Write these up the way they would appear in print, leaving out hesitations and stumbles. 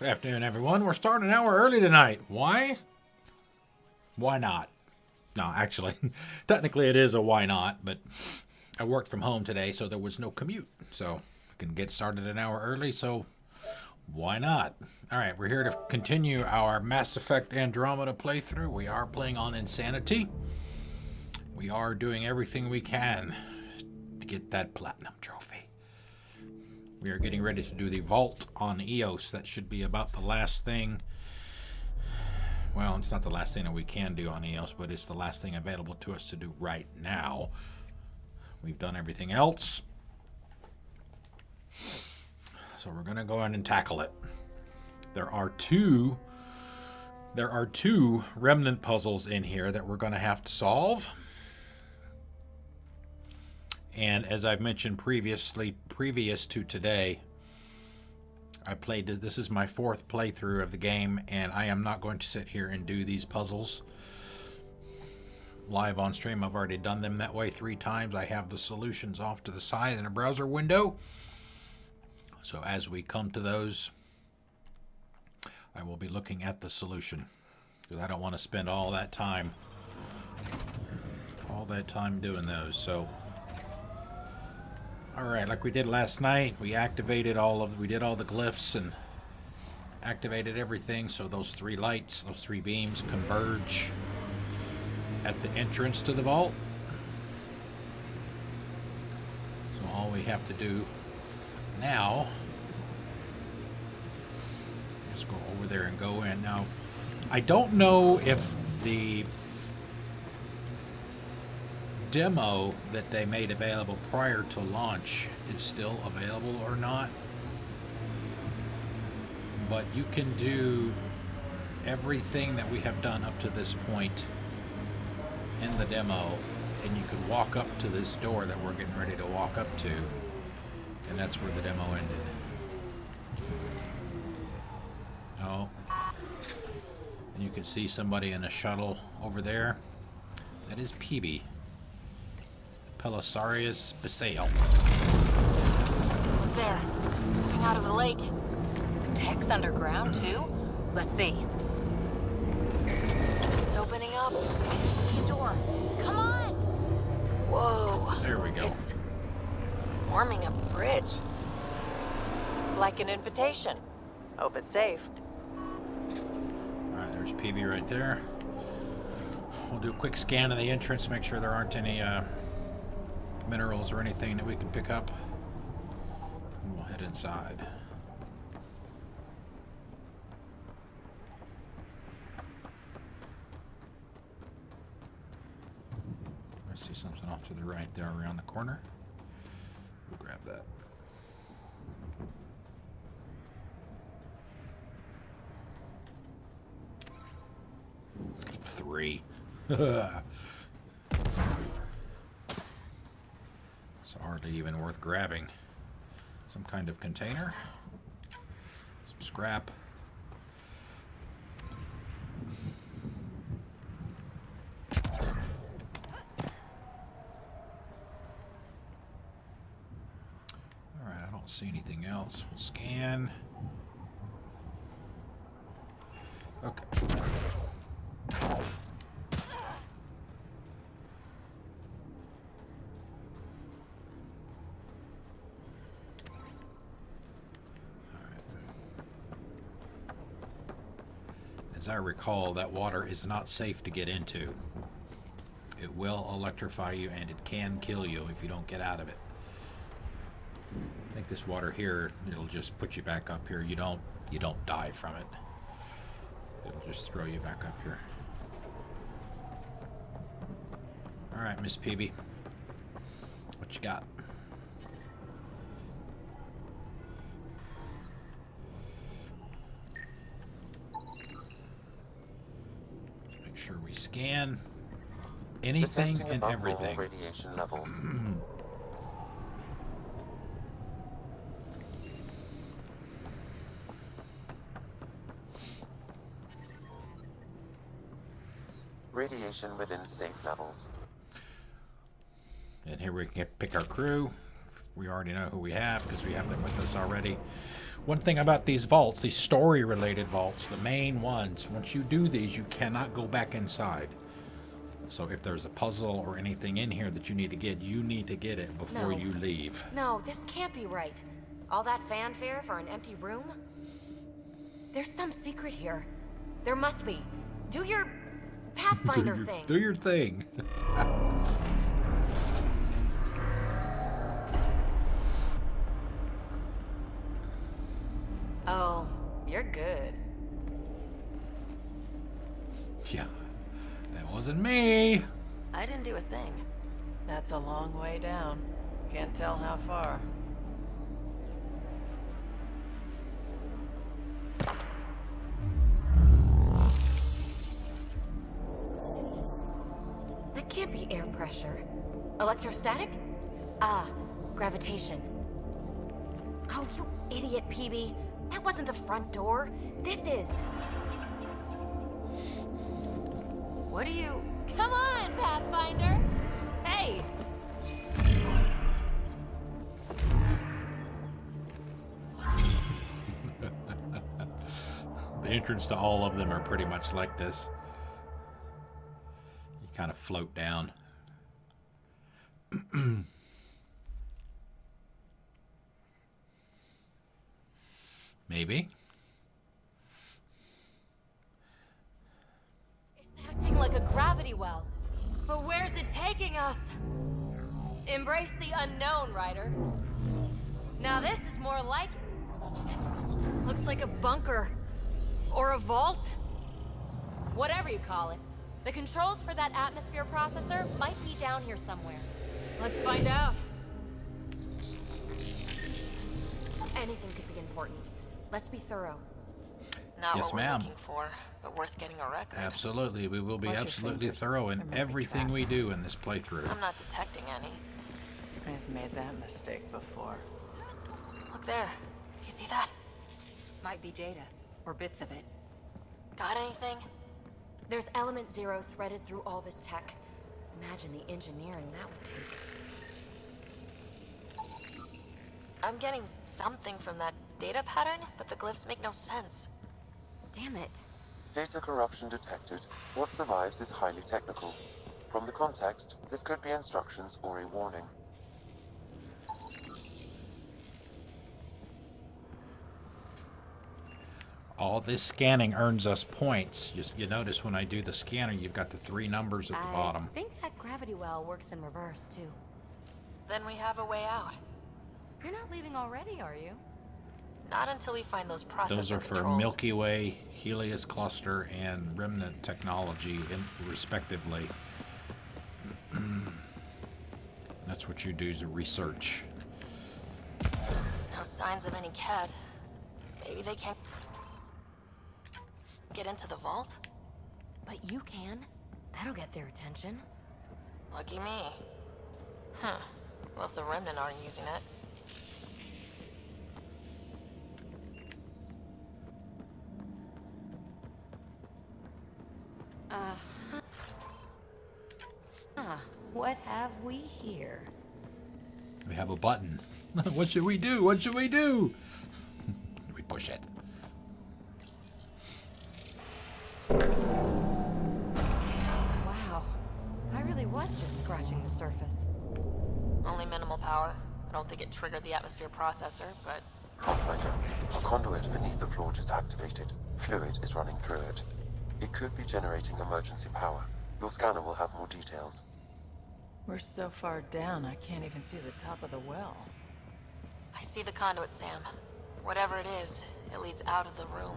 Good afternoon, everyone. We're starting an hour early tonight. Why? Why not? No, actually, technically it is a why not, but I worked from home today, so there was no commute. So I can get started an hour early, so why not? All right, we're here to continue our Mass Effect Andromeda playthrough. We are playing on Insanity. We are doing everything we can to get that platinum trophy. We are getting ready to do the vault on EOS. That should be about the last thing. Well, it's not the last thing that we can do on EOS, but it's the last thing available to us to do right now. We've done everything else. So we're going to go in and tackle it. There are two remnant puzzles in here that we're going to have to solve. And as I've mentioned previous to today, I played this is my fourth playthrough of the game, and I am not going to sit here and do these puzzles live on stream. I've already done them that way 3 times. I have the solutions off to the side in a browser window. So as we come to those, I will be looking at the solution, because I don't want to spend all that time doing those. So all right, like we did last night, we activated we did all the glyphs and activated everything, so those 3 lights, those 3 beams converge at the entrance to the vault. So all we have to do now is go over there and go in. Now, I don't know if the demo that they made available prior to launch is still available or not, but you can do everything that we have done up to this point in the demo, and you could walk up to this door that we're getting ready to walk up to, and that's where the demo ended. Oh, and you can see somebody in a shuttle over there. That is PB. Pelisarius Basale. There, coming out of the lake. The tech's underground too. Let's see. It's opening up. The door. Come on! Whoa. There we go. It's forming a bridge. Like an invitation. Hope it's safe. Alright, there's PB right there. We'll do a quick scan of the entrance, make sure there aren't any minerals or anything that we can pick up. And we'll head inside. I see something off to the right there around the corner. We'll grab that. Three. It's hardly even worth grabbing. Some kind of container. Some scrap. Alright, I don't see anything else. We'll scan. Okay. As I recall, that water is not safe to get into. It will electrify you, and it can kill you if you don't get out of it. I think this water here, it'll just put you back up here. You don't die from it. It'll just throw you back up here. All right, Miss PB, what you got? Sure we scan anything and everything. Radiation levels. Radiation within safe levels. And here we can pick our crew. We already know who we have because we have them with us already. One thing about these vaults, these story-related vaults, the main ones, once you do these, you cannot go back inside. So if there's a puzzle or anything in here that you need to get it before you leave. No, this can't be right. All that fanfare for an empty room? There's some secret here. There must be. Do your Pathfinder thing. Do your thing. Oh, you're good. Yeah, that wasn't me. I didn't do a thing. That's a long way down. Can't tell how far. That can't be air pressure. Electrostatic? Ah, gravitation. Oh, you idiot, PB. That wasn't the front door. This is. What are you... Come on, Pathfinder! Hey! The entrance to all of them are pretty much like this. You kind of float down. Maybe. It's acting like a gravity well. But where's it taking us? Embrace the unknown, Ryder. Now this is more like it. Looks like a bunker. Or a vault? Whatever you call it. The controls for that atmosphere processor might be down here somewhere. Let's find out. Anything could be important. Let's be thorough. Not Yes, what we're ma'am. looking for, but worth getting a record. Absolutely. We will be Watch your absolutely fingers. thorough in They're making everything we tracks. do in this playthrough. I'm not detecting any. I've made that mistake before. Look there. You see that? Might be data, or bits of it. Got anything? There's element 0 threaded through all this tech. Imagine the engineering that would take. I'm getting something from that data pattern, but the glyphs make no sense. Damn it. Data corruption detected. What survives is highly technical. From the context, this could be instructions or a warning. All this scanning earns us points. You notice when I do the scanner, you've got the 3 numbers at the bottom. I think that gravity well works in reverse, too. Then we have a way out. You're not leaving already, are you? Not until we find those processor Those are for controls. Milky Way, Helios Cluster, and Remnant Technology, respectively. That's what you do is research. No signs of any cat. Maybe they can't get into the vault? But you can. That'll get their attention. Lucky me. Huh. Well, if the Remnant aren't using it. What have we here? We have a button. What should we do? What should we do? We push it. Wow. I really was just scratching the surface. Only minimal power. I don't think it triggered the atmosphere processor, but Pathfinder, a conduit beneath the floor just activated. Fluid is running through it. It could be generating emergency power. Your scanner will have more details. We're so far down, I can't even see the top of the well. I see the conduit, Sam. Whatever it is, it leads out of the room.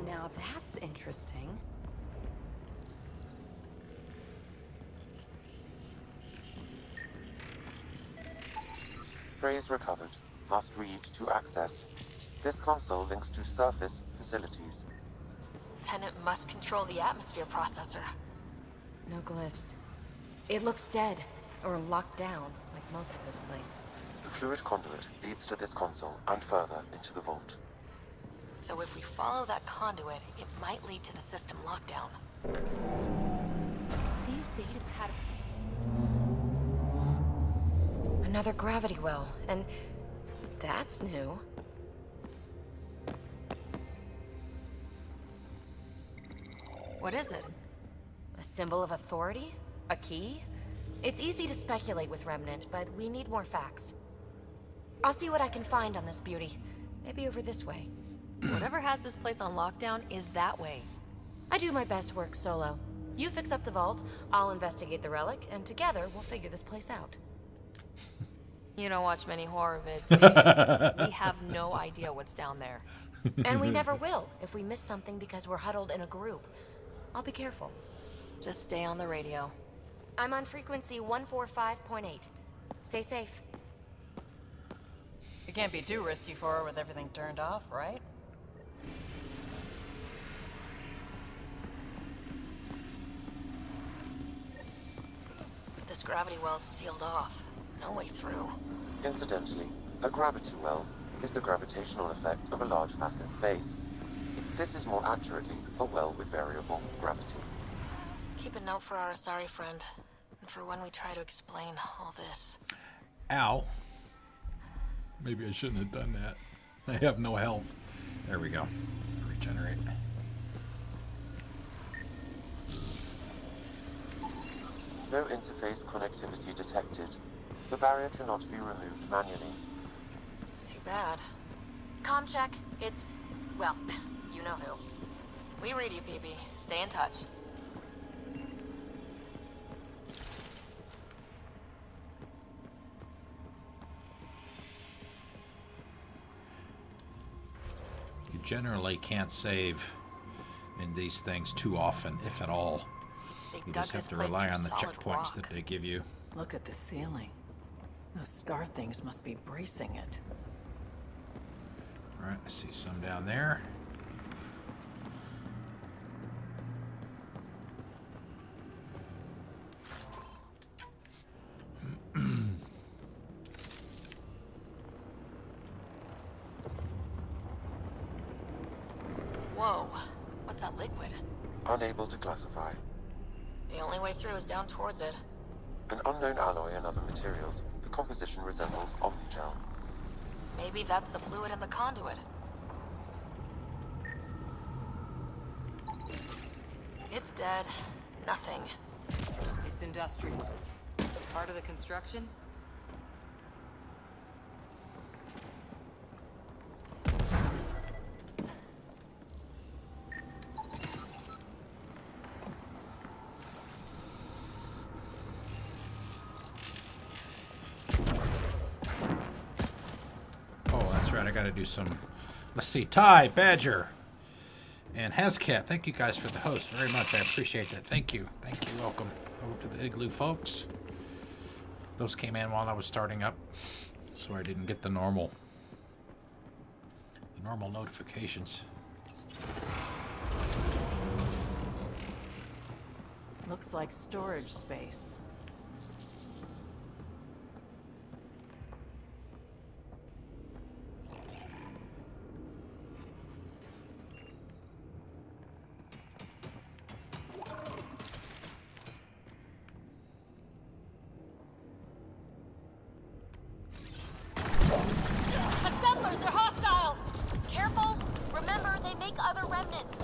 Now that's interesting. Phrase recovered. Must read to access. This console links to surface facilities. Then it must control the atmosphere processor. No glyphs. It looks dead, or locked down, like most of this place. The fluid conduit leads to this console and further into the vault. So if we follow that conduit, it might lead to the system lockdown. Another gravity well, and that's new. What is it? A symbol of authority? A key? It's easy to speculate with Remnant, but we need more facts. I'll see what I can find on this beauty. Maybe over this way. Whatever has this place on lockdown is that way. I do my best work solo. You fix up the vault, I'll investigate the relic, and together we'll figure this place out. You don't watch many horror vids, do you? We have no idea what's down there. And we never will if we miss something because we're huddled in a group. I'll be careful. Just stay on the radio. I'm on frequency 145.8. Stay safe. It can't be too risky for her with everything turned off, right? This gravity well's sealed off. No way through. Incidentally, a gravity well is the gravitational effect of a large mass in space. This is more accurately a well with variable gravity. Keep a note for our sorry friend, and for when we try to explain all this. Ow. Maybe I shouldn't have done that. I have no health. There we go. Regenerate. No interface connectivity detected. The barrier cannot be removed manually. Too bad. Comm check. It's, well, you know who. We read you, PB. Stay in touch. You generally can't save in these things too often, if at all. Big You dug just have this to place rely through on the solid checkpoints rock. that they give you. Look at the ceiling. Those scar things must be bracing it. All right, I see some down there. Whoa. What's that liquid? Unable to classify. The only way through is down towards it. An unknown alloy and other materials. The composition resembles omnigel. Maybe that's the fluid in the conduit. It's dead. Nothing. It's industrial. Part of the construction? Oh, that's right. I got to do some. Let's see. Ty, Badger, and Hezcat. Thank you guys for the host very much. I appreciate that. Thank you. Thank you. Welcome over to the Igloo, folks. Those came in while I was starting up, so I didn't get the normal notifications. Looks like storage space. Assemblers, they're hostile! Careful! Remember, they make other remnants.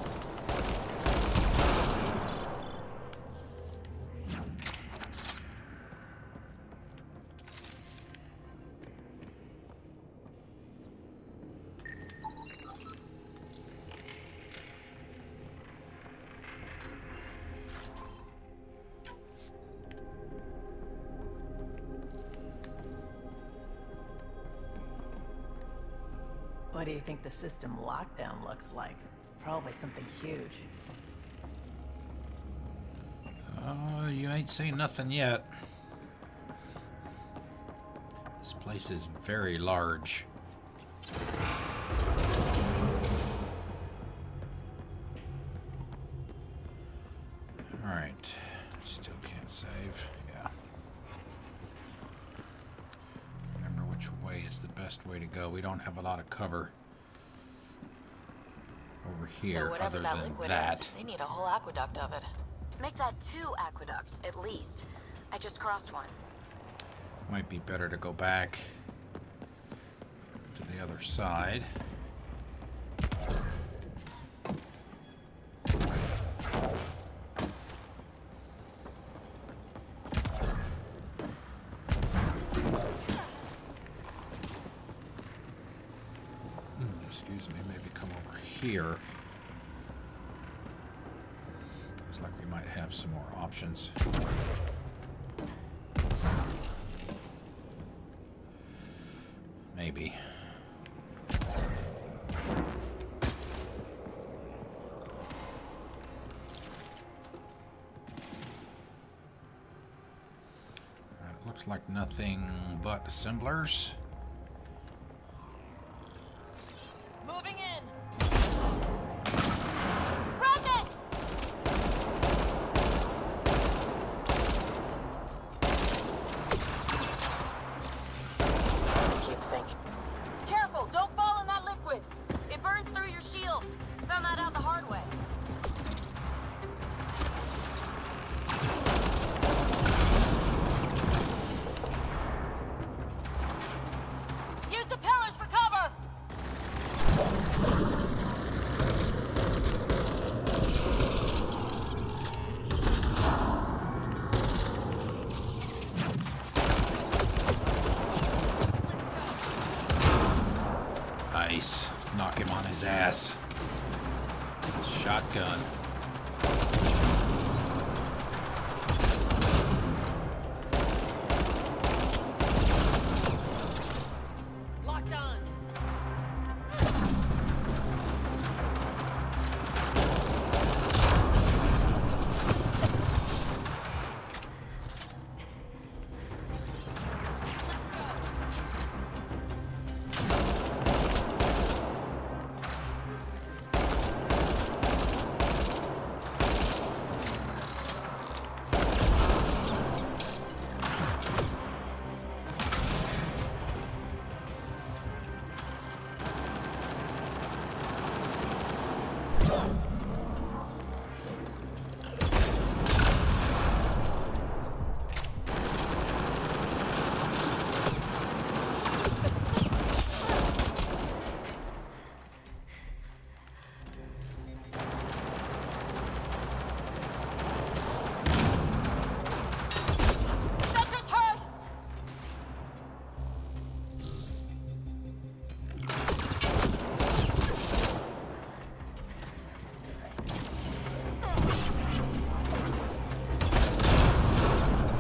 What do you think the system lockdown looks like? Probably something huge. You ain't seen nothing yet. This place is very large. All right. Still can't save. Yeah. Remember which way is the best way to go. We don't have a lot of cover over here So whatever other that than liquid that. is, they need a whole aqueduct of it. Make that 2 aqueducts, at least. I just crossed one. Might be better to go back to the other side. Excuse me, maybe come over here. Looks like we might have some more options. Maybe. It looks like nothing but assemblers. Moving in. Run it! Keep thinking. Careful, don't fall in that liquid. It burns through your shields. Found that out the hard way. Use the pillars for cover. Nice. Knock him on his ass. Shotgun. Locked on. That just hurt.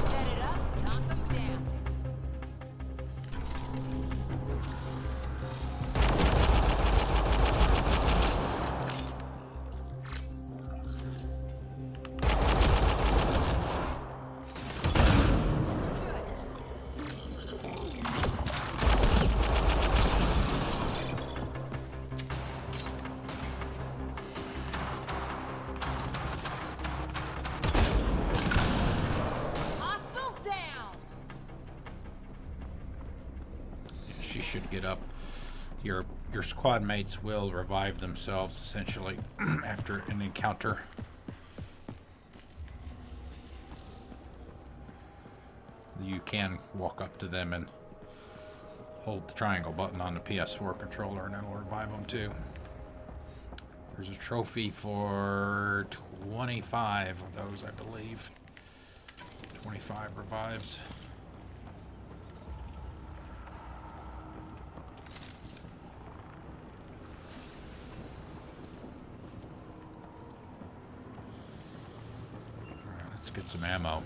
Set it up, knock them down. Hostiles down. She should get up. Your squad mates will revive themselves essentially after an encounter. You can walk up to them and hold the triangle button on the PS4 controller and it'll revive them too. There's a trophy for 25 of those, I believe. 25 revives. All right, let's get some ammo.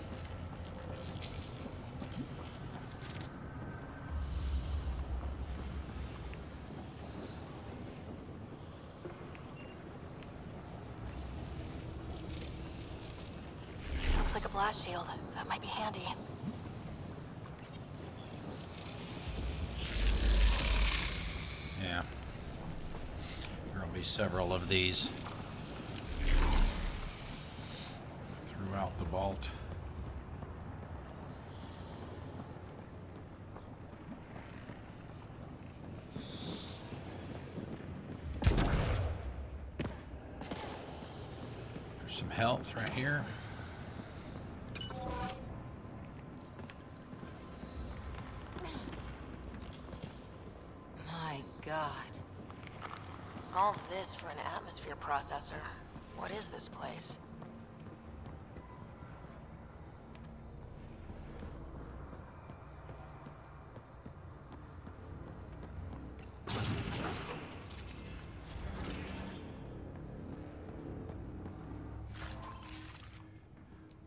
Looks like a blast shield. That might be handy. Yeah. There'll be several of these throughout the vault. There's some health right here. God. All this for an atmosphere processor. What is this place?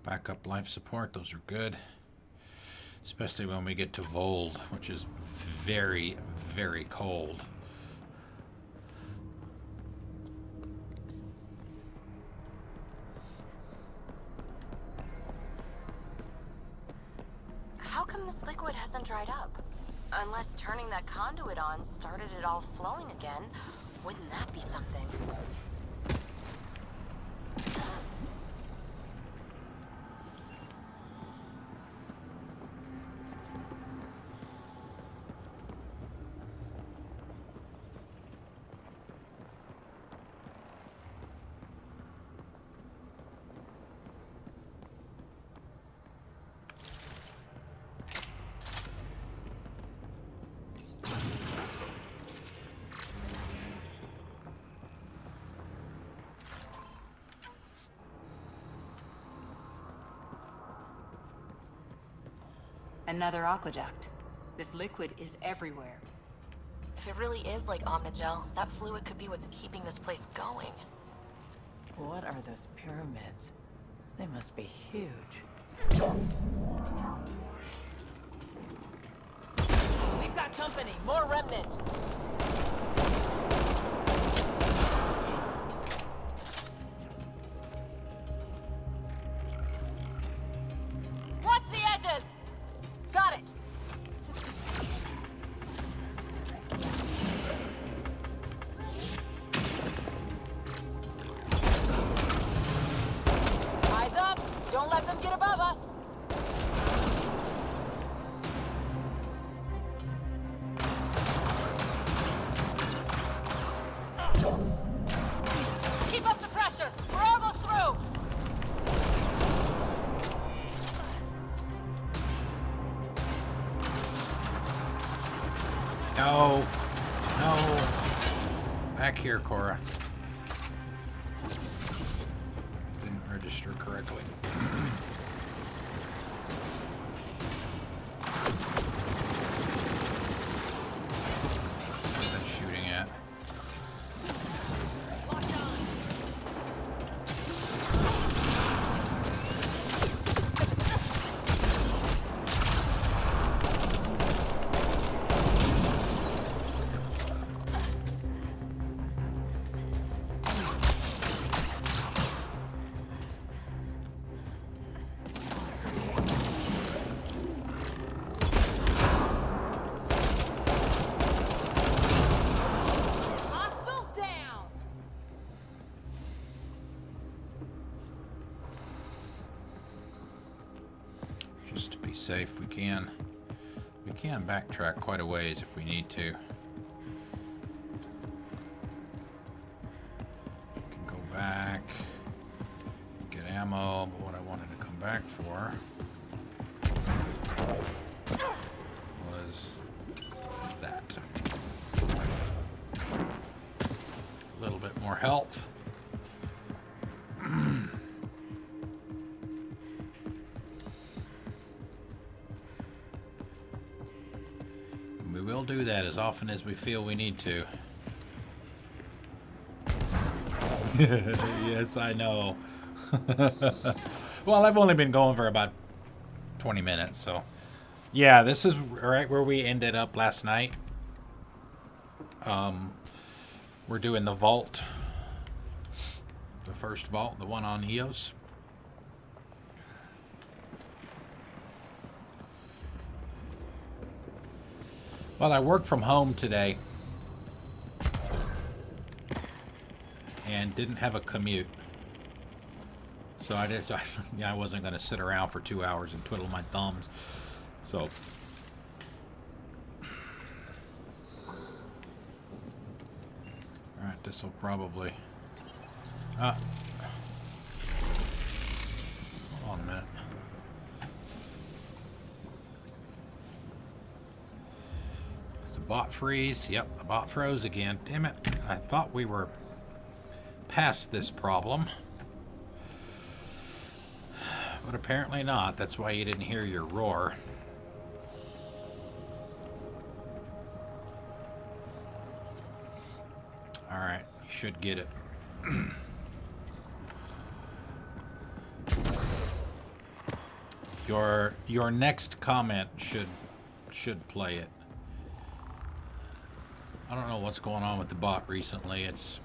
Backup life support, those are good. Especially when we get to Vold, which is very, very cold. How come this liquid hasn't dried up? Unless turning that conduit on started it all flowing again. Wouldn't that be something? Another aqueduct. This liquid is everywhere. If it really is like Omnigel, that fluid could be what's keeping this place going. What are those pyramids? They must be huge. We've got company! More remnant! Watch the edges! Got it! Eyes up! Don't let them get above us! Keep up the pressure! We're almost through! No. No. Back here, Cora. Didn't register correctly. What's that shooting at? Hostiles down! Just to be safe, we can backtrack quite a ways if we need to. We can go back, get ammo, but what I wanted to come back for was that. A little bit more health. We will do that as often as we feel we need to. Yes, I know. Well, I've only been going for about 20 minutes, so. Yeah, this is right where we ended up last night. We're doing the vault. The first vault, the one on Eos. Well, I work from home today and didn't have a commute. So I wasn't going to sit around for 2 hours and twiddle my thumbs. So alright, this will probably hold on a minute. Bot freeze. Yep, the bot froze again. Damn it. I thought we were past this problem. But apparently not. That's why you didn't hear your roar. Alright, you should get it. Your next comment should play it. I don't know what's going on with the bot recently. It's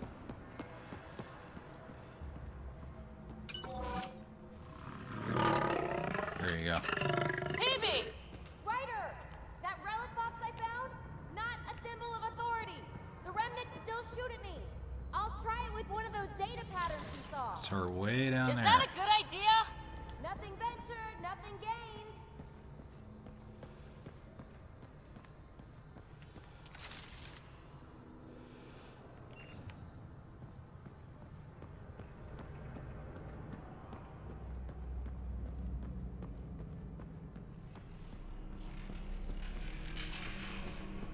there you go. Phoebe! Ryder! That relic box I found? Not a symbol of authority. The remnants still shoot at me. I'll try it with one of those data patterns you saw. It's her way down there. Is that a good idea? Nothing ventured, nothing gained.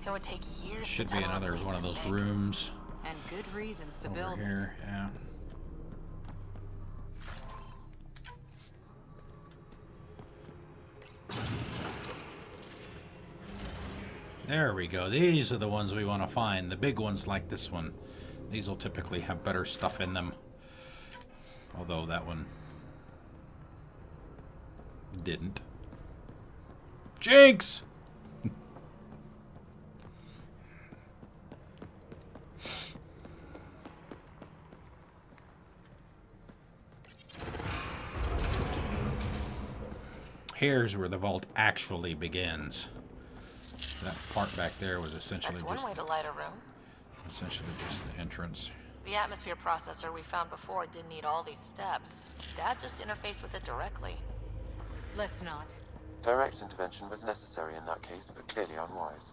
It would take years Should to be tunnel a another place one of this those big. rooms And good reasons to over build here. Yeah. There we go. These are the ones we want to find. The big ones like this one. These will typically have better stuff in them. Although that one didn't. Jinx! Here's where the vault actually begins. That part back there was essentially That's one just way to light a room. the entrance. The atmosphere processor we found before didn't need all these steps. Dad just interfaced with it directly. Let's not. Direct intervention was necessary in that case, but clearly unwise.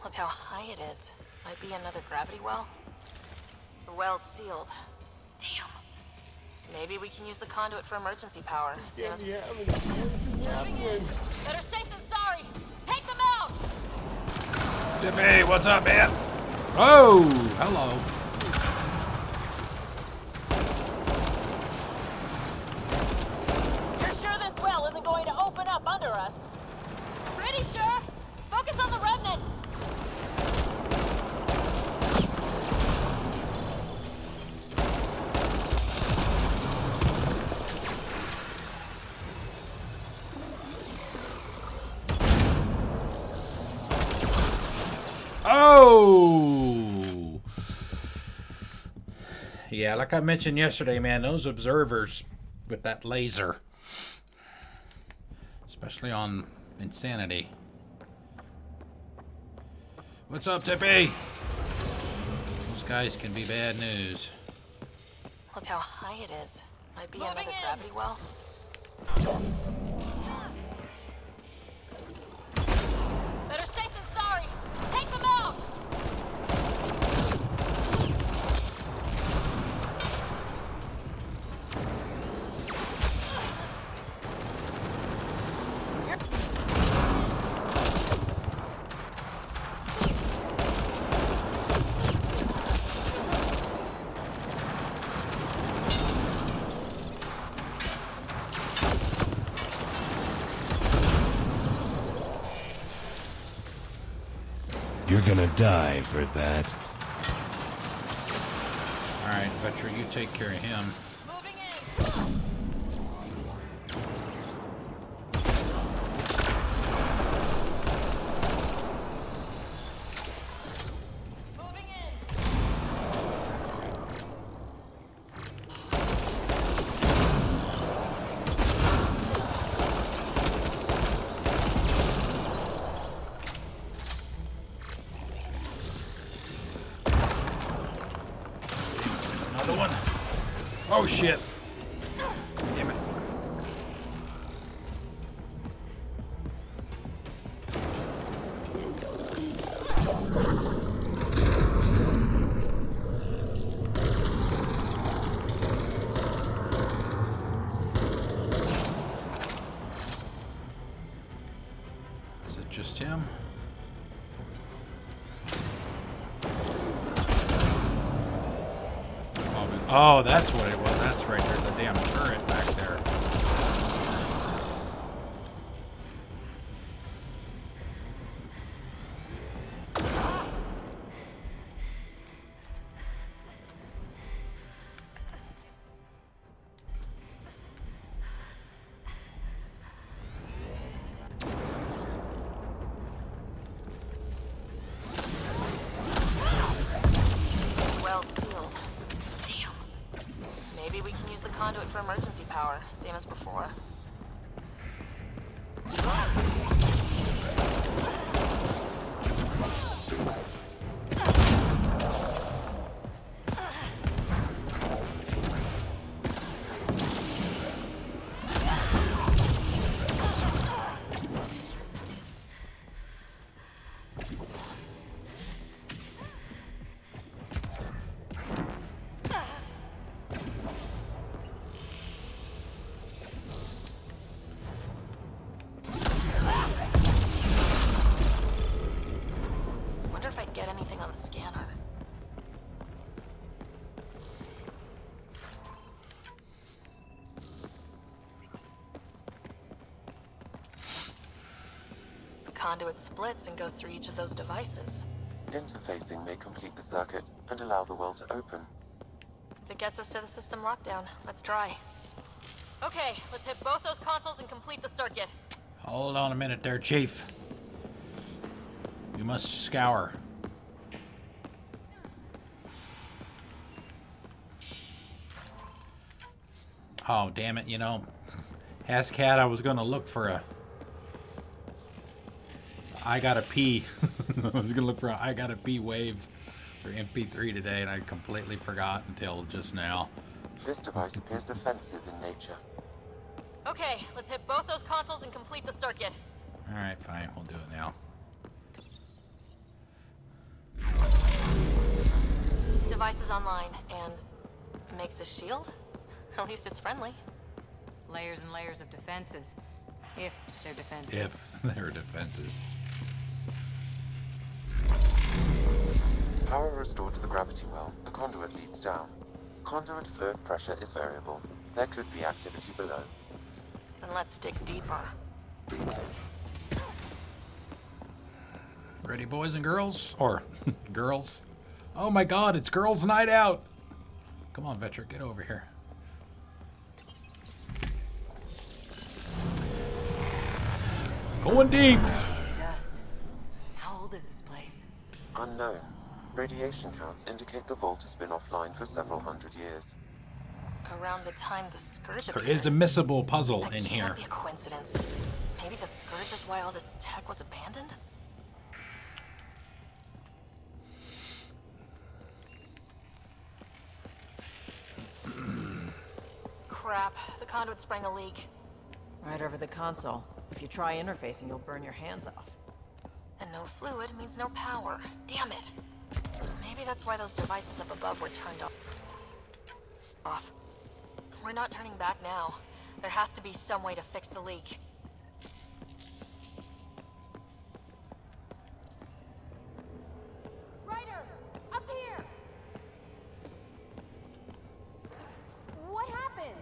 Look how high it is. Might be another gravity well. The well's sealed. Damn. Maybe we can use the conduit for emergency power. Same as... Better safe than sorry. Take them out! Hey, what's up, man? Oh, hello. You're sure this well isn't going to open up under us? Pretty sure. Focus on the remnants. Oh! Yeah, like I mentioned yesterday, man, those observers with that laser, especially on Insanity. What's up, Tippy? Those guys can be bad news. Look how high it is. Might be another gravity well. Better safe than sorry. Take them out! You're gonna die for that. Alright, Vetra, you take care of him. Moving in. Moving in. Another one. Oh, shit. Damn it. him. Oh, that's what it was. That's right. There's a damn turret back there. Well sealed. Damn. Maybe we can use the conduit for emergency power, same as before. Wonder if I'd get anything on the scanner. The conduit splits and goes through each of those devices. Interfacing may complete the circuit and allow the well to open. If it gets us to the system lockdown, let's try. Okay, let's hit both those consoles and complete the circuit. Hold on a minute there, Chief. You must scour. Oh, damn it, you know. Hascat, I was gonna look for a... I gotta pee. I was gonna look for a I gotta pee wave for MP3 today, and I completely forgot until just now. This device appears defensive in nature. Okay, let's hit both those consoles and complete the circuit. Alright, fine, we'll do it now. Device is online, and makes a shield? At least it's friendly. Layers and layers of defenses. If they're defenses. If there are defenses. Power restored to the gravity well. The conduit leads down. Conduit fluid pressure is variable. There could be activity below. Then let's dig deeper. Ready, boys and girls? Or, girls? Oh my god, it's girls' night out! Come on, Vetra, get over here. Going deep! Dust. How old is this place? Unknown. Radiation counts indicate the vault has been offline for several hundred years. Around the time the Scourge There appeared. is a missable puzzle That in here. can't be a coincidence. Maybe the Scourge is why all this tech was abandoned? Crap, the conduit sprang a leak. Right over the console. If you try interfacing, you'll burn your hands off. And no fluid means no power. Damn it. Maybe that's why those devices up above were turned off. We're not turning back now. There has to be some way to fix the leak. Ryder! Up here! What happened?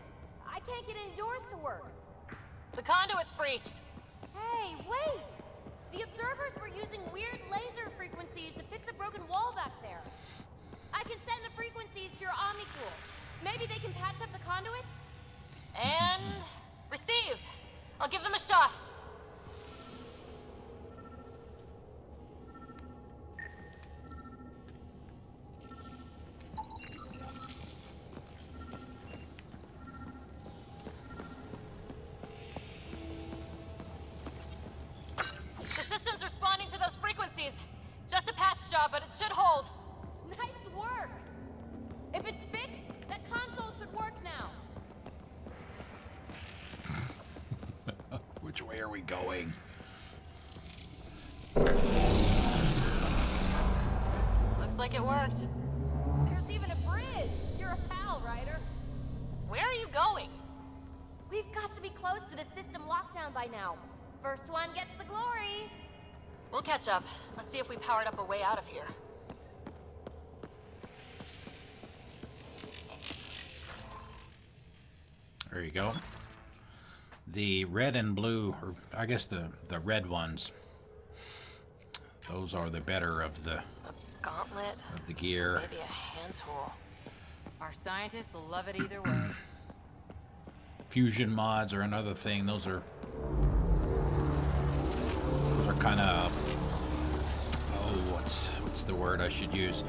I can't get any doors to work. The conduit's breached. Hey, wait! The observers were using weird laser frequencies to fix a broken wall back there. I can send the frequencies to your Omni tool. Maybe they can patch up the conduit? And received. I'll give them a shot. The system's responding to those frequencies. Just a patch job, but it should hold. Nice work! If it's fixed, that console should work now. Which way are we going? Looks like it worked. There's even a bridge. You're a pal, Ryder. Where are you going? We've got to be close to the system lockdown by now. First one gets the glory. We'll catch up. Let's see if we powered up a way out of here. There you go. The red and blue, or I guess the red ones, those are the better of the Gauntlet. gear. Maybe a hand tool. Our scientists will love it either way. Fusion mods are another thing. Those are kind of, oh, what's the word I should use?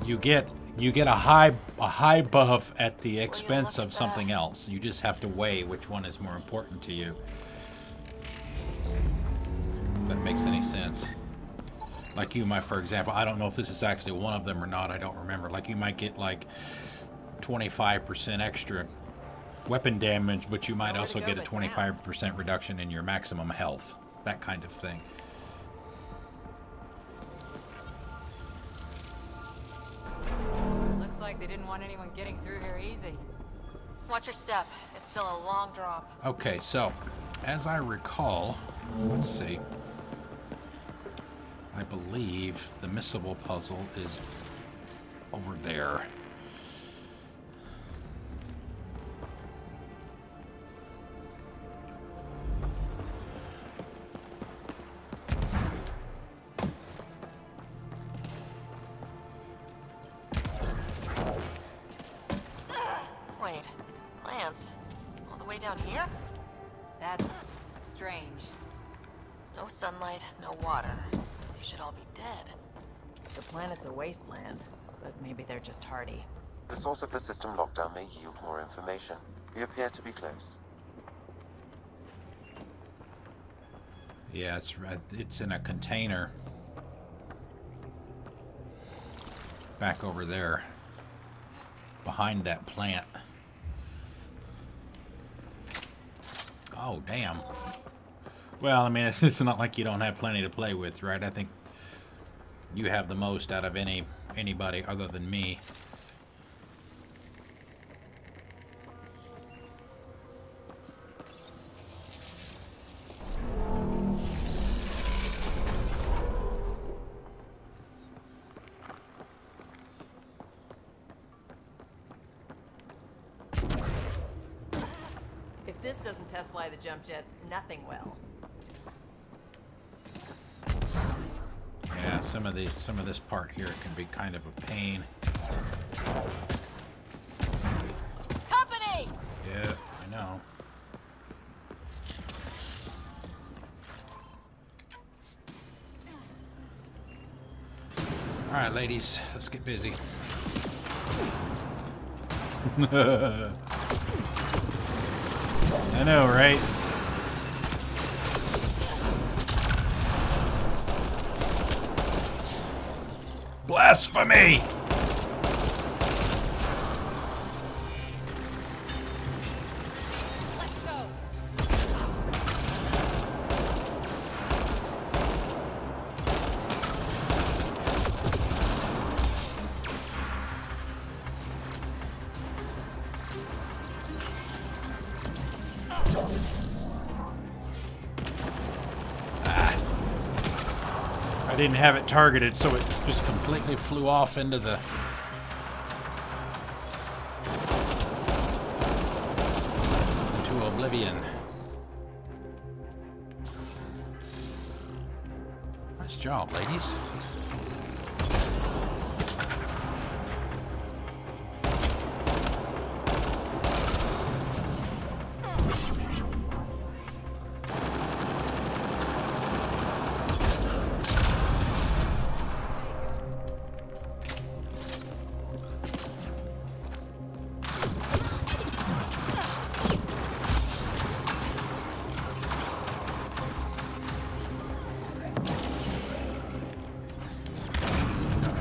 You get a high buff at the expense of something else. You just have to weigh which one is more important to you. If that makes any sense. Like you might, for example, I don't know if this is actually one of them or not. I don't remember. Like you might get like 25% extra weapon damage, but you might also get a 25% reduction in your maximum health. That kind of thing. Looks like they didn't want anyone getting through here easy. Watch your step. It's still a long drop. Okay, so as I recall, let's see. I believe the missile puzzle is over there. Wait, plants? All the way down here? That's strange. No sunlight, no water. They should all be dead. The planet's a wasteland, but maybe they're just hardy. The source of the system lockdown may yield more information. We appear to be close. Yeah, it's in a container back over there behind that plant. Oh, damn. Well, I mean, it's not like you don't have plenty to play with, right? I think you have the most out of anybody other than me. If this doesn't test fly the jump jets, nothing will. Yeah, some of this part here can be kind of a pain. Company! Yeah, I know. All right, ladies, let's get busy. I know, right? Blasphemy! Let's go. I didn't have it targeted, so it just completely flew off into the... into oblivion. Nice job, ladies.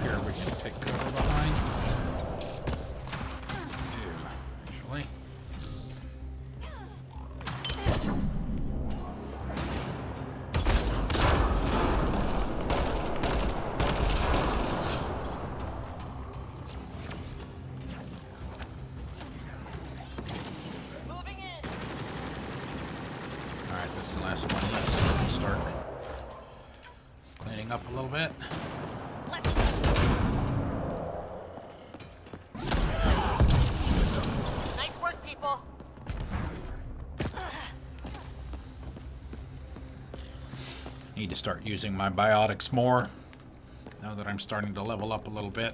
Here we can take cover behind. Actually. Moving in. Alright, that's the last one left, so we can start up a little bit. Nice work, people. Need to start using my biotics more now that I'm starting to level up a little bit.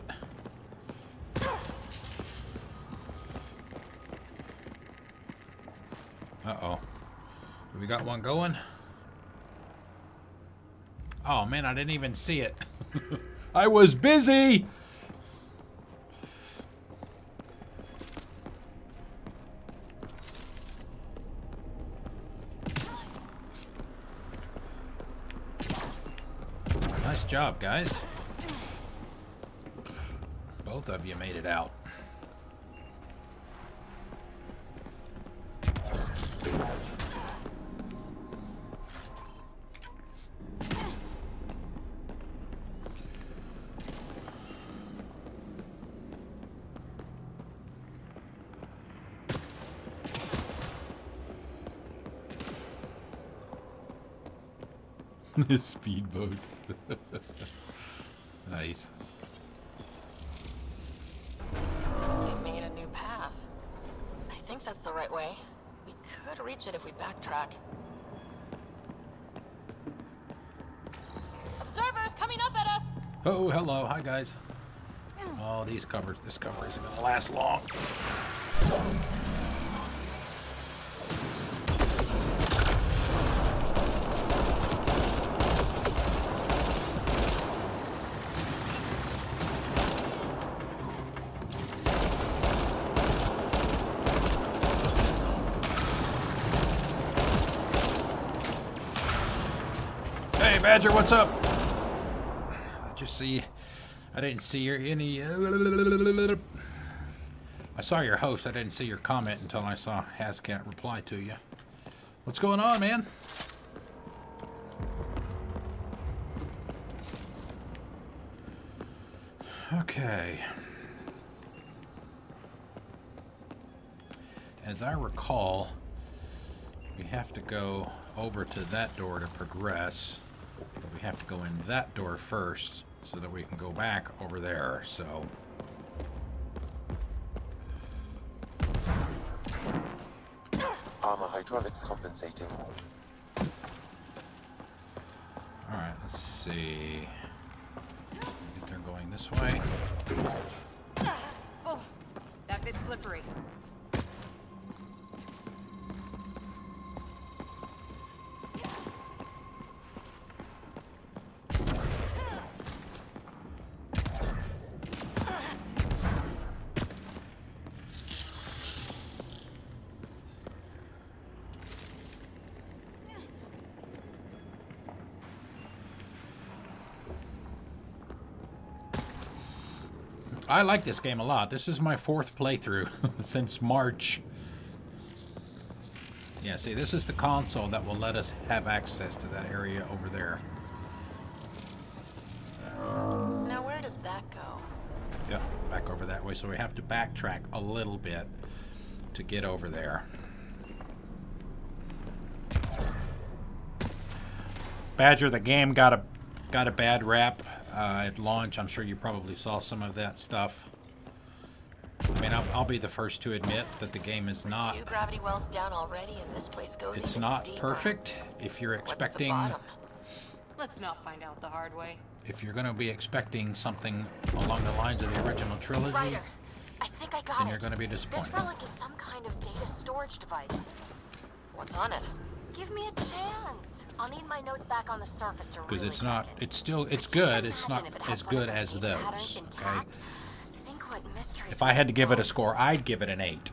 Uh-oh. We got one going? Oh man, I didn't even see it. I was busy! Nice job, guys. Both of you made it out. Speedboat. Nice. They made a new path. I think that's the right way. We could reach it if we backtrack. Observers coming up at us! Oh, hello. Hi, guys. Oh, this cover isn't going to last long. Hey, Badger, what's up? I didn't see your I saw your host. I didn't see your comment until I saw Hascat reply to you. What's going on, man? Okay. As I recall, we have to go over to that door to progress. But we have to go in that door first so that we can go back over there. So Armor hydraulics compensating. alright, let's see. I think they're going this way. Oh, that bit's slippery. I like this game a lot. This is my 4th playthrough since March. Yeah, see, this is the console that will let us have access to that area over there. Now where does that go? Yep, back over that way. So we have to backtrack a little bit to get over there. Badger, the game got a bad rap at launch. I'm sure you probably saw some of that stuff. I mean, I'll be the first to admit that the game is not. 2 gravity wells down already, and this place goes. It's even not deeper. perfect. If you're What's at the expecting, bottom? Let's not find out the hard way. if you're going to be expecting something along the lines of the original trilogy, Ryder, I think I got then it. you're going to be This disappointed. relic is some kind of data storage device. What's on it? Give me a chance. I'll need my notes back on the surface to Because really it's not. get it. It's still. It's But just good. It's not imagine if it had as one of good as key patterns those. Okay. intact. Think what mysteries If I we had to could give it a solve. score, I'd give it an 8.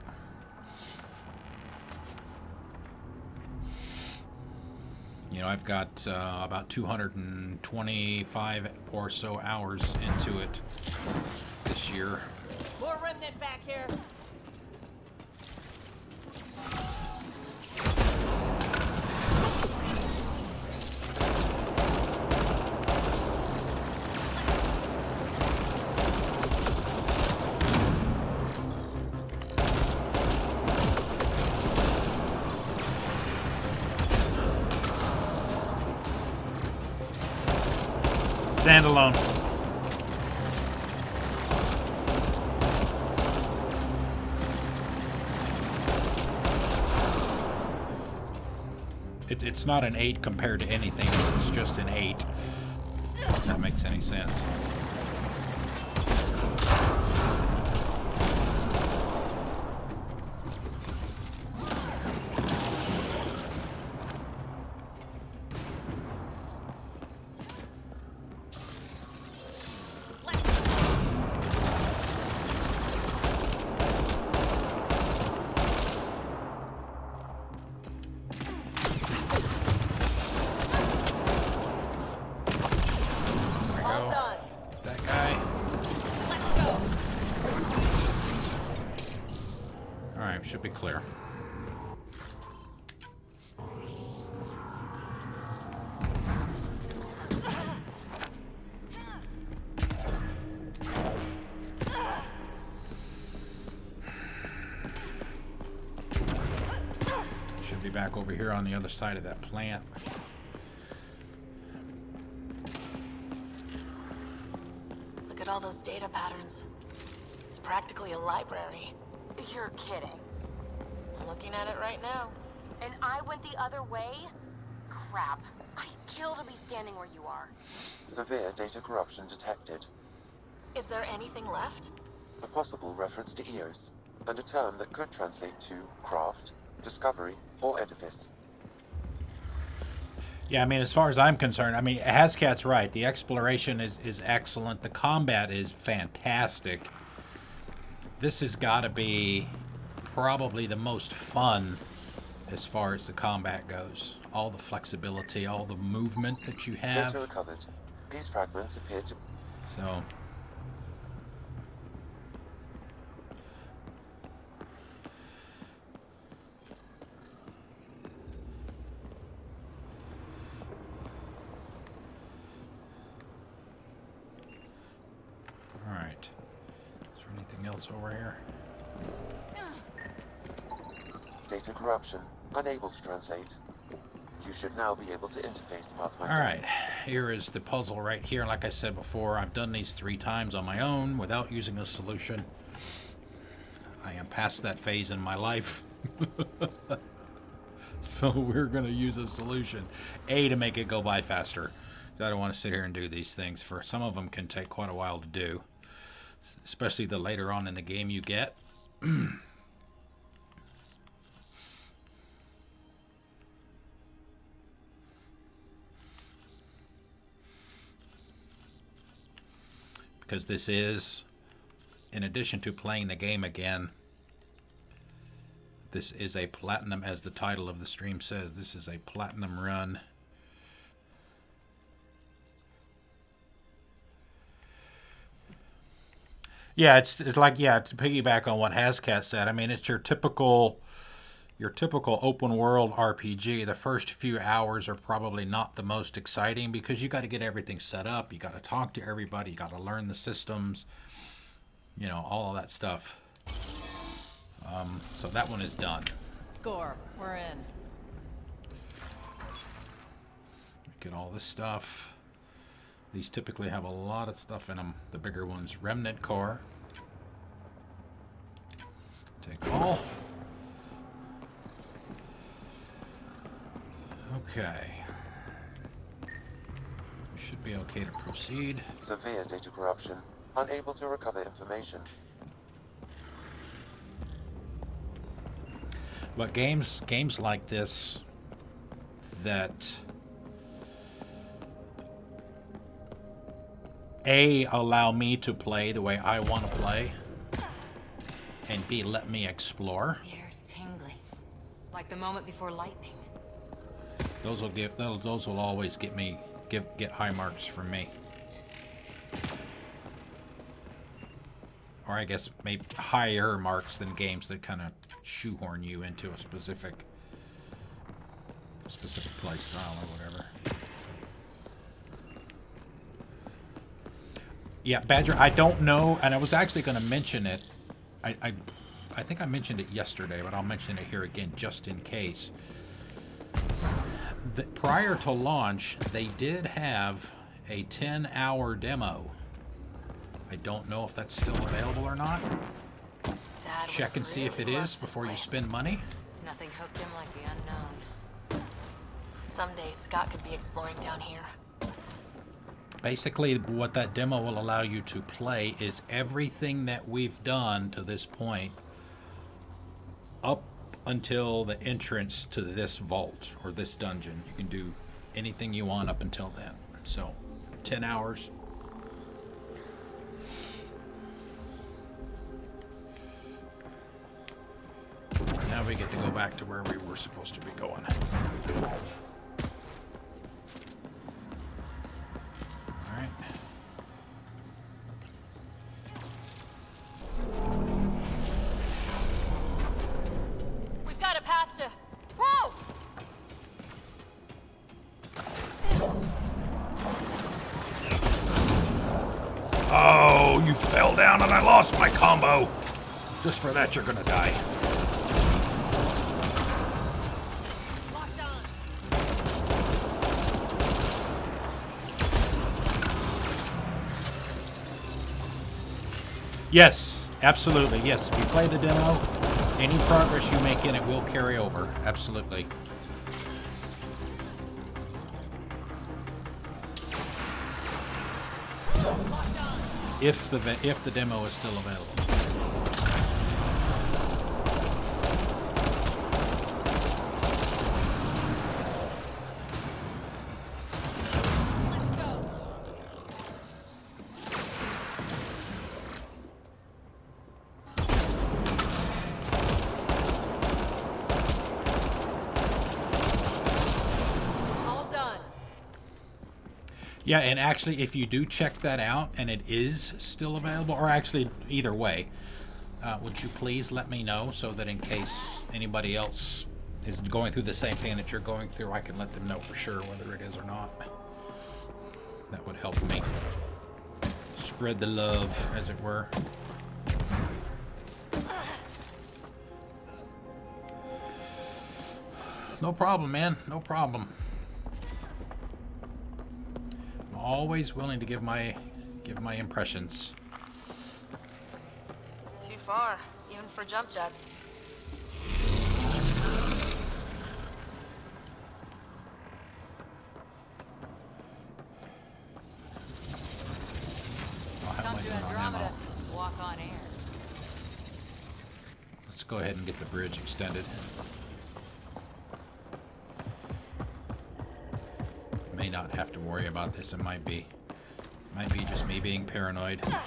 You know, I've got about 225 or so hours into it this year. More remnant back here. Standalone. It's not an 8 compared to anything. It's just an 8. If that makes any sense. Should be clear. Should be back over here on the other side of that plant. Look at all those data patterns. It's practically a library. You're kidding. I'm looking at it right now. And I went the other way? Crap. I'd kill to be standing where you are. Severe data corruption detected. Is there anything left? A possible reference to EOS, and a term that could translate to craft, discovery, or edifice. Yeah, I mean, as far as I'm concerned, I mean, Hazcat's right. The exploration is excellent. The combat is fantastic. This has got to be probably the most fun as far as the combat goes. All the flexibility, all the movement that you have. Data recovered. These fragments appear to... So... Alright. Is there anything else over here? Data corruption. Unable to translate. You should now be able to interface Pathfinder. Alright. Here is the puzzle right here. Like I said before, I've done these 3 times on my own without using a solution. I am past that phase in my life. So we're going to use a solution. A, to make it go by faster. I don't want to sit here and do these things. For some of them can take quite a while to do. Especially the later on in the game you get. Because this is, in addition to playing the game again, this is a platinum, as the title of the stream says, this is a platinum run. Yeah, it's like, yeah, to piggyback on what Hazcat said, I mean, it's your typical open world RPG. The first few hours are probably not the most exciting because you got to get everything set up. You got to talk to everybody. You got to learn the systems, you know, all of that stuff. So that one is done. Score. We're in. Get all this stuff. These typically have a lot of stuff in them. The bigger ones, Remnant Core. Take all. Okay. We should be okay to proceed. Severe data corruption. Unable to recover information. But games like this that A, allow me to play the way I want to play, and B, let me explore. The air's tingling, like the moment before lightning. Those will always get high marks from me. Or I guess maybe higher marks than games that kind of shoehorn you into a specific play style or whatever. Yeah, Badger, I don't know, and I was actually going to mention it. I think I mentioned it yesterday, but I'll mention it here again just in case. Prior to launch, they did have a 10-hour demo. I don't know if that's still available or not. Dad Check would and see if it really love is this before you place. spend money. Nothing hooked him like the unknown. Someday Scott could be exploring down here. Basically, what that demo will allow you to play is everything that we've done to this point up until the entrance to this vault or this dungeon. You can do anything you want up until then. So, 10 hours. Now we get to go back to where we were supposed to be going. Alright. We've got a path to... Whoa! Oh, you fell down and I lost my combo. Just for that, you're gonna die. Locked on. Yes, absolutely. Yes, if you play the demo, any progress you make in it will carry over. Absolutely. If the demo is still available. Let's go. All done. Yeah, and actually, if you do check that out and it is still available, or actually either way, would you please let me know so that in case anybody else is going through the same thing that you're going through, I can let them know for sure whether it is or not. That would help me spread the love, as it were. No problem, man. No problem. I'm always willing to give my impressions. Too far, even for jump jets. I'll have Come my to gun on ammo. Andromeda, walk on air. Let's go ahead and get the bridge extended. May not have to worry about this. It might be just me being paranoid. Oh.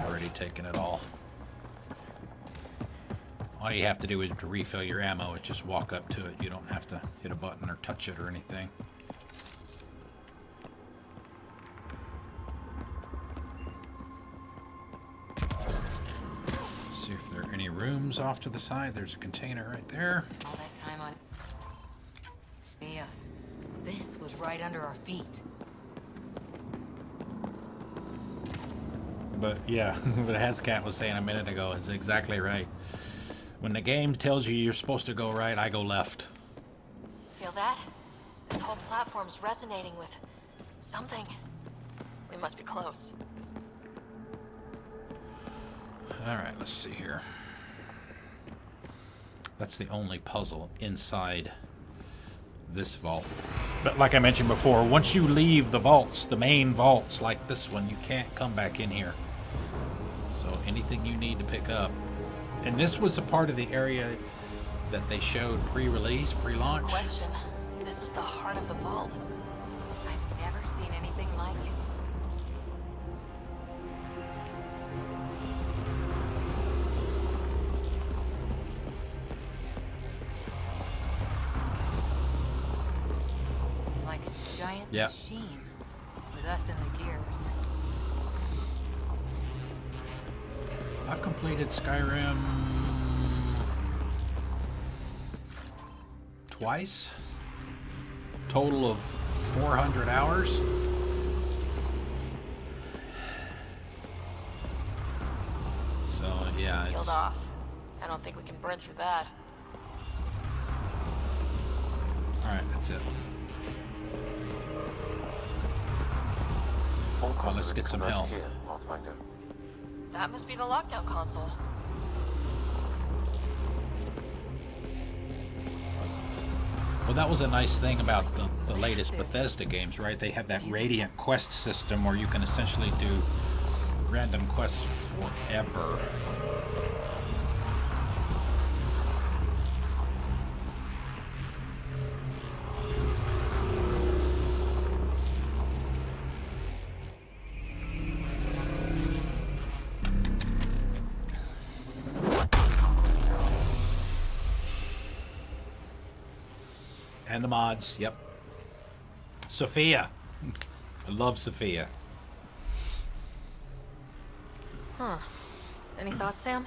Already taken it all. All you have to do is to refill your ammo is just walk up to it. You don't have to hit a button or touch it or anything. See if there are any rooms off to the side. There's a container right there. All that time on Eos. This was right under our feet. But yeah, what Hascat was saying a minute ago is exactly right. When the game tells you you're supposed to go right, I go left. Feel that? This whole platform's resonating with something. We must be close. Alright, let's see here. That's the only puzzle inside this vault. But like I mentioned before, once you leave the vaults, the main vaults like this one, you can't come back in here. So anything you need to pick up. And this was a part of the area that they showed pre-release, pre-launch. Question. This is the heart of the vault. I've never seen anything like it. Like a giant Yep. machine with us in the gears. I've completed Skyrim twice. Total of 400 hours. Yeah, Sealed it's... off. I don't think we can burn through that. Alright, that's it. All Well, let's conduits get some converge health. here, Pathfinder. That must be the lockdown console. Well, that was a nice thing about the latest Bethesda games, right? They have that Radiant quest system where you can essentially do random quests forever. And the mods, yep. Sophia. I love Sophia. Huh. Any thoughts, Sam?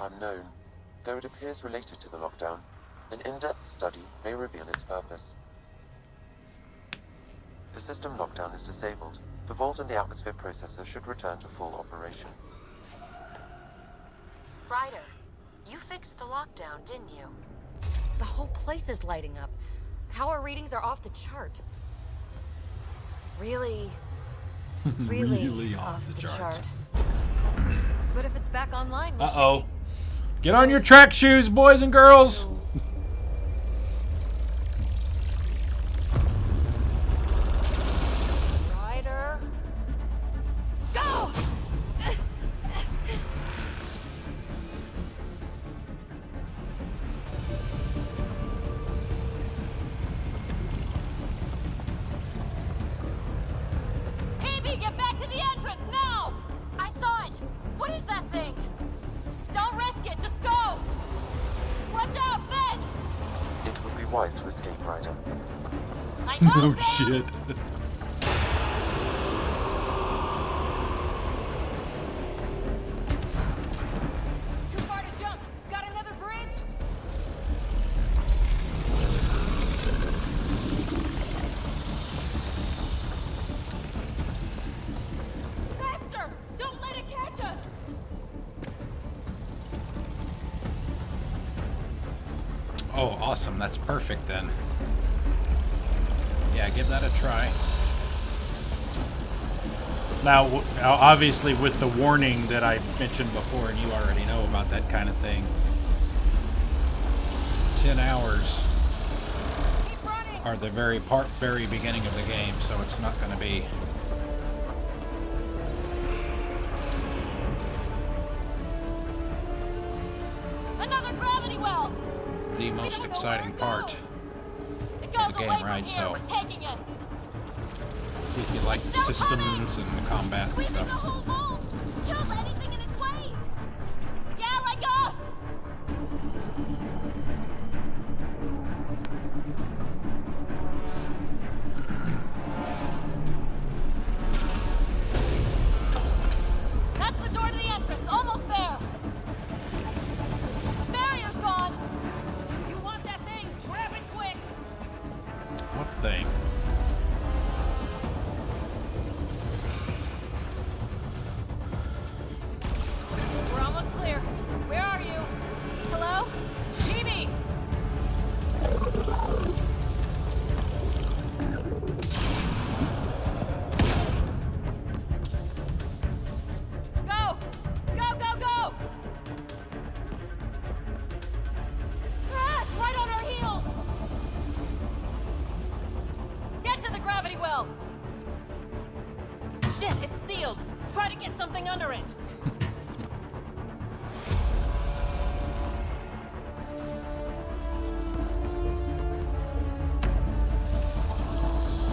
Unknown. Though it appears related to the lockdown, an in-depth study may reveal its purpose. The system lockdown is disabled. The vault and the atmosphere processor should return to full operation. Ryder, you fixed the lockdown, didn't you? The whole place is lighting up. Power readings are off the chart. Really, Really off the chart. But if it's back online, we Uh-oh. Get on your track shoes, boys and girls! Ryder, go! PB, get back to the entrance now! I saw it! What is that thing? Don't risk it, just go! Watch out, Ben! It would be wise to escape, Ryder. I know, Oh Sam! shit. Too far to jump. Got another bridge? Faster! Don't let it catch us! Oh, awesome. That's perfect then. Yeah, give that a try. Now, obviously with the warning that I mentioned before, and you already know about that kind of thing. 10 hours Keep running! are the very beginning of the game, so it's not going to be... Another gravity well! the most exciting part. It goes the game, away from right, here. so- We're taking it. See if you like the systems and the combat and Squeezing the stuff. whole vault. Kill anything in its way. Yeah, like us. That's the door to the entrance. Almost there. The barrier's gone. You want that thing? Grab it quick! What thing? We're almost clear. Where are you? Hello? Phoebe! Go! Go, go, go! Ah, it's right on our heels! Get to the gravity well! Shit, it's sealed! Try to get something under it!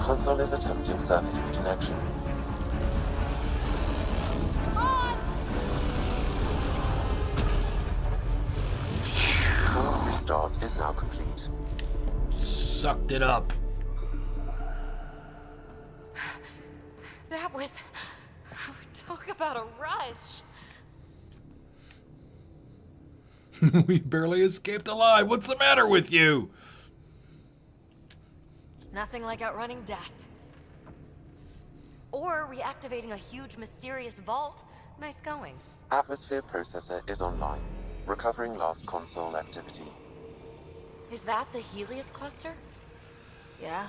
Console is attempting surface reconnection. On! Full restart is now complete. Sucked it up. That was... Talk about a rush. We barely escaped alive. What's the matter with you? Nothing like outrunning death. Or reactivating a huge mysterious vault. Nice going. Atmosphere processor is online. Recovering last console activity. Is that the Helios cluster? Yeah.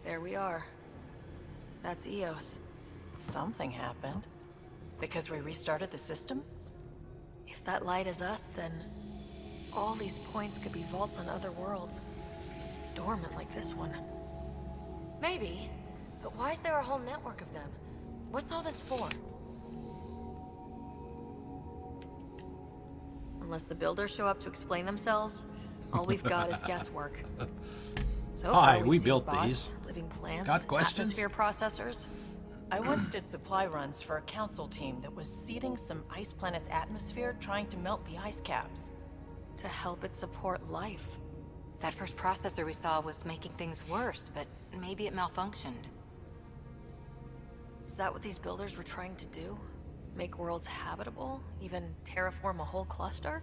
There we are. That's Eos. Something happened. Because we restarted the system? If that light is us, then all these points could be vaults on other worlds. Dormant like this one. Maybe. But why is there a whole network of them? What's all this for? Unless the builders show up to explain themselves, all we've got is guesswork. So Hi, far, we've we seen built bots, these. living plants, Got questions? atmosphere processors. I once did supply runs for a council team that was seeding some ice planet's atmosphere, trying to melt the ice caps. To help it support life. That first processor we saw was making things worse, but maybe it malfunctioned. Is that what these builders were trying to do? Make worlds habitable? Even terraform a whole cluster?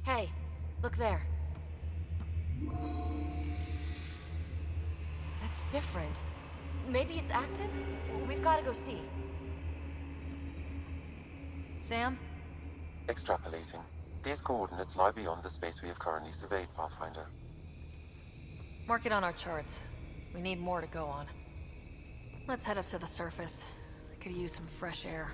Hey, look there. That's different. Maybe it's active? We've got to go see. Sam? Extrapolating. These coordinates lie beyond the space we have currently surveyed, Pathfinder. Mark it on our charts. We need more to go on. Let's head up to the surface. I could use some fresh air.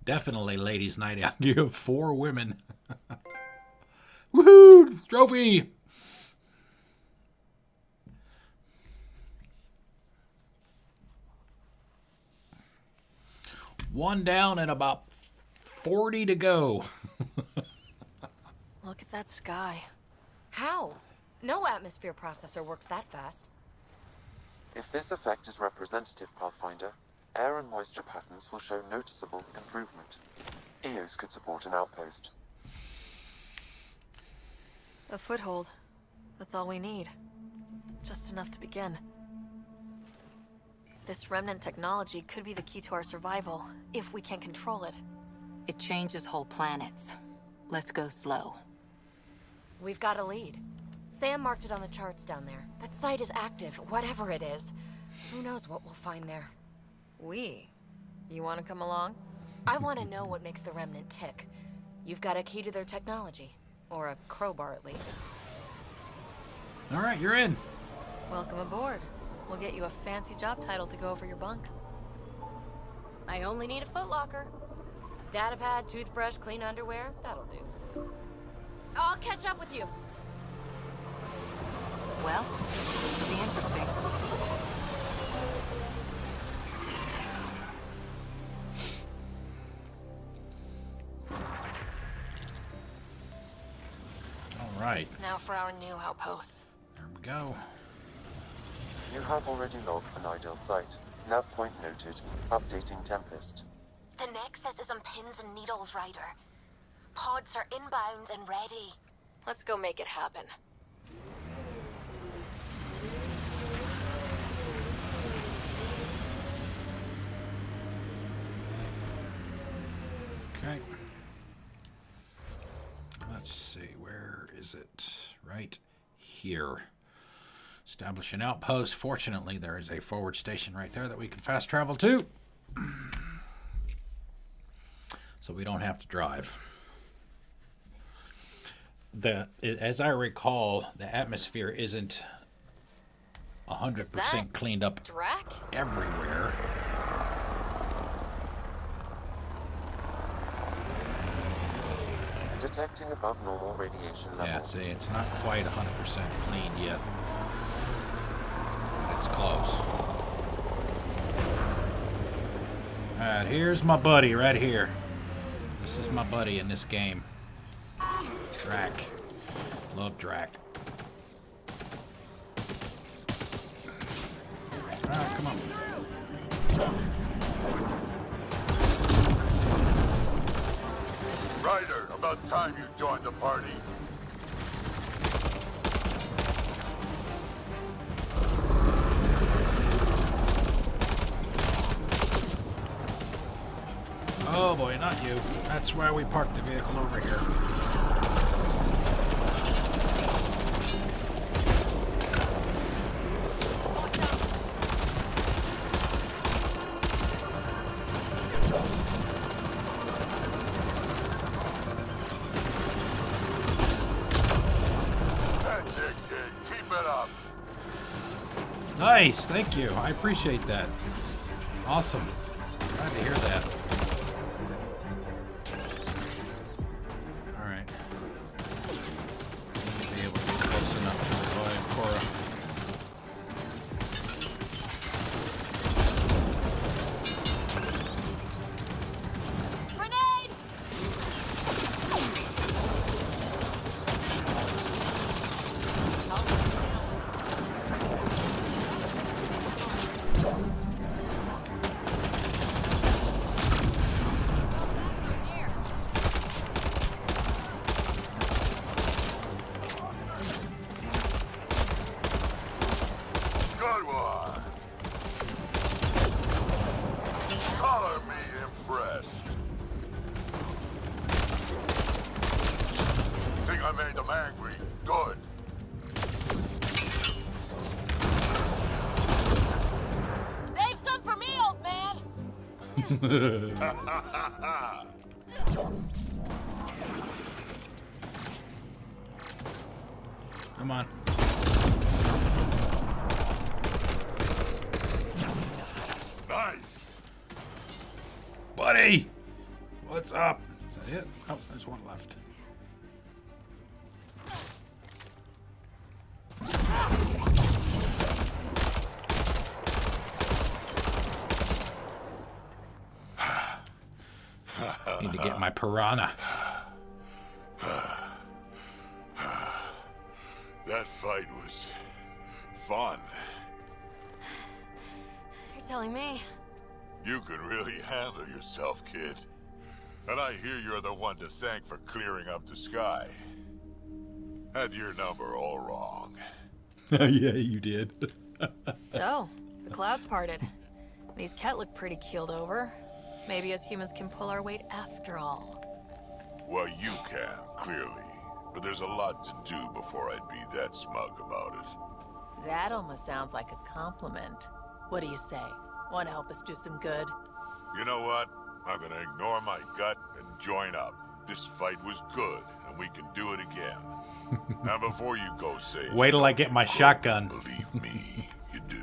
Definitely ladies' night out. You have 4 women. Woohoo! Trophy! One down and about 40 to go. Look at that sky. How? No atmosphere processor works that fast. If this effect is representative, Pathfinder, air and moisture patterns will show noticeable improvement. Eos could support an outpost. A foothold. That's all we need. Just enough to begin. This remnant technology could be the key to our survival, if we can control it. It changes whole planets. Let's go slow. We've got a lead. Sam marked it on the charts down there. That site is active, whatever it is. Who knows what we'll find there. We? You want to come along? I want to know what makes the remnant tick. You've got a key to their technology. Or a crowbar, at least. All right, you're in. Welcome aboard. We'll get you a fancy job title to go over your bunk. I only need a footlocker. Data pad, toothbrush, clean underwear, that'll do. I'll catch up with you. Well, this will be interesting. All right, Now for our new outpost. there we go. You have already logged an ideal site. Nav point noted. Updating Tempest. The Nexus is on pins and needles, Ryder. Pods are inbound and ready. Let's go make it happen. Okay. Let's see, where is it? Right here. Establish an outpost. Fortunately, there is a forward station right there that we can fast travel to. So we don't have to drive. As I recall, the atmosphere isn't 100% cleaned up Drac? everywhere. Detecting above normal radiation levels. Yeah, see, it's not quite 100% cleaned yet. But it's close. Alright, here's my buddy right here. This is my buddy in this game. Drac. Love Drac. Alright, come on. Ryder, about time you joined the party. Oh boy, not you. That's why we parked the vehicle over here. Nice, thank you. I appreciate that. Awesome. Glad to hear that. Alright. Be able to get close enough to revive Cora. Grenade! Good one. Color me impressed. Think I made them angry? Good. Save some for me, old man! Come on. Nice. Buddy! What's up? Is that it? Oh, there's one left. Need to get my piranha. That fight was fun. You're telling me. You can really handle yourself, kid. And I hear you're the one to thank for clearing up the sky. Had your number all wrong. Yeah, you did. So, the clouds parted. These Ket look pretty keeled over. Maybe us humans can pull our weight after all. Well, you can, clearly. But there's a lot to do before I'd be that smug about it. That almost sounds like a compliment. What do you say? Want to help us do some good? You know what? I'm gonna ignore my gut and join up. This fight was good, and we can do it again. Now before you go say... Wait till I get my shotgun. Believe me, you do.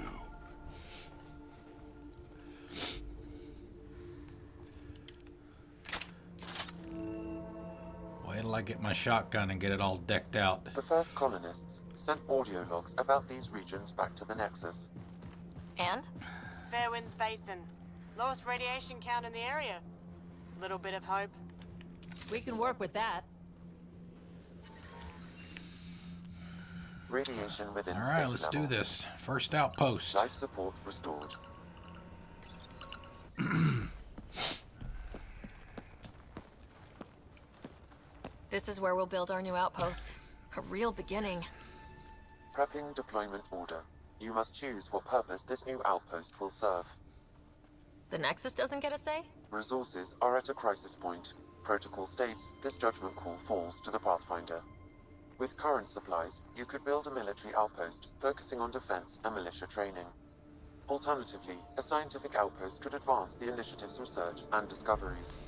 Wait till I get my shotgun and get it all decked out. The first colonists sent audio logs about these regions back to the Nexus. And? Fairwinds Basin. Lowest radiation count in the area. Little bit of hope. We can work with that. Radiation within All right, safe let's do levels. this. First outpost. Life support restored. This is where we'll build our new outpost. A real beginning. Prepping deployment order. You must choose what purpose this new outpost will serve. The Nexus doesn't get a say? Resources are at a crisis point. Protocol states this judgment call falls to the Pathfinder. With current supplies, you could build a military outpost focusing on defense and militia training. Alternatively, a scientific outpost could advance the initiative's research and discoveries.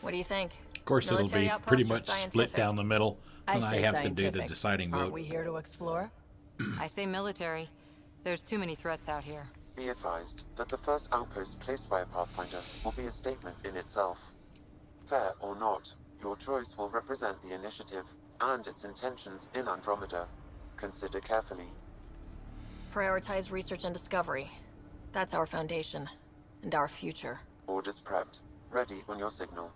What do you think? Of course, Military it'll be outpost pretty or much split scientific? down the middle, and I say have to do the scientific. deciding Aren't vote. we here to explore? I say military. There's too many threats out here. Be advised that the first outpost placed by a Pathfinder will be a statement in itself. Fair or not, your choice will represent the initiative and its intentions in Andromeda. Consider carefully. Prioritize research and discovery. That's our foundation. And our future. Orders prepped. Ready on your signal.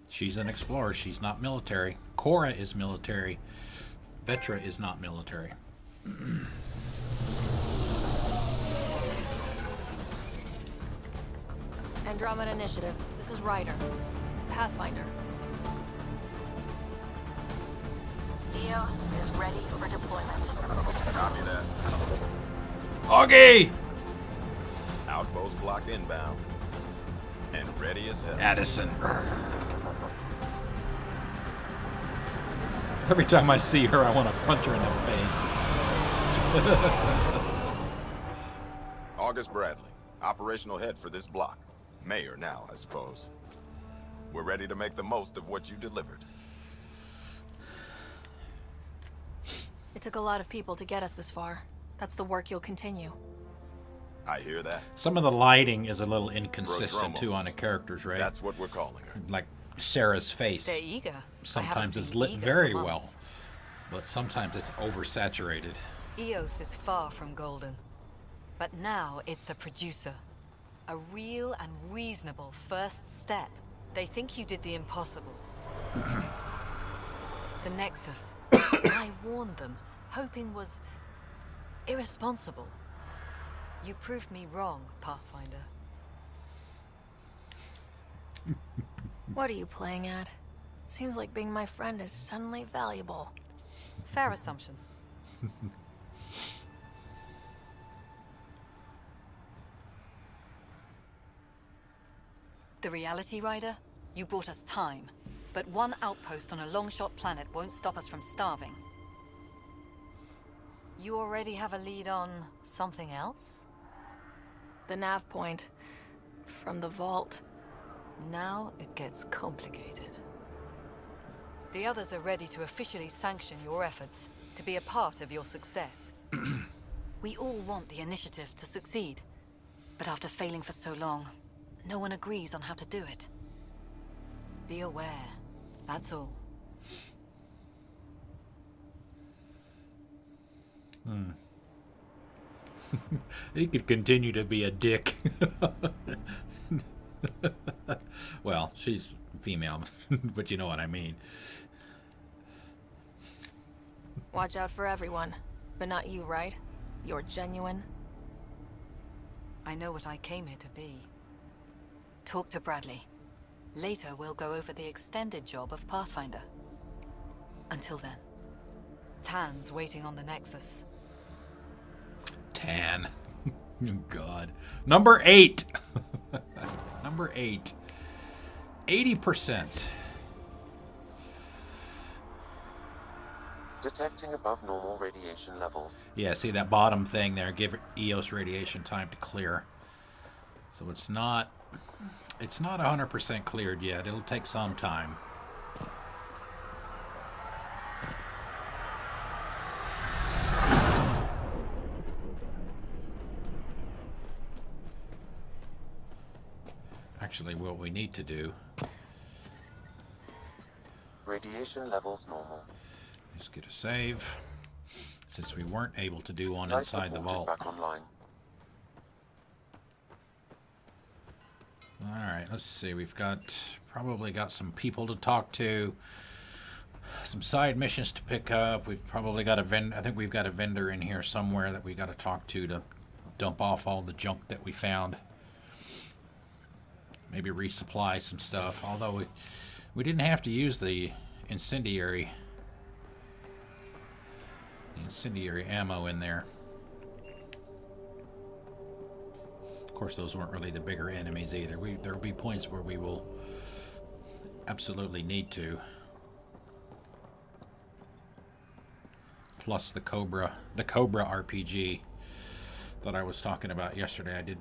She's an explorer. She's not military. Cora is military. Vetra is not military. Andromeda Initiative. This is Ryder. Pathfinder. EOS is ready for deployment. Copy that. Augie! Outpost block inbound. And ready as hell. Addison. Every time I see her, I want to punch her in the face. August Bradley, operational head for this block. Mayor now, I suppose. We're ready to make the most of what you delivered. It took a lot of people to get us this far. That's the work you'll continue. I hear that. Some of the lighting is a little inconsistent, too, Prodromos. on the characters, right? That's what we're calling her. Like Sarah's face. They're eager. I Sometimes haven't it's seen lit eager very for well, months. but sometimes it's oversaturated. EOS is far from golden. But now it's a producer. A real and reasonable first step. They think you did the impossible. The Nexus. I warned them, hoping was irresponsible. You proved me wrong, Pathfinder. What are you playing at? Seems like being my friend is suddenly valuable. Fair assumption. The Reality Rider? You brought us time. But one outpost on a long-shot planet won't stop us from starving. You already have a lead on something else? The nav point. From the vault. Now it gets complicated. The others are ready to officially sanction your efforts, to be a part of your success. We all want the initiative to succeed. But after failing for so long, no one agrees on how to do it. Be aware, that's all. He could continue to be a dick. Well, she's female, but you know what I mean. Watch out for everyone. But not you, right? You're genuine. I know what I came here to be. Talk to Bradley. Later, we'll go over the extended job of Pathfinder. Until then, Tan's waiting on the Nexus. Tan. Oh, God. Number 8. Number 8. 80%. Detecting above normal radiation levels. Yeah, see that bottom thing there? Give it EOS radiation time to clear. So it's not 100% cleared yet. It'll take some time. Actually, what we need to do Radiation levels normal. is get a save, since we weren't able to do one Life inside the support is vault. back online. Alright, let's see. We've probably got some people to talk to, some side missions to pick up. We've probably got I think we've got a vendor in here somewhere that we got to talk to dump off all the junk that we found. Maybe resupply some stuff, although we didn't have to use the incendiary ammo in there. Of course, those weren't really the bigger enemies either. There'll be points where we will absolutely need to. Plus the Cobra RPG that I was talking about yesterday.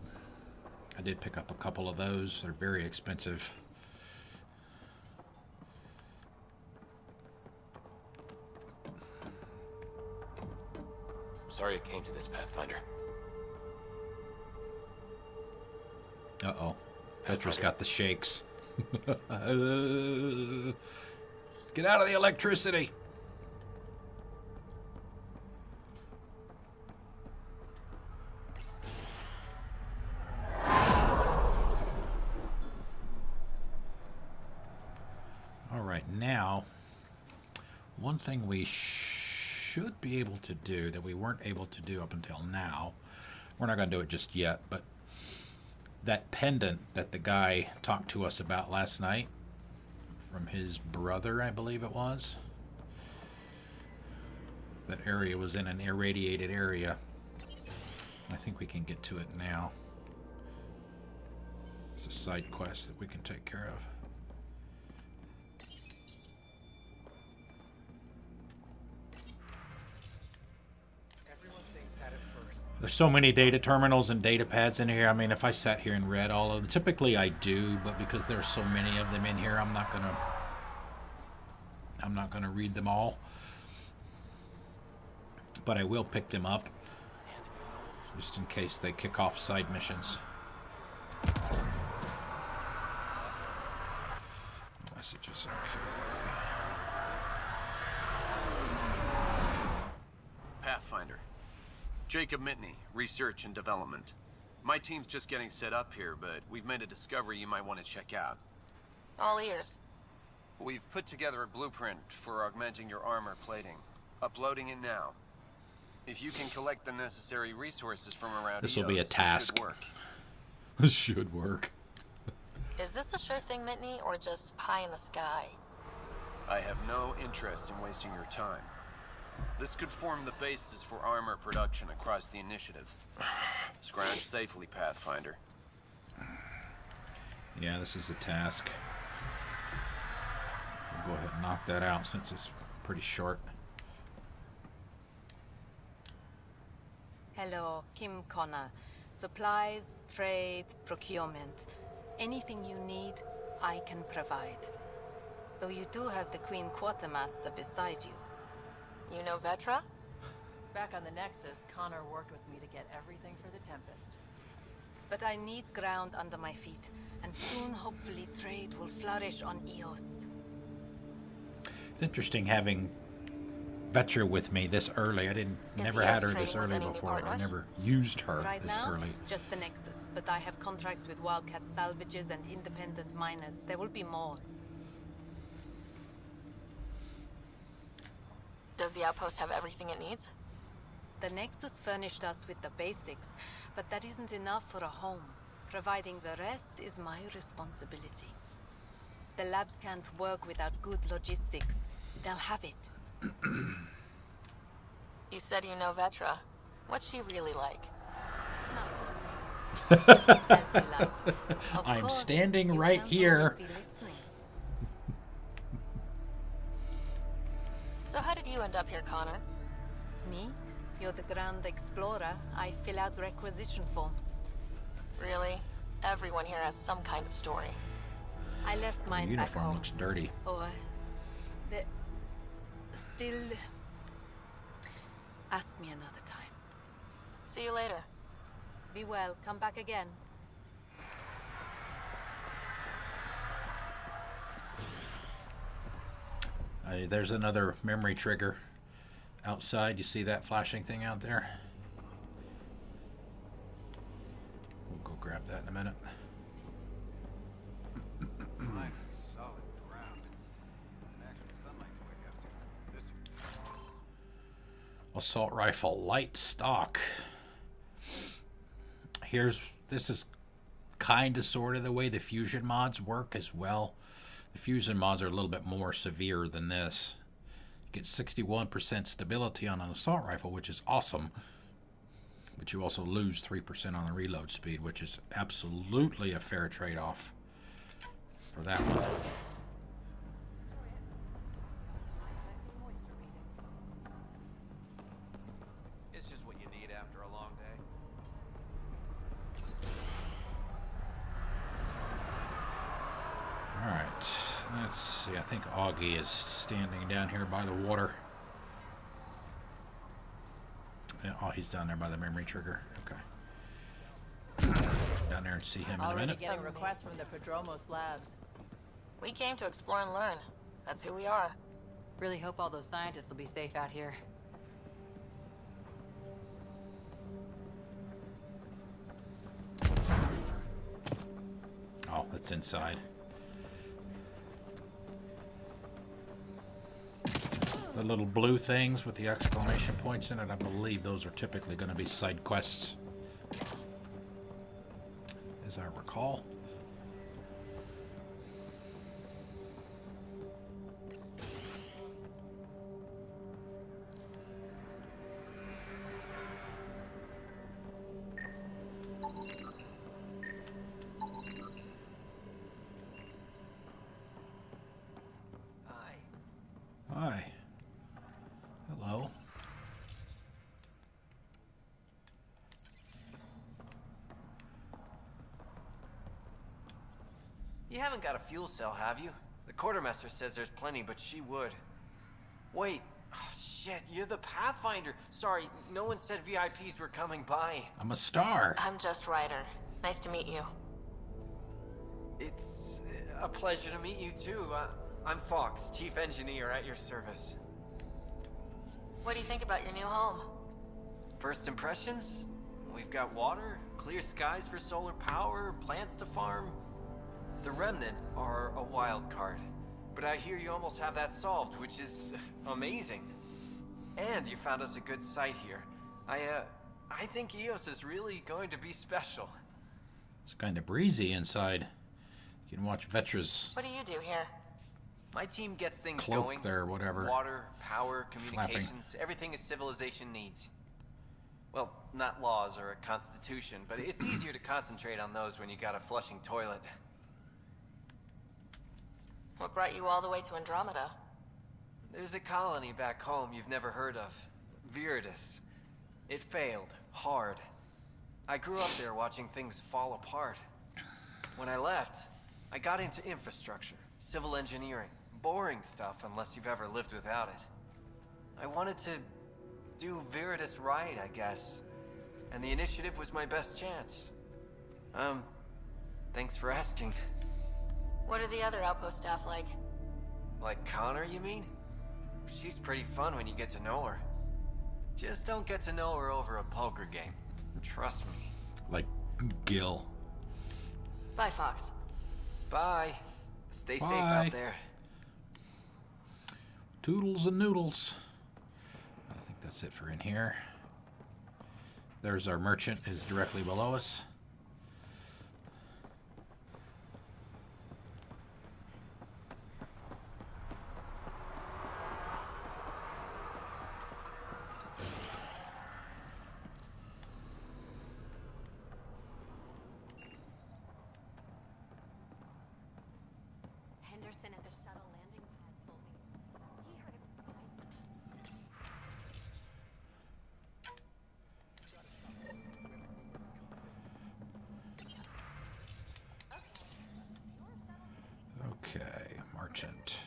I did pick up a couple of those. They're very expensive. Sorry it came to this, Pathfinder. Uh-oh. Petra's got the shakes. Get out of the electricity! Alright, now, one thing we should be able to do that we weren't able to do up until now, we're not going to do it just yet, but that pendant that the guy talked to us about last night from his brother, I believe it was. That area was in an irradiated area. I think we can get to it now. It's a side quest that we can take care of. There's so many data terminals and data pads in here. I mean, if I sat here and read all of them, typically I do, but because there's so many of them in here, I'm not gonna read them all. but I will pick them up just in case they kick off side missions. Messages, okay. Pathfinder. Jacob Mitney, Research and Development. My team's just getting set up here, but we've made a discovery you might want to check out. All ears. We've put together a blueprint for augmenting your armor plating. Uploading it now. If you can collect the necessary resources from around this will be a EOS, task. it should work. This should work. Is this a sure thing, Mitney, or just pie in the sky? I have no interest in wasting your time. This could form the basis for armor production across the initiative. Scrounge safely, Pathfinder. Yeah, this is a task. We'll go ahead and knock that out since it's pretty short. Hello, Kim Connor. Supplies, trade, procurement. Anything you need, I can provide. Though you do have the Queen Quartermaster beside you. You know Vetra? Back on the Nexus, Connor worked with me to get everything for the Tempest. But I need ground under my feet, and soon, hopefully, trade will flourish on EOS. It's interesting having Vetra with me this early. Never had her this early before. I never used her Right this now, early. just the Nexus, but I have contracts with Wildcat salvages and independent miners. There will be more. Does the outpost have everything it needs? The Nexus furnished us with the basics, but that isn't enough for a home. Providing the rest is my responsibility. The labs can't work without good logistics. They'll have it. You said you know Vetra. What's she really like? As you like. Of I'm course, standing you right can't here. always be listening. So how did you end up here, Connor? Me? You're the Grand Explorer. I fill out requisition forms. Really? Everyone here has some kind of story. I left The mine back uniform home. looks dirty. Or... the... still... Ask me another time. See you later. Be well. Come back again. There's another memory trigger outside. You see that flashing thing out there? We'll go grab that in a minute. Solid ground. Natural sunlight to wake up to. This Assault rifle, light stock. This is kind of sort of the way the fusion mods work as well. The fusion mods are a little bit more severe than this. You get 61% stability on an assault rifle, which is awesome. But you also lose 3% on the reload speed, which is absolutely a fair trade-off for that one. It's just what you need after a long day. Alright, let's see. I think Augie is standing down here by the water. Yeah, oh, he's down there by the memory trigger. Okay. Down there and see him in a Already minute. getting requests from the Prodromos labs. We came to explore and learn. That's who we are. Really hope all those scientists will be safe out here. Oh, that's inside. The little blue things with the exclamation points in it, I believe those are typically going to be side quests, as I recall. Hi. Hello. You haven't got a fuel cell, have you? The quartermaster says there's plenty, but she would. Wait, Oh, shit, you're the Pathfinder. Sorry, no one said VIPs were coming by. I'm a star. I'm just Ryder. Nice to meet you. It's a pleasure to meet you too. I'm Fox, Chief Engineer at your service. What do you think about your new home? First impressions? We've got water, clear skies for solar power, plants to farm. The Remnant are a wild card, but I hear you almost have that solved, which is amazing. And you found us a good site here. I think EOS is really going to be special. It's kind of breezy inside. You can watch Vetra's What do you do here? My team gets things cloak going. there, whatever. Water, power, communications, everything a civilization needs. Well, not laws or a constitution, but it's easier to concentrate on those when you got a flushing toilet. What brought you all the way to Andromeda? There's a colony back home you've never heard of. Viridis. It failed. Hard. I grew up there watching things fall apart. When I left, I got into infrastructure, civil engineering. Boring stuff unless you've ever lived without it. I wanted to do Viridis right, I guess. And the initiative was my best chance. Thanks for asking. What are the other outpost staff like? Like Connor, you mean? She's pretty fun when you get to know her. Just don't get to know her over a poker game. Trust me. like Gil. Bye, Fox. Bye. Stay safe Bye. out there. Toodles and noodles. I think that's it for in here. There's our merchant, is directly below us. Henderson at the shuttle landing pad told me. He heard it from Okay, merchant.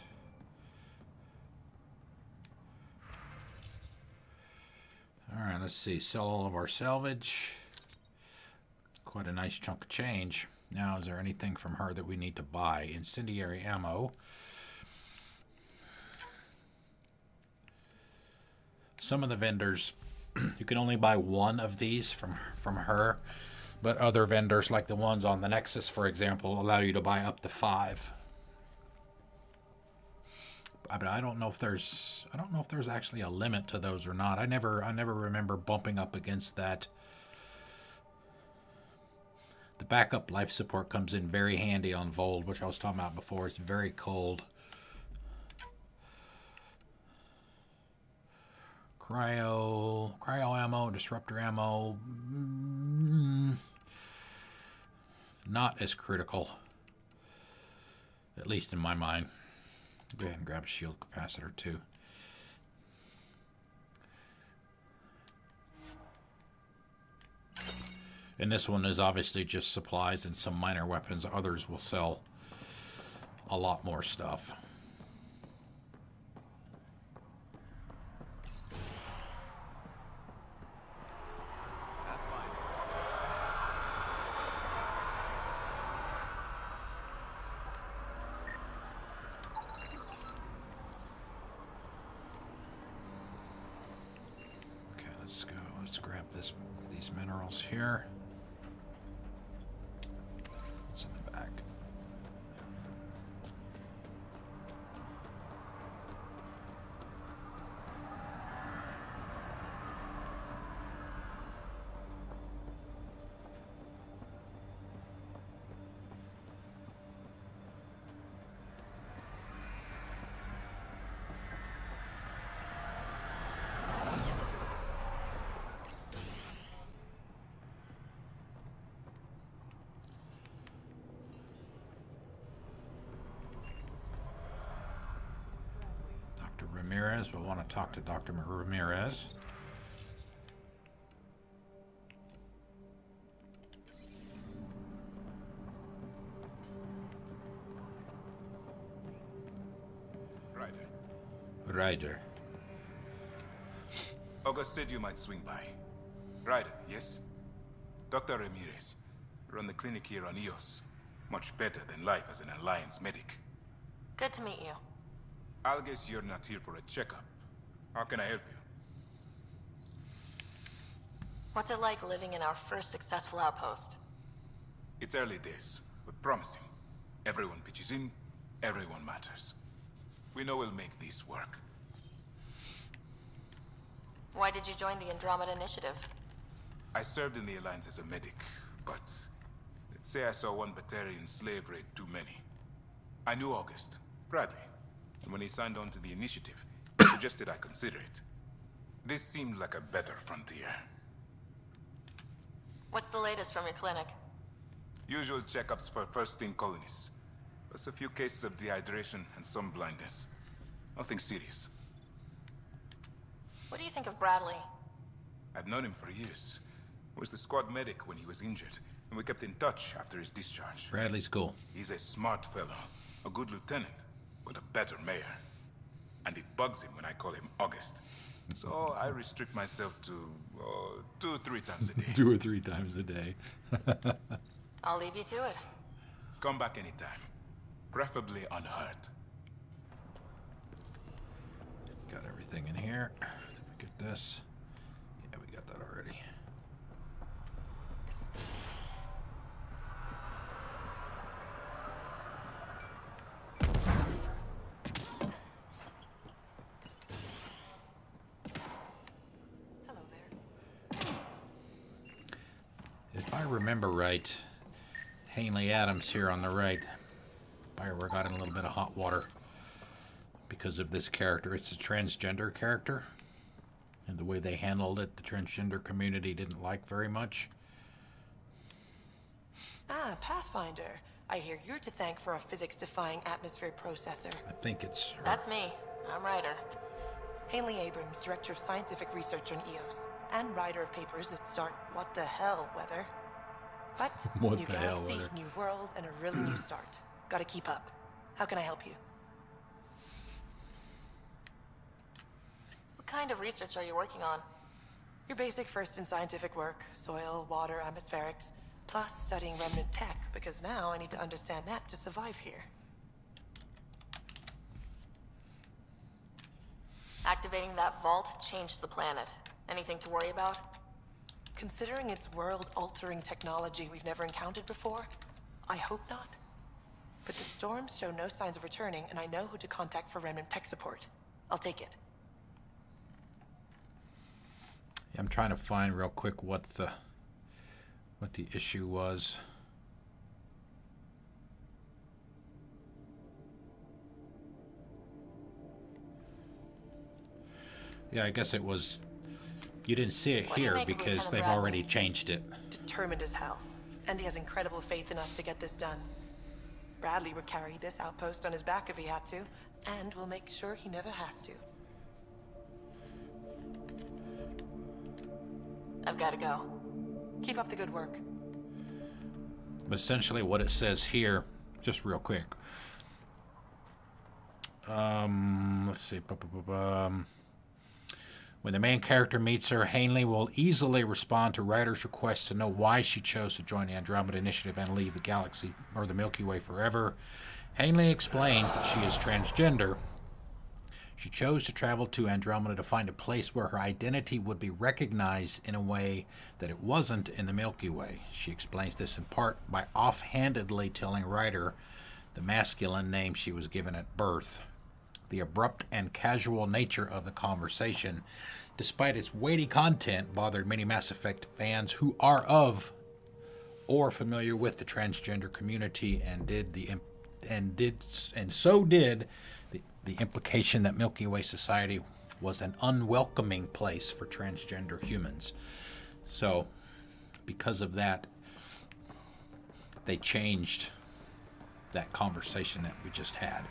Alright, let's see. Sell all of our salvage. Quite a nice chunk of change. Now, is there anything from her that we need to buy? Incendiary ammo. Some of the vendors, you can only buy one of these from her, but other vendors, like the ones on the Nexus, for example, allow you to buy up to 5. But I don't know if there's actually a limit to those or not. I never remember bumping up against that. The backup life support comes in very handy on Vold, which I was talking about before. It's very cold. Cryo ammo, disruptor ammo, not as critical, at least in my mind. Go ahead and grab a shield capacitor too. And this one is obviously just supplies and some minor weapons. Others will sell a lot more stuff. Okay, let's go. Let's grab these minerals here. What's in the back? Ramirez. We'll want to talk to Dr. Ramirez. Ryder. August said you might swing by. Ryder, yes? Dr. Ramirez. Run the clinic here on EOS. Much better than life as an Alliance medic. Good to meet you. I'll guess you're not here for a checkup. How can I help you? What's it like living in our first successful outpost? It's early days, but promising. Everyone pitches in, everyone matters. We know we'll make this work. Why did you join the Andromeda Initiative? I served in the Alliance as a medic, but let's say I saw one Batarian slave raid too many. I knew August, Bradley, and when he signed on to the initiative, he suggested I consider it. This seemed like a better frontier. What's the latest from your clinic? Usual checkups for first-in colonists. Plus a few cases of dehydration and some blindness. Nothing serious. What do you think of Bradley? I've known him for years. Was the squad medic when he was injured, and we kept in touch after his discharge. Bradley's cool. He's a smart fellow, a good lieutenant, but a better mayor. And it bugs him when I call him August. So I restrict myself to 2 or 3 times a day. 2 or 3 times a day. I'll leave you to it. Come back anytime. Preferably unhurt. Got everything in here. Did we get this? Yeah, we got that already. Hello there. If I remember right, Hanley Adams here on the right, Bioware got in a little bit of hot water because of this character. It's a transgender character, and the way they handled it, the transgender community didn't like very much. Ah, Pathfinder. I hear you're to thank for a physics-defying atmosphere processor. I think it's her. That's me. I'm Ryder. Hanley Abrams, Director of Scientific Research on EOS, and writer of papers that start what the hell weather. But What new the hell galaxy, weather. new world, and a really new start. Gotta keep up. How can I help you? What kind of research are you working on? Your basic first in scientific work, soil, water, atmospherics, plus studying remnant tech, because now I need to understand that to survive here. Activating that vault changed the planet. Anything to worry about? Considering it's world-altering technology we've never encountered before, I hope not. But the storms show no signs of returning, and I know who to contact for remnant tech support. I'll take it. I'm trying to find real quick what the issue was. Yeah, I guess it was. You didn't see it What do you here make of because Lieutenant they've Bradley? already changed it. Determined as hell. And he has incredible faith in us to get this done. Bradley would carry this outpost on his back if he had to, and we'll make sure he never has to. I've got to go. Keep up the good work. But essentially what it says here, just real quick. Let's see. When the main character meets her, Hanley will easily respond to Ryder's request to know why she chose to join the Andromeda Initiative and leave the galaxy or the Milky Way forever. Hanley explains that she is transgender. She chose to travel to Andromeda to find a place where her identity would be recognized in a way that it wasn't in the Milky Way. She explains this in part by offhandedly telling Ryder the masculine name she was given at birth. The abrupt and casual nature of the conversation, despite its weighty content, bothered many Mass Effect fans who are of or familiar with the transgender community, and so did the implication that Milky Way society was an unwelcoming place for transgender humans. So, because of that, they changed that conversation that we just had.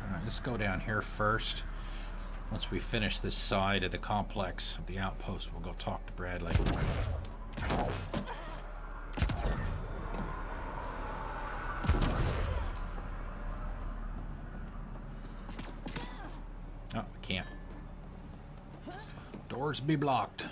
Alright, let's go down here first. Once we finish this side of the complex of the outpost, we'll go talk to Bradley. Doors be blocked.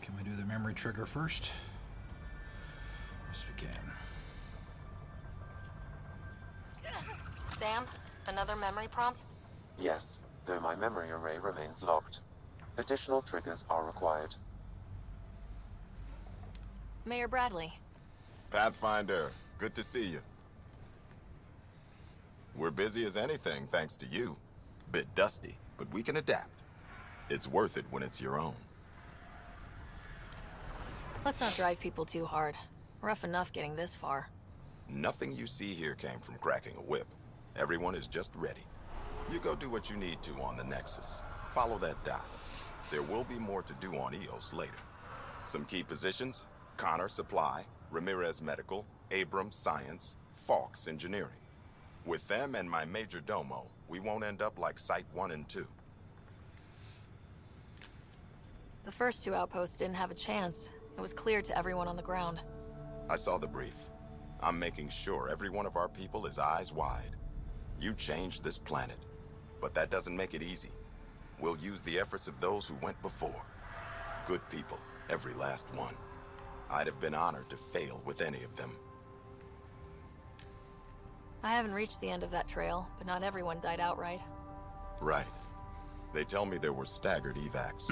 Can we do the memory trigger first? Yes, we can. Sam, another memory prompt? Yes, though my memory array remains locked. Additional triggers are required. Mayor Bradley. Pathfinder, good to see you. We're busy as anything thanks to you. Bit dusty, but we can adapt. It's worth it when it's your own. Let's not drive people too hard. Rough enough getting this far. Nothing you see here came from cracking a whip. Everyone is just ready. You go do what you need to on the Nexus. Follow that dot. There will be more to do on EOS later. Some key positions: Connor Supply, Ramirez Medical, Abrams Science, Fawkes Engineering. With them and my major domo, we won't end up like Site 1 and 2. The first two outposts didn't have a chance. It was clear to everyone on the ground. I saw the brief. I'm making sure every one of our people is eyes wide. You changed this planet, but that doesn't make it easy. We'll use the efforts of those who went before. Good people, every last one. I'd have been honored to fail with any of them. I haven't reached the end of that trail, but not everyone died outright. Right. They tell me there were staggered evacs.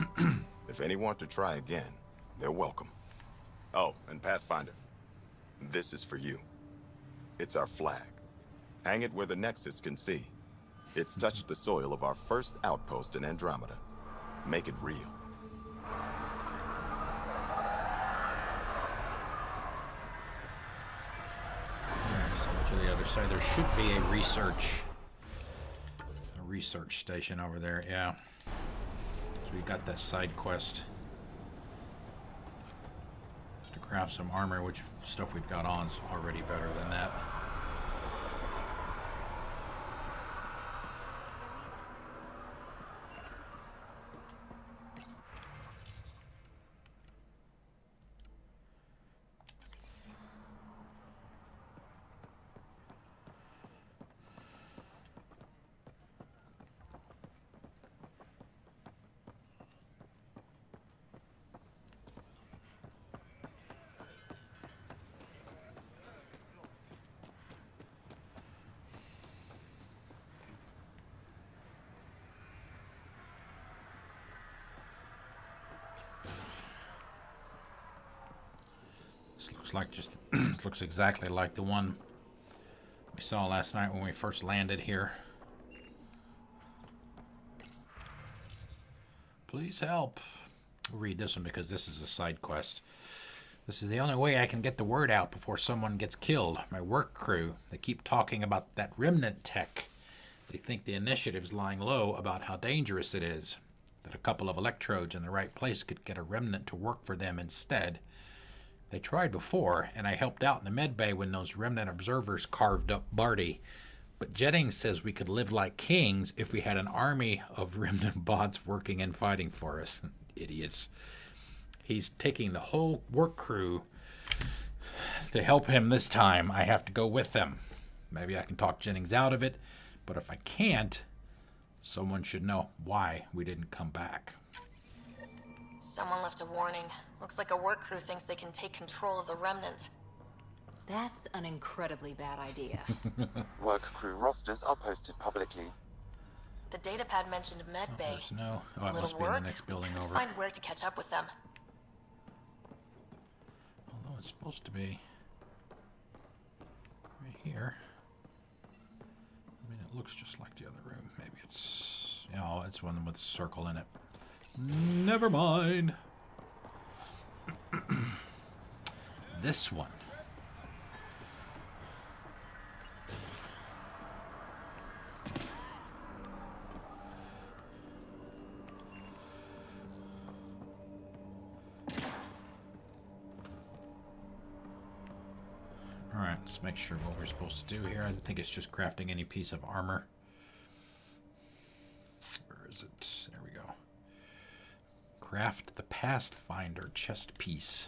If any want to try again, they're welcome. Oh, and Pathfinder, this is for you. It's our flag. Hang it where the Nexus can see. It's touched the soil of our first outpost in Andromeda. Make it real. Alright, let's go to the other side. There should be a research station over there, yeah. So we got that side quest to craft some armor, which stuff we've got on is already better than that. This looks like looks exactly like the one we saw last night when we first landed here. Please help. We'll read this one because this is a side quest. This is the only way I can get the word out before someone gets killed. My work crew, they keep talking about that remnant tech. They think the initiative's lying low about how dangerous it is. That a couple of electrodes in the right place could get a remnant to work for them instead. They tried before, and I helped out in the medbay when those remnant observers carved up Barty. But Jennings says we could live like kings if we had an army of remnant bots working and fighting for us. Idiots. He's taking the whole work crew to help him this time. I have to go with them. Maybe I can talk Jennings out of it, but if I can't, someone should know why we didn't come back. Someone left a warning. Looks like a work crew thinks they can take control of the remnant. That's an incredibly bad idea. Work crew rosters are posted publicly. The datapad mentioned medbay. There's no. Oh, it Little must be in work. the next building over. Find where to catch up with them. Although it's supposed to be right here. I mean, it looks just like the other room. Maybe it's... Oh, it's one with a circle in it. Never mind. This one. Alright, let's make sure what we're supposed to do here. I think it's just crafting any piece of armor. Where Craft the Pathfinder chest piece.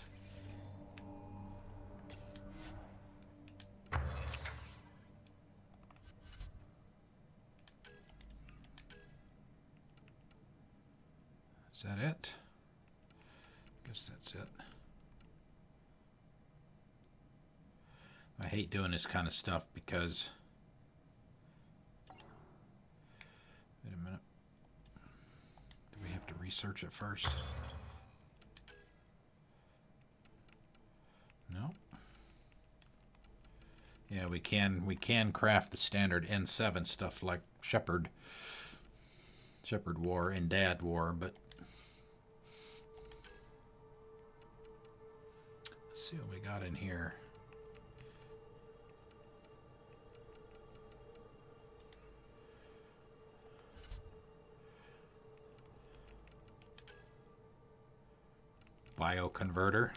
Is that it? I guess that's it. I hate doing this kind of stuff because... Wait a minute. Do we have to research it first? No. Yeah, we can craft the standard N7 stuff like Shepherd War and Dad War, but let's see what we got in here. Bioconverter.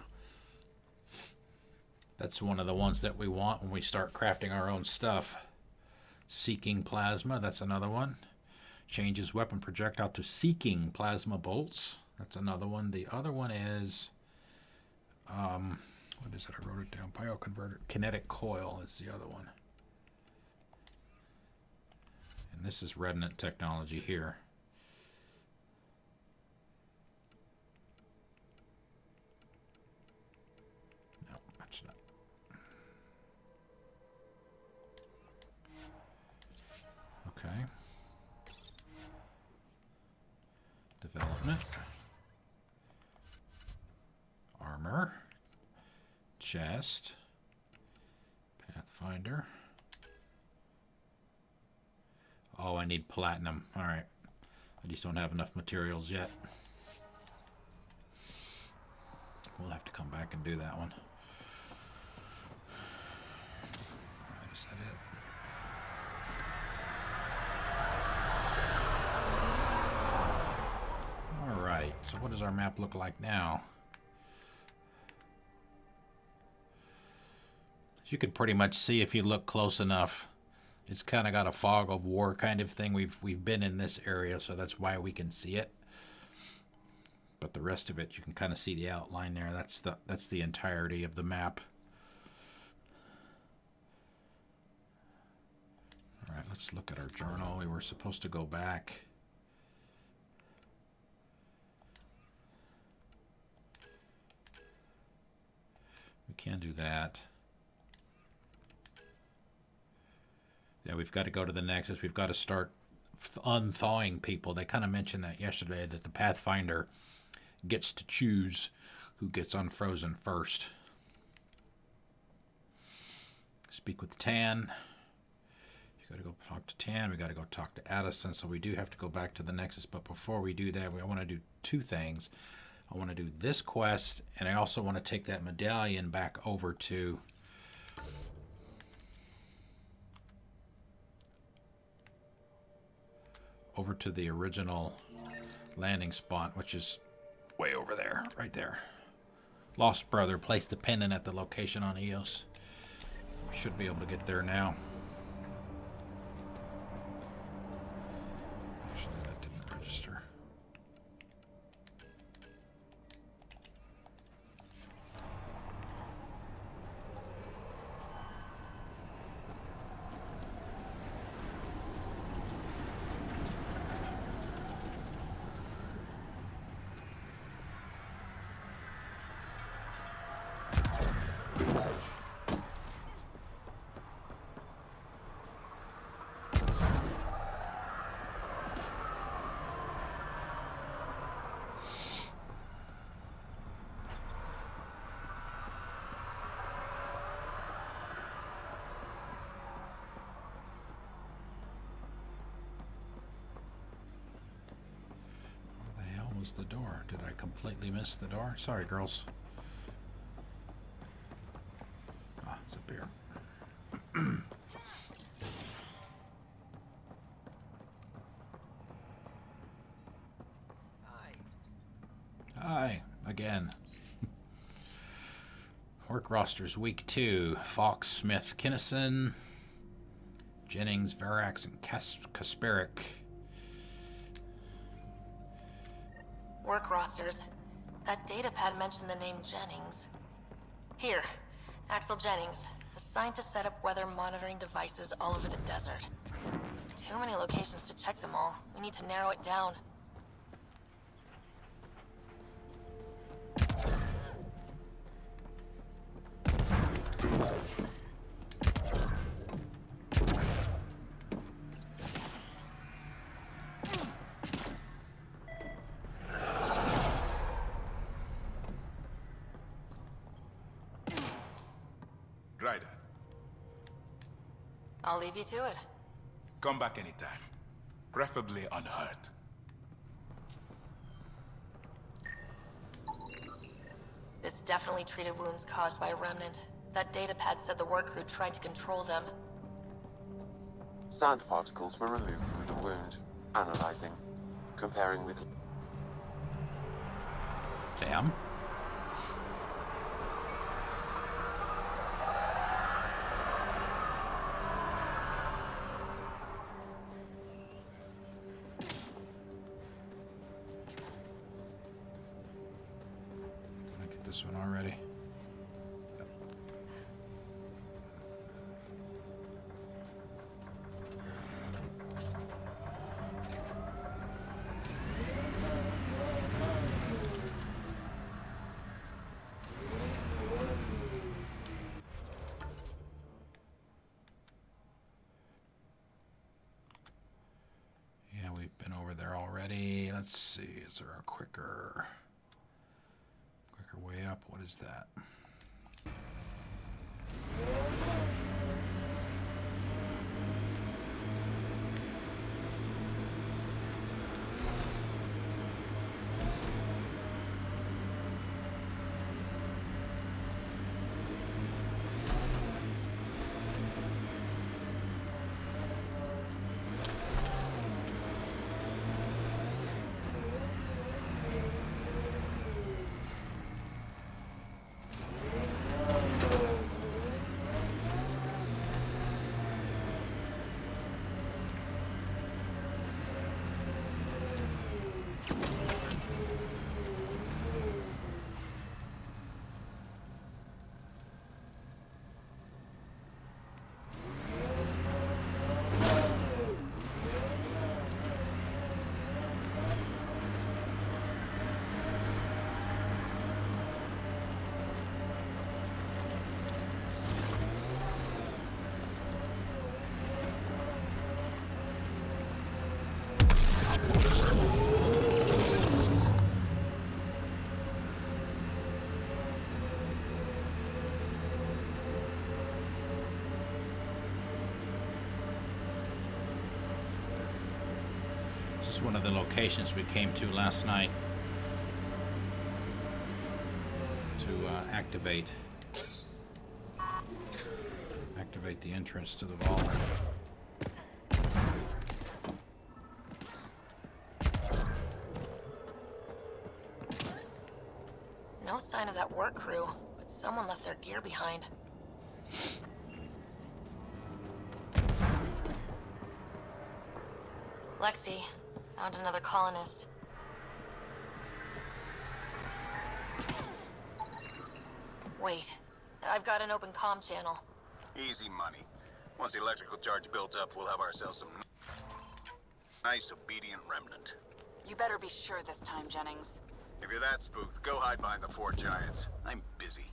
That's one of the ones that we want when we start crafting our own stuff. Seeking Plasma, that's another one. Changes weapon projectile to Seeking Plasma bolts. That's another one. The other one is, what is it? I wrote it down. Bioconverter. Kinetic Coil is the other one. And this is Revenant technology here. No, that's not. Okay. Development. Armor. Chest. Pathfinder. Oh, I need platinum. Alright. I just don't have enough materials yet. We'll have to come back and do that one. Alright, is that it? Alright, so what does our map look like now? As you could pretty much see if you look close enough. It's kind of got a fog of war kind of thing. We've been in this area, so that's why we can see it. But the rest of it, you can kind of see the outline there. That's the entirety of the map. All right, let's look at our journal. We were supposed to go back. We can do that. Yeah, we've got to go to the Nexus. We've got to start unthawing people. They kind of mentioned that yesterday, that the Pathfinder gets to choose who gets unfrozen first. Speak with Tan. You got to go talk to Tan. We got to go talk to Addison. So we do have to go back to the Nexus. But before we do that, I want to do two things. I want to do this quest, and I also want to take that medallion back over to... the original landing spot, which is way over there, right there. Lost Brother, place the pendant at the location on EOS. We should be able to get there now. Actually, that didn't register. The door. Did I completely miss the door? Sorry, girls. Ah, it's up here. Hi, again. Work rosters, week 2. Fox, Smith, Kinnison, Jennings, Verax, and Kasperic. Work rosters. That datapad mentioned the name Jennings. Here, Axel Jennings, assigned to set up weather monitoring devices all over the desert. Too many locations to check them all. We need to narrow it down. Ryder, I'll leave you to it. come back anytime. Preferably unhurt. This definitely treated wounds caused by a remnant. That datapad said the work crew tried to control them. Sand particles were removed from the wound. Analyzing. Comparing with... Damn. Did I get this one already? Yeah, we've been over there already. Let's see, is there a quicker way up? What is that? This is one of the locations we came to last night to activate the entrance to the vault. No sign of that work crew, but someone left their gear behind. Lexi, found another colonist. Wait, I've got an open comm channel. Easy money. Once the electrical charge builds up, we'll have ourselves some nice, obedient remnant. You better be sure this time, Jennings. If you're that spooked, go hide behind the four giants. I'm busy.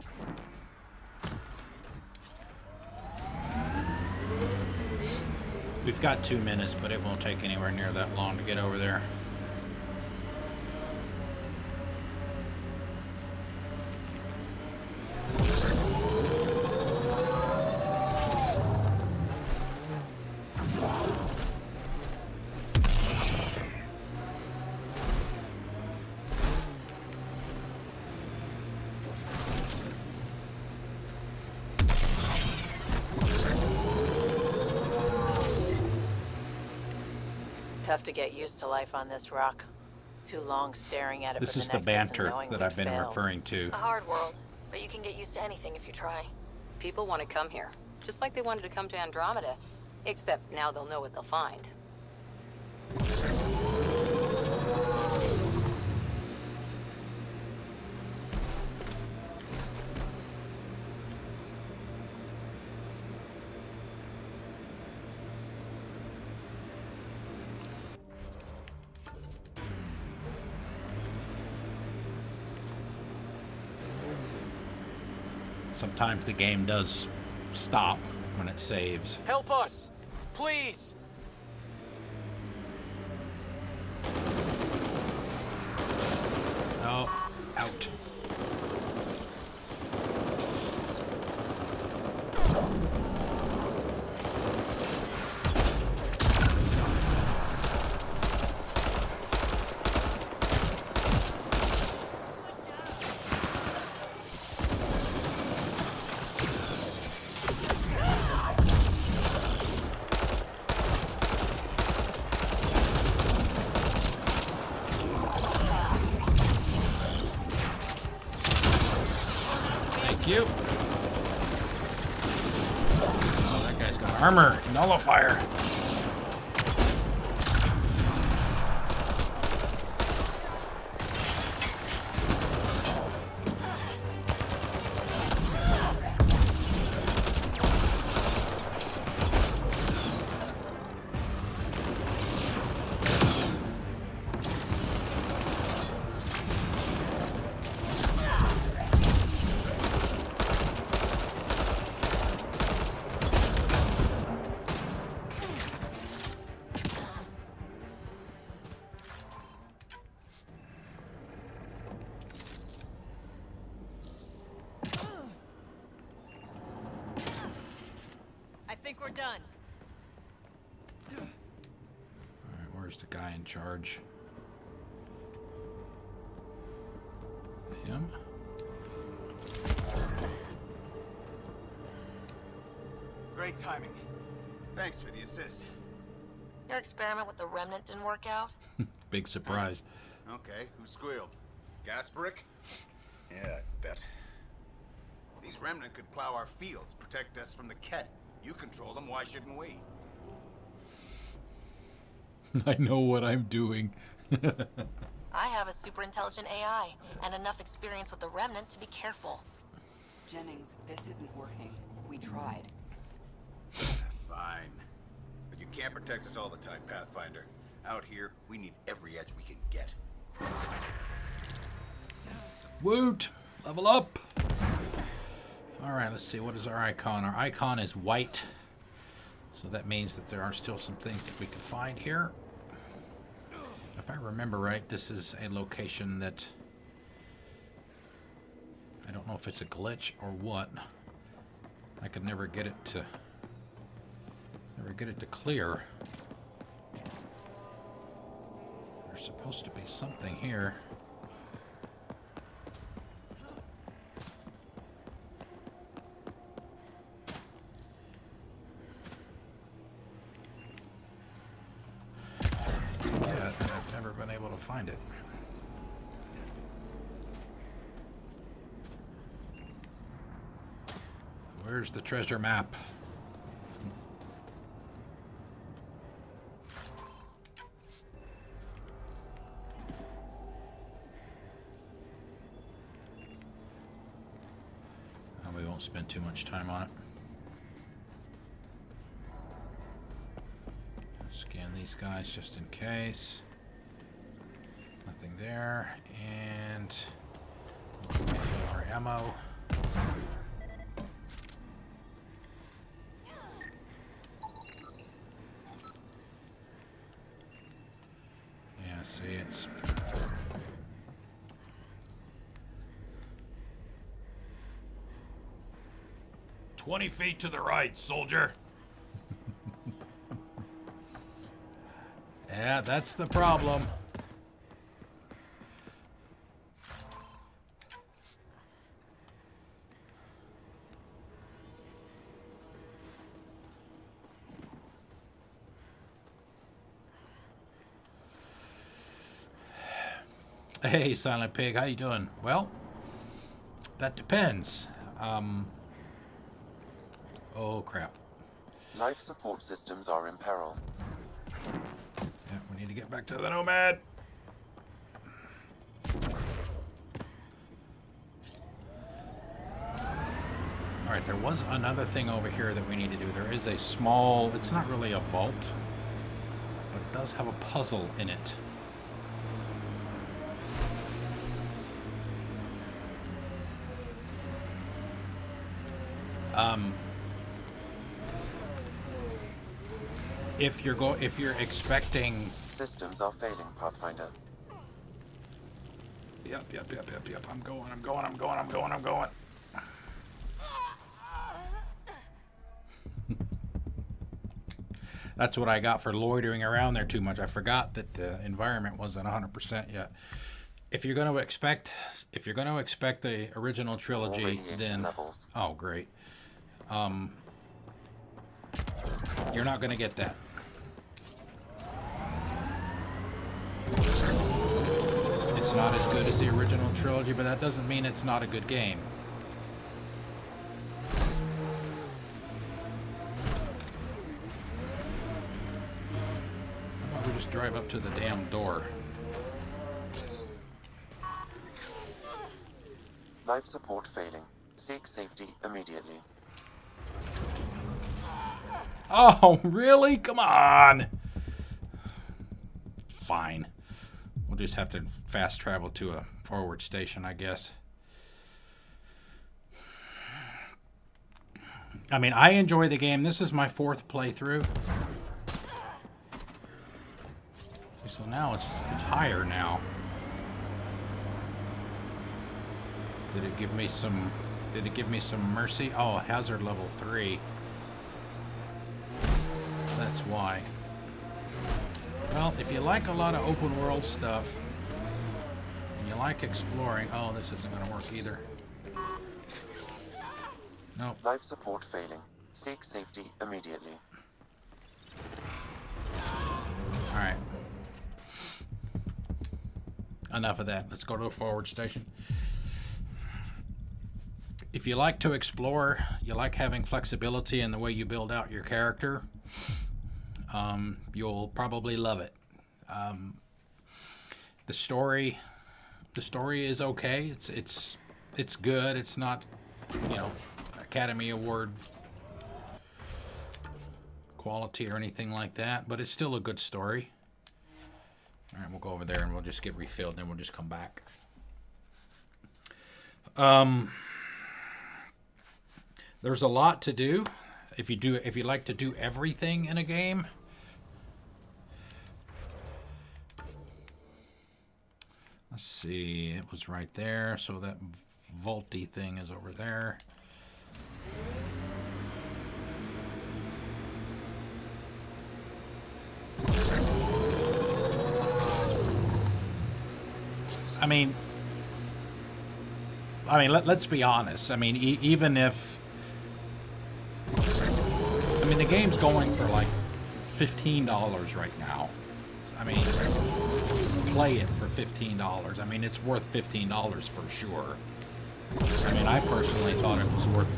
We've got 2 minutes, but it won't take anywhere near that long to get over there. Tough to get used to life on this rock. Too long staring at it. This for is the the Nexus banter and knowing that we'd I've been failed. referring to. A hard world, but you can get used to anything if you try. People want to come here, just like they wanted to come to Andromeda. Except now they'll know what they'll find. Sometimes the game does stop when it saves. Help us! Please! Oh, out. You. Oh, that guy's got armor. Nullifier. We're done. Alright, where's the guy in charge? Him? Great timing. Thanks for the assist. Your experiment with the remnant didn't work out? Big surprise. Okay, who squealed? Gasbrick? Yeah, I bet. These remnant could plow our fields, protect us from the Ket. You control them, why shouldn't we? I know what I'm doing. I have a super intelligent AI and enough experience with the remnant to be careful. Jennings, this isn't working. We tried. Fine. But you can't protect us all the time, Pathfinder. Out here, we need every edge we can get. Woot! Level up! Alright, let's see. What is our icon? Our icon is white. So that means that there are still some things that we can find here. If I remember right, this is a location that... I don't know if it's a glitch or what. I could never get it to... clear. There's supposed to be something here. Find it. Where's the treasure map? We won't spend too much time on it. Scan these guys just in case. Nothing there, and refill our ammo. Yeah, see, it's 20 feet to the right, soldier. Yeah, that's the problem. Hey, Silent Pig, how you doing? Well, that depends. Oh, crap. Life support systems are in peril. Yeah, we need to get back to the Nomad. Alright, there was another thing over here that we need to do. There is a small, it's not really a vault, but it does have a puzzle in it. If you're expecting... Systems are failing, Pathfinder. Yep. I'm going. That's what I got for loitering around there too much. I forgot that the environment wasn't 100% yet. If you're going to expect the original trilogy, then levels. Oh, great. You're not going to get that. It's not as good as the original trilogy, but that doesn't mean it's not a good game. How about we just drive up to the damn door? Life support failing. Seek safety immediately. Oh, really? Come on. Fine. We'll just have to fast travel to a forward station, I guess. I mean, I enjoy the game. This is my 4th playthrough. So now it's higher now. Did it give me some mercy? Oh, hazard level 3. That's why. Well, if you like a lot of open world stuff and you like exploring, oh, this isn't going to work either. Nope. Life support failing. Seek safety immediately. All right. Enough of that. Let's go to a forward station. If you like to explore, you like having flexibility in the way you build out your character, you'll probably love it. The story is okay. It's good. It's not, Academy Award quality or anything like that, but it's still a good story. All right, we'll go over there and we'll just get refilled, and then we'll just come back. There's a lot to do. If you like to do everything in a game. Let's see, it was right there, so that vaulty thing is over there. I mean, let's be honest. I mean, even if... I mean, the game's going for like $15 right now. I mean, play it for $15. I mean, it's worth $15 for sure. I mean, I personally thought it was worth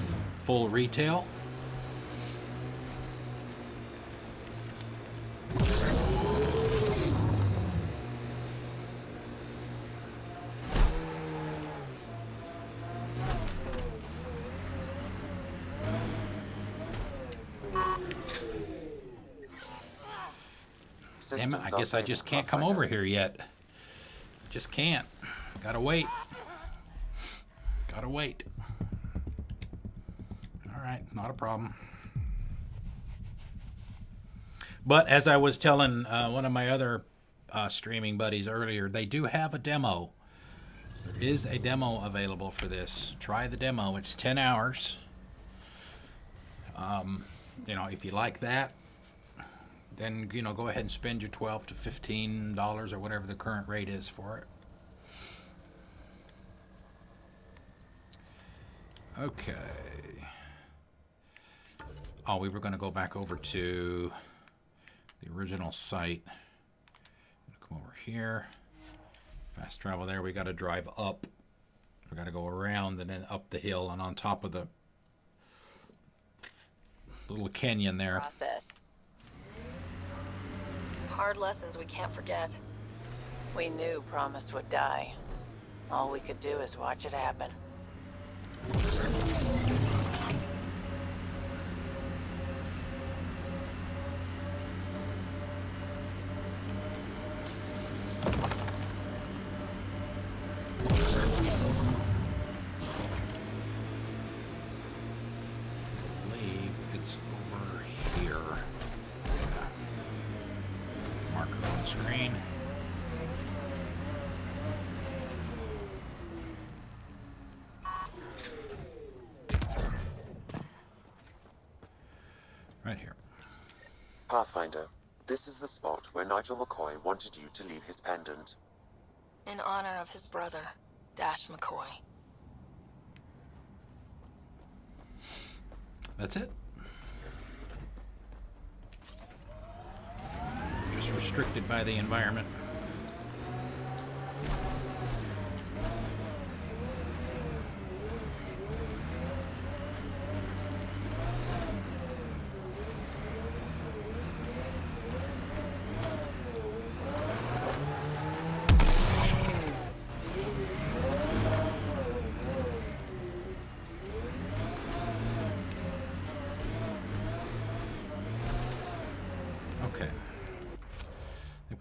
full retail. Damn it, I guess I just can't come over here yet. Just can't. Gotta wait. Gotta wait. Alright, not a problem. But as I was telling one of my other streaming buddies earlier, they do have a demo. There is a demo available for this. Try the demo. It's 10 hours. If you like that, then, go ahead and spend your $12 to $15 or whatever the current rate is for it. Okay. Oh, we were going to go back over to the original site. Come over here. Fast travel there. We got to drive up. We got to go around and then up the hill and on top of the little canyon there. Process. Hard lessons we can't forget. We knew Promise would die. All we could do is watch it happen. it's over here. Yeah. Marker on the screen. Right here. Pathfinder, this is the spot where Nigel McCoy wanted you to leave his pendant. In honor of his brother, Dash McCoy. That's it. Just restricted by the environment.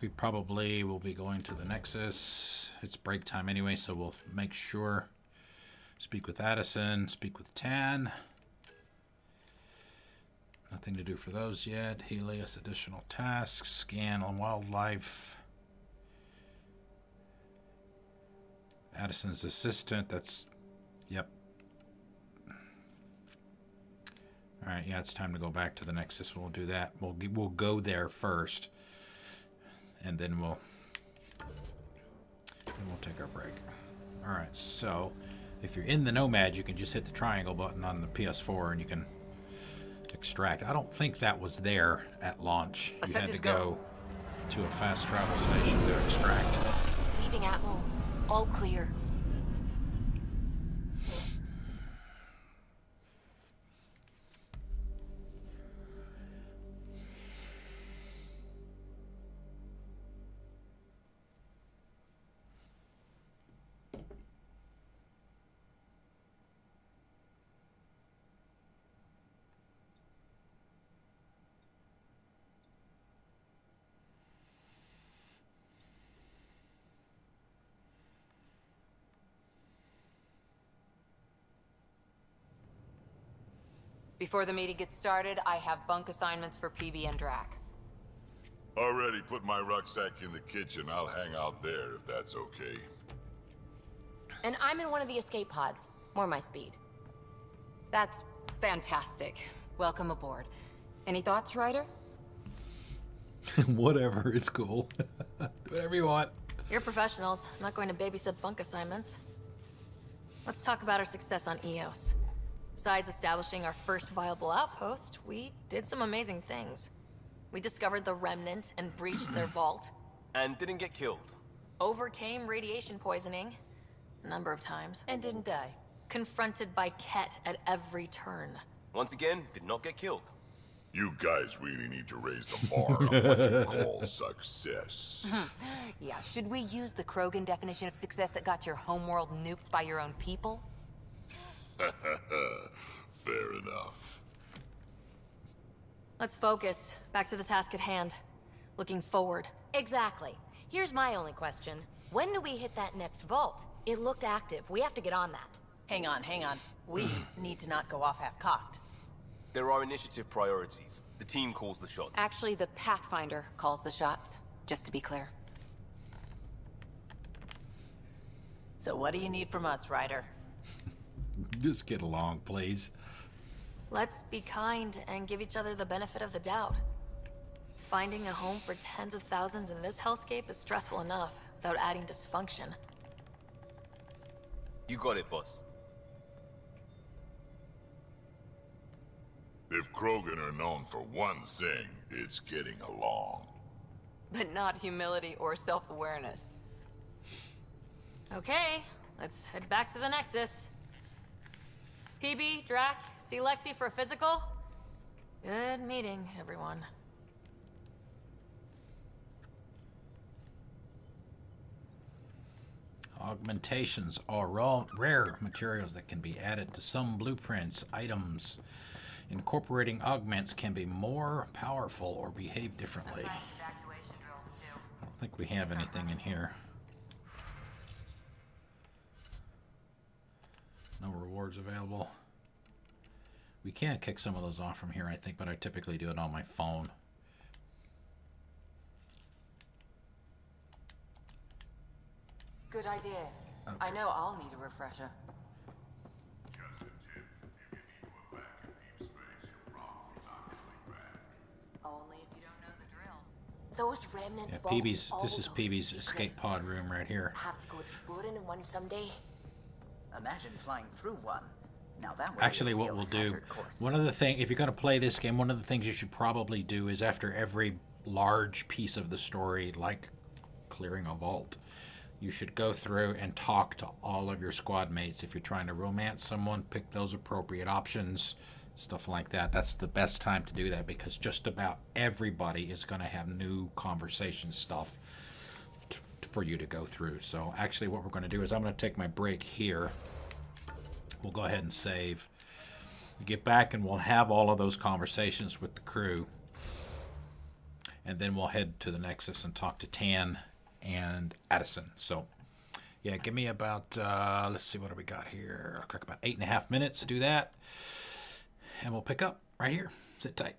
We probably will be going to the Nexus. It's break time anyway, so we'll make sure. Speak with Addison, speak with Tan. Nothing to do for those yet. Helios, additional tasks, scan on wildlife. Addison's assistant, that's, yep. All right, yeah, it's time to go back to the Nexus. We'll do that. We'll go there first. And then we'll take our break. All right, so if you're in the Nomad, you can just hit the triangle button on the PS4 and you can extract. I don't think that was there at launch. You had to go to a fast travel station to extract. Leaving Atmo. All clear. Before the meeting gets started, I have bunk assignments for PB and Drac. Already put my rucksack in the kitchen. I'll hang out there if that's okay. And I'm in one of the escape pods. More my speed. That's fantastic. Welcome aboard. Any thoughts, Ryder? Whatever, it's cool. Whatever you want. You're professionals. I'm not going to babysit bunk assignments. Let's talk about our success on Eos. Besides establishing our first viable outpost, we did some amazing things. We discovered the Remnant and breached their vault. And didn't get killed. Overcame radiation poisoning a number of times. And didn't die. Confronted by Ket at every turn. Once again, did not get killed. You guys really need to raise the bar on what you call success. Yeah, should we use the Krogan definition of success that got your homeworld nuked by your own people? Fair enough. Let's focus. Back to the task at hand. Looking forward. Exactly. Here's my only question. When do we hit that next vault? It looked active. We have to get on that. Hang on. We need to not go off half-cocked. There are initiative priorities. The team calls the shots. Actually, the Pathfinder calls the shots, just to be clear. So what do you need from us, Ryder? Just get along, please. Let's be kind and give each other the benefit of the doubt. Finding a home for tens of thousands in this hellscape is stressful enough without adding dysfunction. You got it, boss. If Krogan are known for one thing, it's getting along. But not humility or self-awareness. Okay, let's head back to the Nexus. PB, Drac, see Lexi for a physical? Good meeting, everyone. Augmentations are raw, rare materials that can be added to some blueprints, items. Incorporating augments can be more powerful or behave differently. I don't think we have anything in here. No rewards available. We can kick some of those off from here, I think, but I typically do it on my phone. Good idea. Okay. I know I'll need a refresher. Only if you don't know the drill. Those remnant Yeah, vaults, PB's. all This is those PB's escape secrets. pod room right here. Have to go exploring in one someday. Imagine flying through one. Now that would Actually, be a what real we'll do, hazard course. one of the things, if you're going to play this game, one of the things you should probably do is after every large piece of the story, like clearing a vault, you should go through and talk to all of your squad mates. If you're trying to romance someone, pick those appropriate options, stuff like that. That's the best time to do that, because just about everybody is going to have new conversation stuff for you to go through. So actually what we're going to do is I'm going to take my break here. We'll go ahead and save. We get back and we'll have all of those conversations with the crew. And then we'll head to the Nexus and talk to Tan and Addison. So, yeah, give me about, let's see, what do we got here? I'll click about 8.5 minutes to do that. And we'll pick up right here. Sit tight.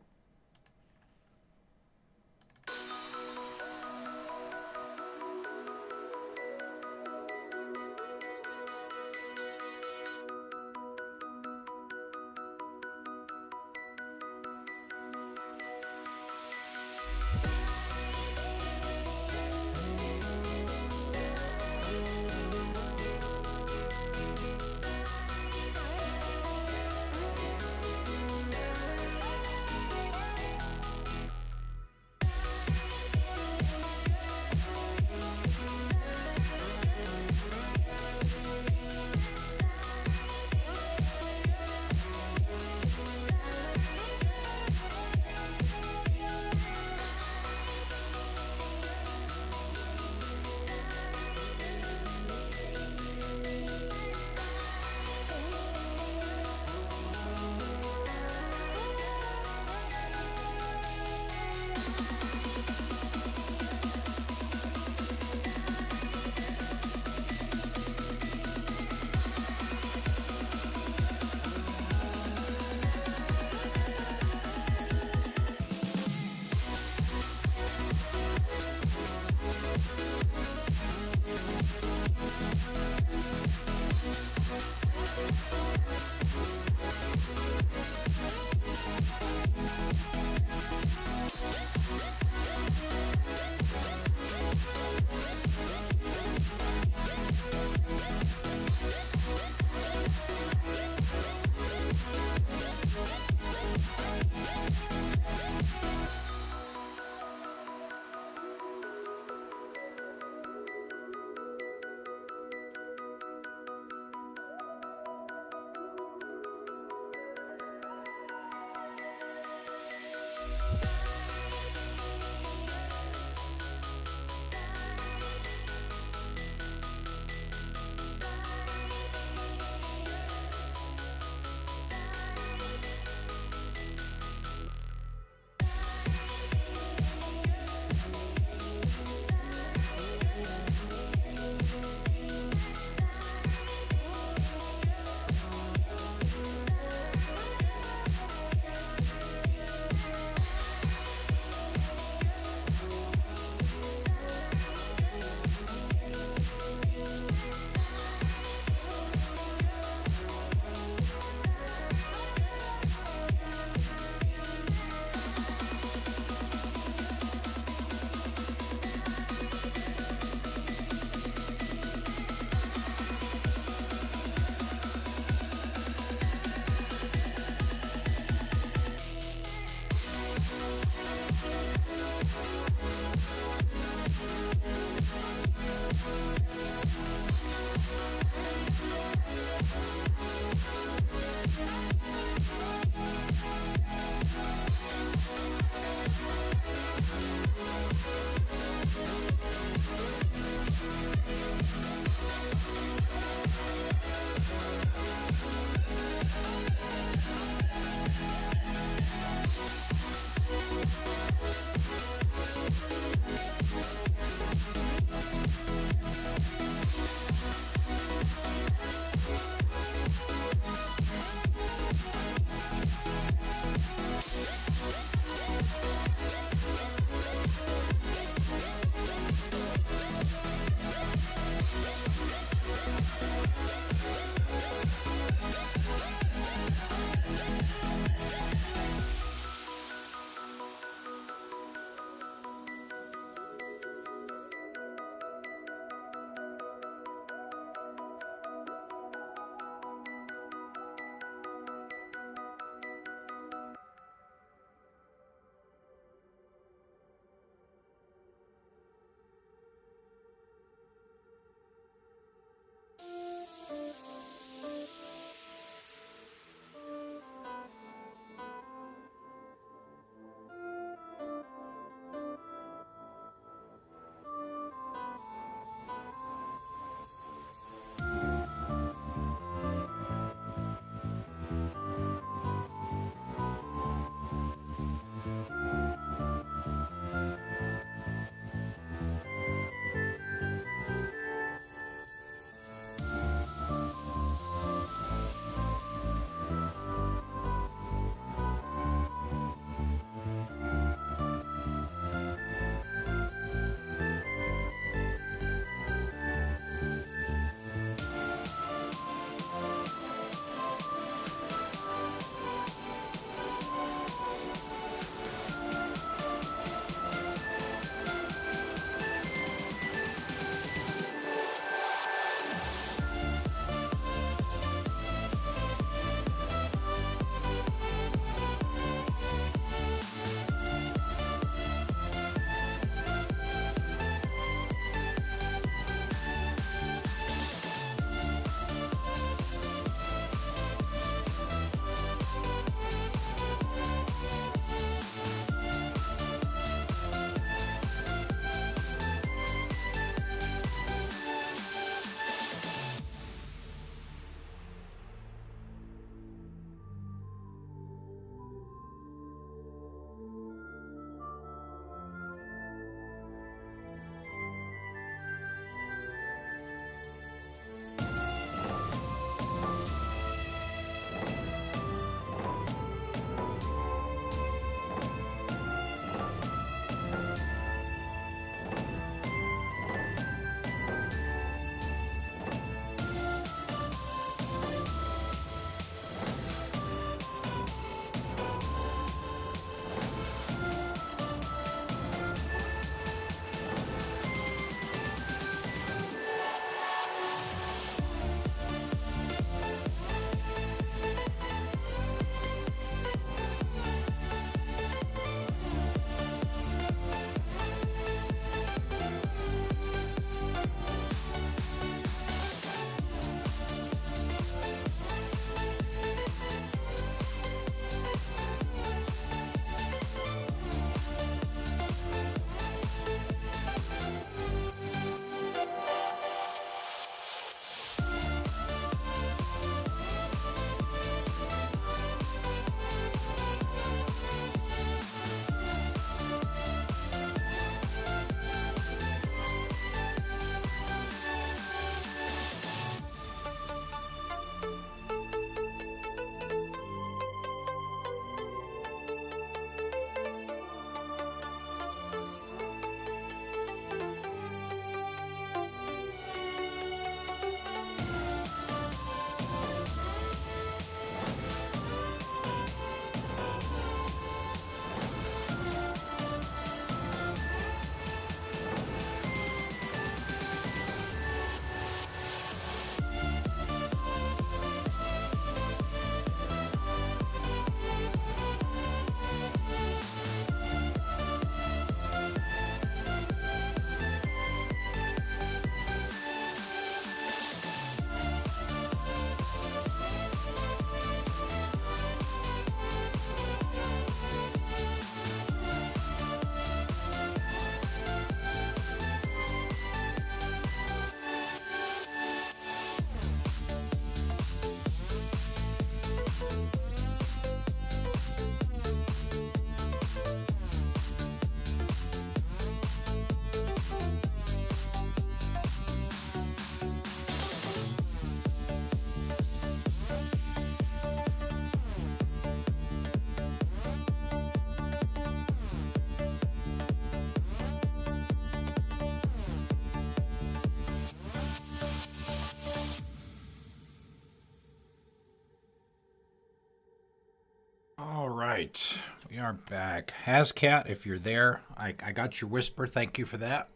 right, we are back. Hazcat, if you're there, I got your whisper. Thank you for that.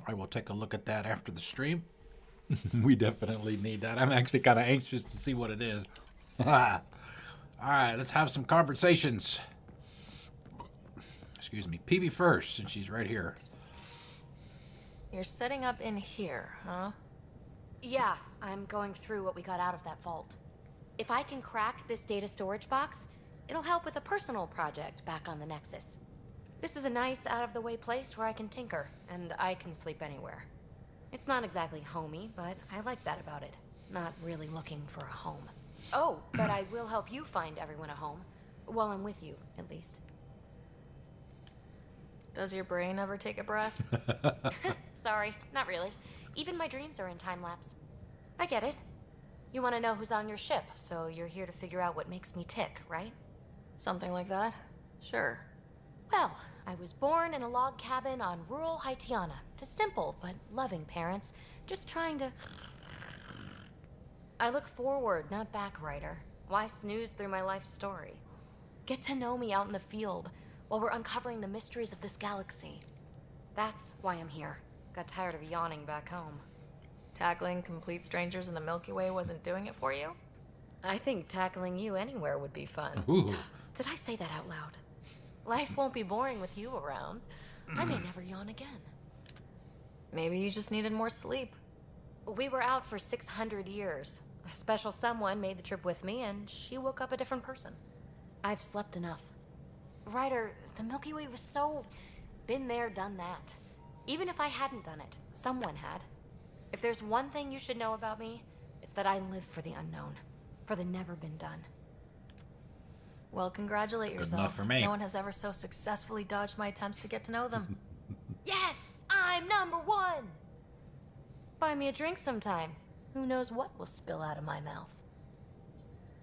I will take a look at that after the stream. We definitely need that. I'm actually kind of anxious to see what it is. All right, let's have some conversations. Excuse me. PB first, since she's right here. You're setting up in here, huh? Yeah, I'm going through what we got out of that vault. If I can crack this data storage box, it'll help with a personal project back on the Nexus. This is a nice, out-of-the-way place where I can tinker, and I can sleep anywhere. It's not exactly homey, but I like that about it. Not really looking for a home. Oh, but I will help you find everyone a home. While I'm with you, at least. Does your brain ever take a breath? Sorry, not really. Even my dreams are in time-lapse. I get it. You want to know who's on your ship, so you're here to figure out what makes me tick, right? Something like that? Sure. Well, I was born in a log cabin on rural Haitiana to simple but loving parents, just trying to... I look forward, not back, Ryder. Why snooze through my life story? Get to know me out in the field while we're uncovering the mysteries of this galaxy. That's why I'm here. Got tired of yawning back home. Tackling complete strangers in the Milky Way wasn't doing it for you? I think tackling you anywhere would be fun. Ooh. Did I say that out loud? Life won't be boring with you around. I may never yawn again. Maybe you just needed more sleep. We were out for 600 years. A special someone made the trip with me, and she woke up a different person. I've slept enough. Ryder, the Milky Way was so... been there, done that. Even if I hadn't done it, someone had. If there's one thing you should know about me, it's that I live for the unknown. For the never been done. Well, congratulate Good yourself. enough for me. No one has ever so successfully dodged my attempts to get to know them. Yes! I'm #1! Buy me a drink sometime. Who knows what will spill out of my mouth.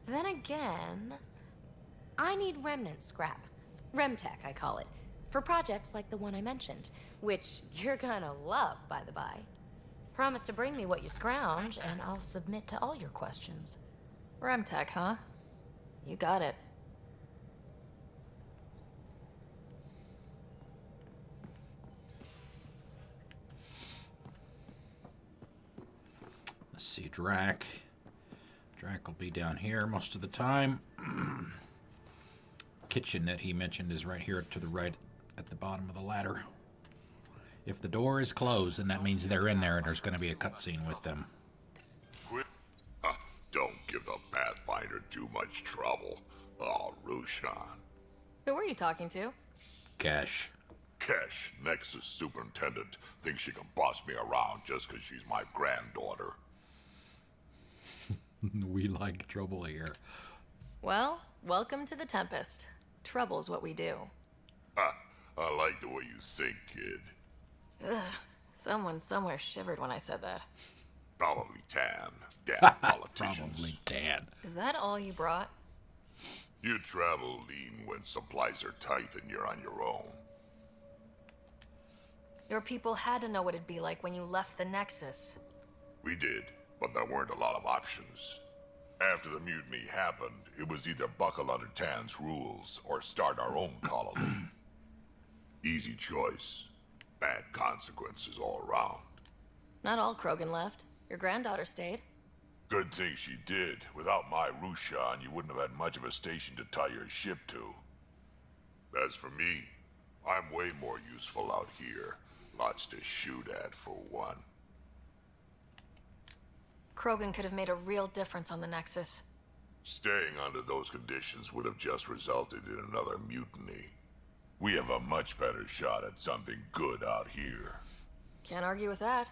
Then again... I need remnant scrap. Remtech, I call it. For projects like the one I mentioned. Which you're gonna love, by the by. Promise to bring me what you scrounge, and I'll submit to all your questions. Remtech, huh? You got it. Let's see, Drac. Drac will be down here most of the time. Kitchen that he mentioned is right here to the right at the bottom of the ladder. If the door is closed, then that means they're in there and there's going to be a cutscene with them. Quit. Don't give the Pathfinder too much trouble. Oh, Rushan. Who were you talking to? Cash. Kesh, Nexus Superintendent, thinks she can boss me around just because she's my granddaughter. We like trouble here. Well, welcome to the Tempest. Trouble's what we do. I like the way you think, kid. Ugh. Someone somewhere shivered when I said that. Probably Tan. Damn politicians. Probably Tan. Is that all you brought? You travel lean when supplies are tight and you're on your own. Your people had to know what it'd be like when you left the Nexus. We did, but there weren't a lot of options. After the mutiny happened, it was either buckle under Tan's rules or start our own colony. Easy choice. Bad consequences all around. Not all Krogan left. Your granddaughter stayed. Good thing she did. Without my Rushan, you wouldn't have had much of a station to tie your ship to. As for me, I'm way more useful out here. Lots to shoot at, for one. Krogan could have made a real difference on the Nexus. Staying under those conditions would have just resulted in another mutiny. We have a much better shot at something good out here. Can't argue with that.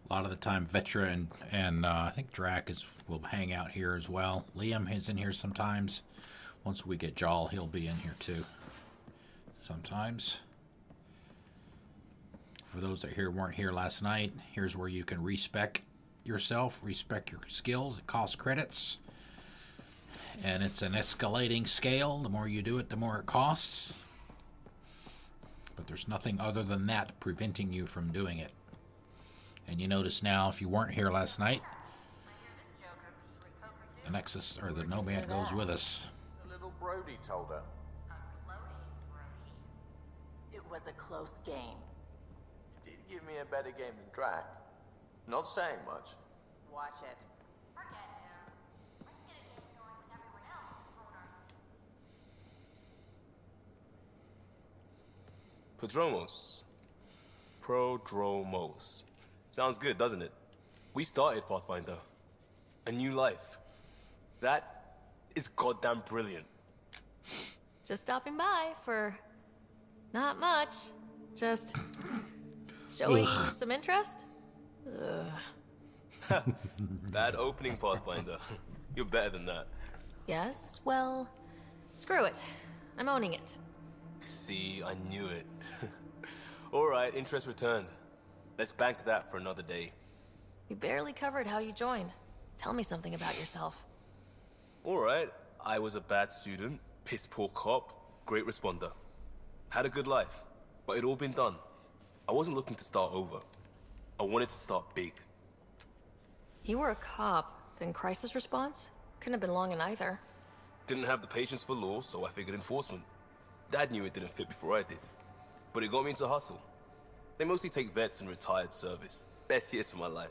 A lot of the time, Vetra and I think Drac will hang out here as well. Liam is in here sometimes. Once we get Jal, he'll be in here too. Sometimes. For those that weren't here last night, here's where you can respec yourself, respec your skills. It costs credits. And it's an escalating scale. The more you do it, the more it costs. But there's nothing other than that preventing you from doing it. And you notice now, if you weren't here last night, the Nexus, or the Nomad, goes with us. The little Brody told her. It was a close game. Did give me a better game than Drac. Not saying much. Watch it. Prodromos. Prodromos. Sounds good, doesn't it? We started Pathfinder. A new life. That is goddamn brilliant. Just stopping by for not much. Just showing some interest. Ugh. That opening Pathfinder. You're better than that. Yes, well, screw it. I'm owning it. See, I knew it. Alright, interest returned. Let's bank that for another day. We barely covered how you joined. Tell me something about yourself. Alright, I was a bad student, piss poor cop, great responder. Had a good life, but it'd all been done. I wasn't looking to start over. I wanted to start big. You were a cop, then crisis response? Couldn't have been long in either. Didn't have the patience for law, so I figured enforcement. Dad knew it didn't fit before I did. But it got me into hustle. They mostly take vets and retired service. Best years of my life.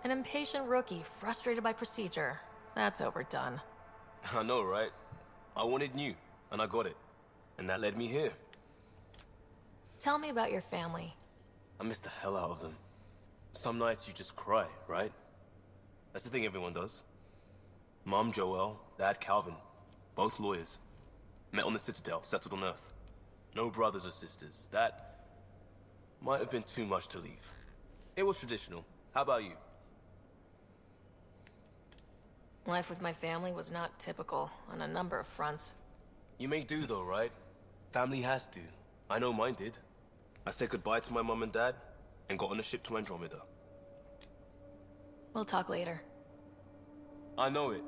An impatient rookie, frustrated by procedure. That's overdone. I know, right? I wanted new, and I got it. And that led me here. Tell me about your family. I miss the hell out of them. Some nights you just cry, right? That's the thing everyone does. Mom Joelle, Dad Calvin, both lawyers. Met on the Citadel, settled on Earth. No brothers or sisters. That might have been too much to leave. It was traditional. How about you? Life with my family was not typical on a number of fronts. You may do though, right? Family has to. I know mine did. I said goodbye to my mom and dad, and got on a ship to Andromeda. We'll talk later. I know it.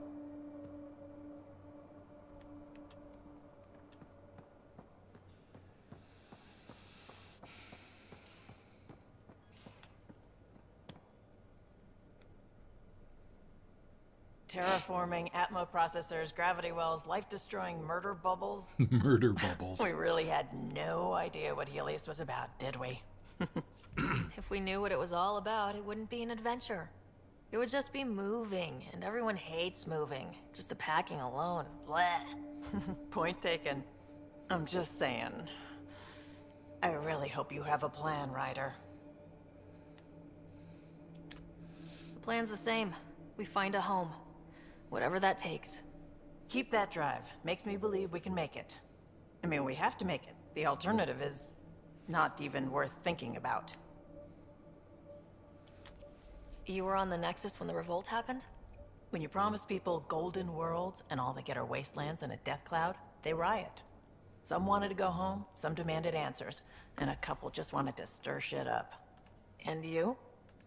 Terraforming, Atmo processors, gravity wells, life-destroying murder bubbles. Murder bubbles. We really had no idea what Helios was about, did we? If we knew what it was all about, it wouldn't be an adventure. It would just be moving, and everyone hates moving. Just the packing alone, bleh. Point taken. I'm just saying. I really hope you have a plan, Ryder. The plan's the same. We find a home. Whatever that takes. Keep that drive. Makes me believe we can make it. I mean, we have to make it. The alternative is not even worth thinking about. You were on the Nexus when the revolt happened? When you promise people golden worlds and all they get are wastelands and a death cloud, they riot. Some wanted to go home, some demanded answers, and a couple just wanted to stir shit up. And you?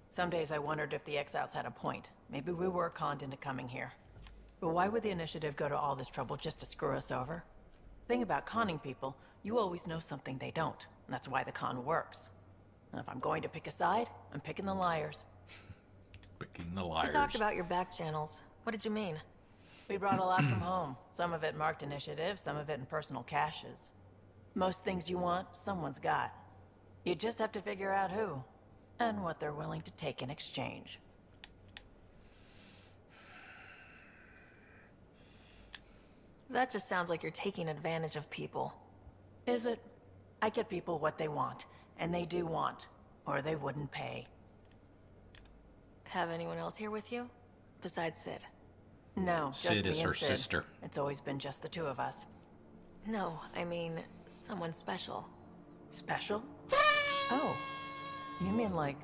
Some days I wondered if the exiles had a point. Maybe we were conned into coming here. But why would the Initiative go to all this trouble just to screw us over? Thing about conning people, you always know something they don't. And that's why the con works. And if I'm going to pick a side, I'm picking the liars. Picking the liars. You talked about your back channels. What did you mean? We brought a lot from home. Some of it marked initiative, some of it in personal caches. Most things you want, someone's got. You just have to figure out who, and what they're willing to take in exchange. That just sounds like you're taking advantage of people. Is it? I get people what they want, and they do want, or they wouldn't pay. Have anyone else here with you? Besides Sid? No, Sid just me is and her Sid. sister. It's always been just the two of us. No, I mean, someone special. Special? Oh, you mean like...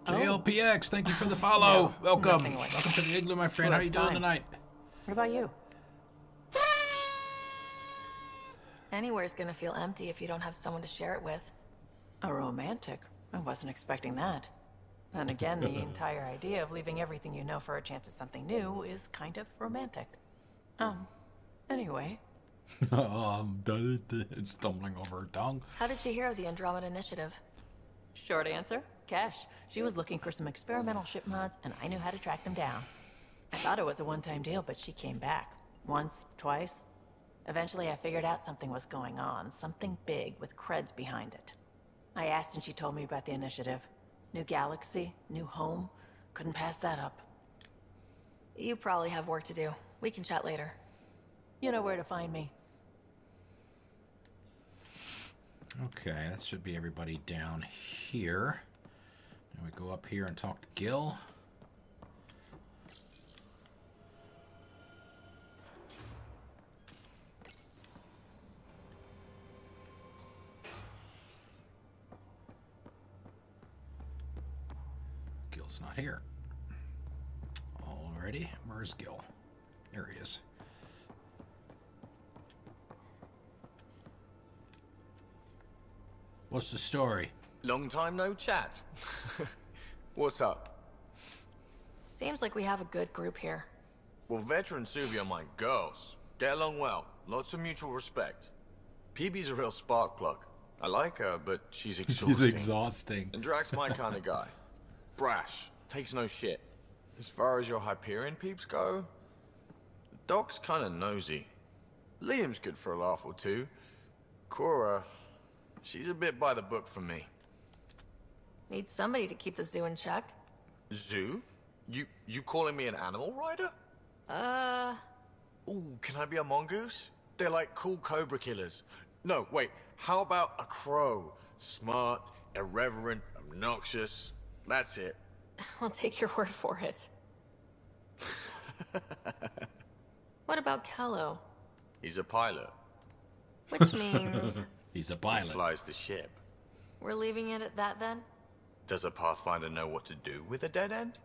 JLPX, thank you for the follow. No, Welcome. nothing like Welcome to the igloo, my friend. Well, How you that's doing fine. tonight? What about you? Anywhere's gonna feel empty if you don't have someone to share it with. A romantic? I wasn't expecting that. Then again, the entire idea of leaving everything you know for a chance at something new is kind of romantic. Anyway. Stumbling over her tongue. How did you hear of the Andromeda Initiative? Short answer, Cash. She was looking for some experimental ship mods, and I knew how to track them down. I thought it was a one-time deal, but she came back. Once, twice. Eventually, I figured out something was going on. Something big with creds behind it. I asked and she told me about the initiative. New galaxy, new home. Couldn't pass that up. You probably have work to do. We can chat later. You know where to find me. Okay, that should be everybody down here. Now we go up here and talk to Gil. Gil's not here. Alrighty, where's Gil? There he is. What's the story? Long time no chat. What's up? Seems like we have a good group here. Well, Vetra and Suvi are my girls. Get along well. Lots of mutual respect. PB's a real spark plug. I like her, but she's exhausting. She's exhausting. And Drax's my kind of guy. Brash. Takes no shit. As far as your Hyperion peeps go, Doc's kind of nosy. Liam's good for a laugh or two. Cora, she's a bit by the book for me. Need somebody to keep the zoo in check. Zoo? You calling me an animal rider? Ooh, can I be a mongoose? They're like cool cobra killers. No, wait, how about a crow? Smart, irreverent, obnoxious. That's it. I'll take your word for it. What about Kello? He's a pilot. Which means... He's a pilot. He flies the ship. We're leaving it at that then? Does a Pathfinder know what to do with a dead end?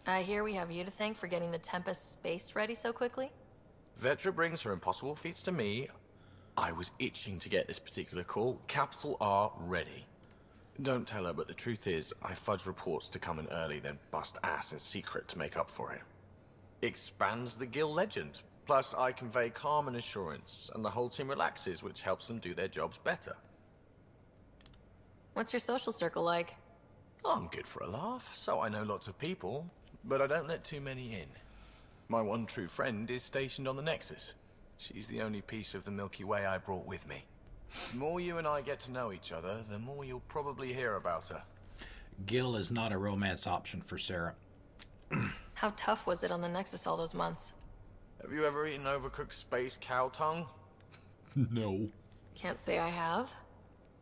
I hear we have you to thank for getting the Tempest space ready so quickly? Vetra brings her impossible feats to me. I was itching to get this particular call. Capital R ready. Don't tell her, but the truth is, I fudge reports to come in early, then bust ass in secret to make up for it. Expands the guild legend. Plus, I convey calm and assurance, and the whole team relaxes, which helps them do their jobs better. What's your social circle like? I'm good for a laugh, so I know lots of people, but I don't let too many in. My one true friend is stationed on the Nexus. She's the only piece of the Milky Way I brought with me. The more you and I get to know each other, the more you'll probably hear about her. Gil is not a romance option for Sarah. How tough was it on the Nexus all those months? Have you ever eaten overcooked space cow tongue? No. Can't say I have.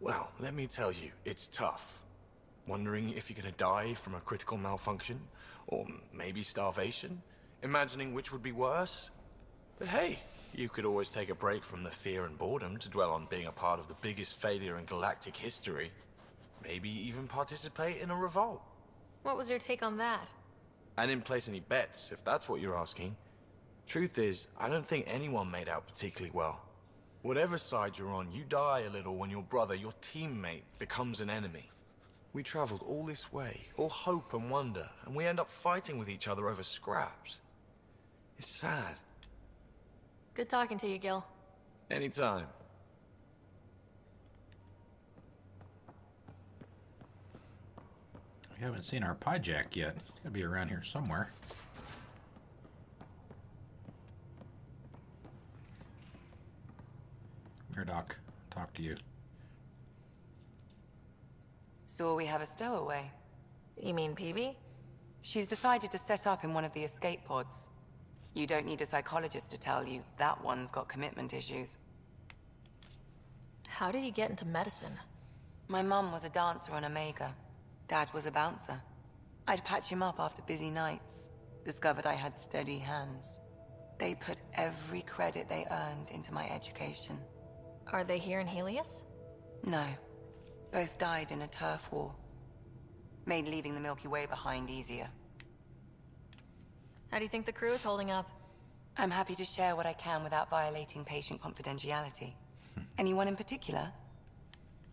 Well, let me tell you, it's tough. Wondering if you're gonna die from a critical malfunction, or maybe starvation, imagining which would be worse. But hey, you could always take a break from the fear and boredom to dwell on being a part of the biggest failure in galactic history. Maybe even participate in a revolt. What was your take on that? I didn't place any bets, if that's what you're asking. Truth is, I don't think anyone made out particularly well. Whatever side you're on, you die a little when your brother, your teammate, becomes an enemy. We traveled all this way, all hope and wonder, and we end up fighting with each other over scraps. It's sad. Good talking to you, Gil. Anytime. We haven't seen our Pyjack yet. It's gotta be around here somewhere. Here, Doc. Talk to you. So we have a stowaway. You mean PB? She's decided to set up in one of the escape pods. You don't need a psychologist to tell you that one's got commitment issues. How did you get into medicine? My mum was a dancer on Omega. Dad was a bouncer. I'd patch him up after busy nights. Discovered I had steady hands. They put every credit they earned into my education. Are they here in Helios? No. Both died in a turf war. Made leaving the Milky Way behind easier. How do you think the crew is holding up? I'm happy to share what I can without violating patient confidentiality. Anyone in particular?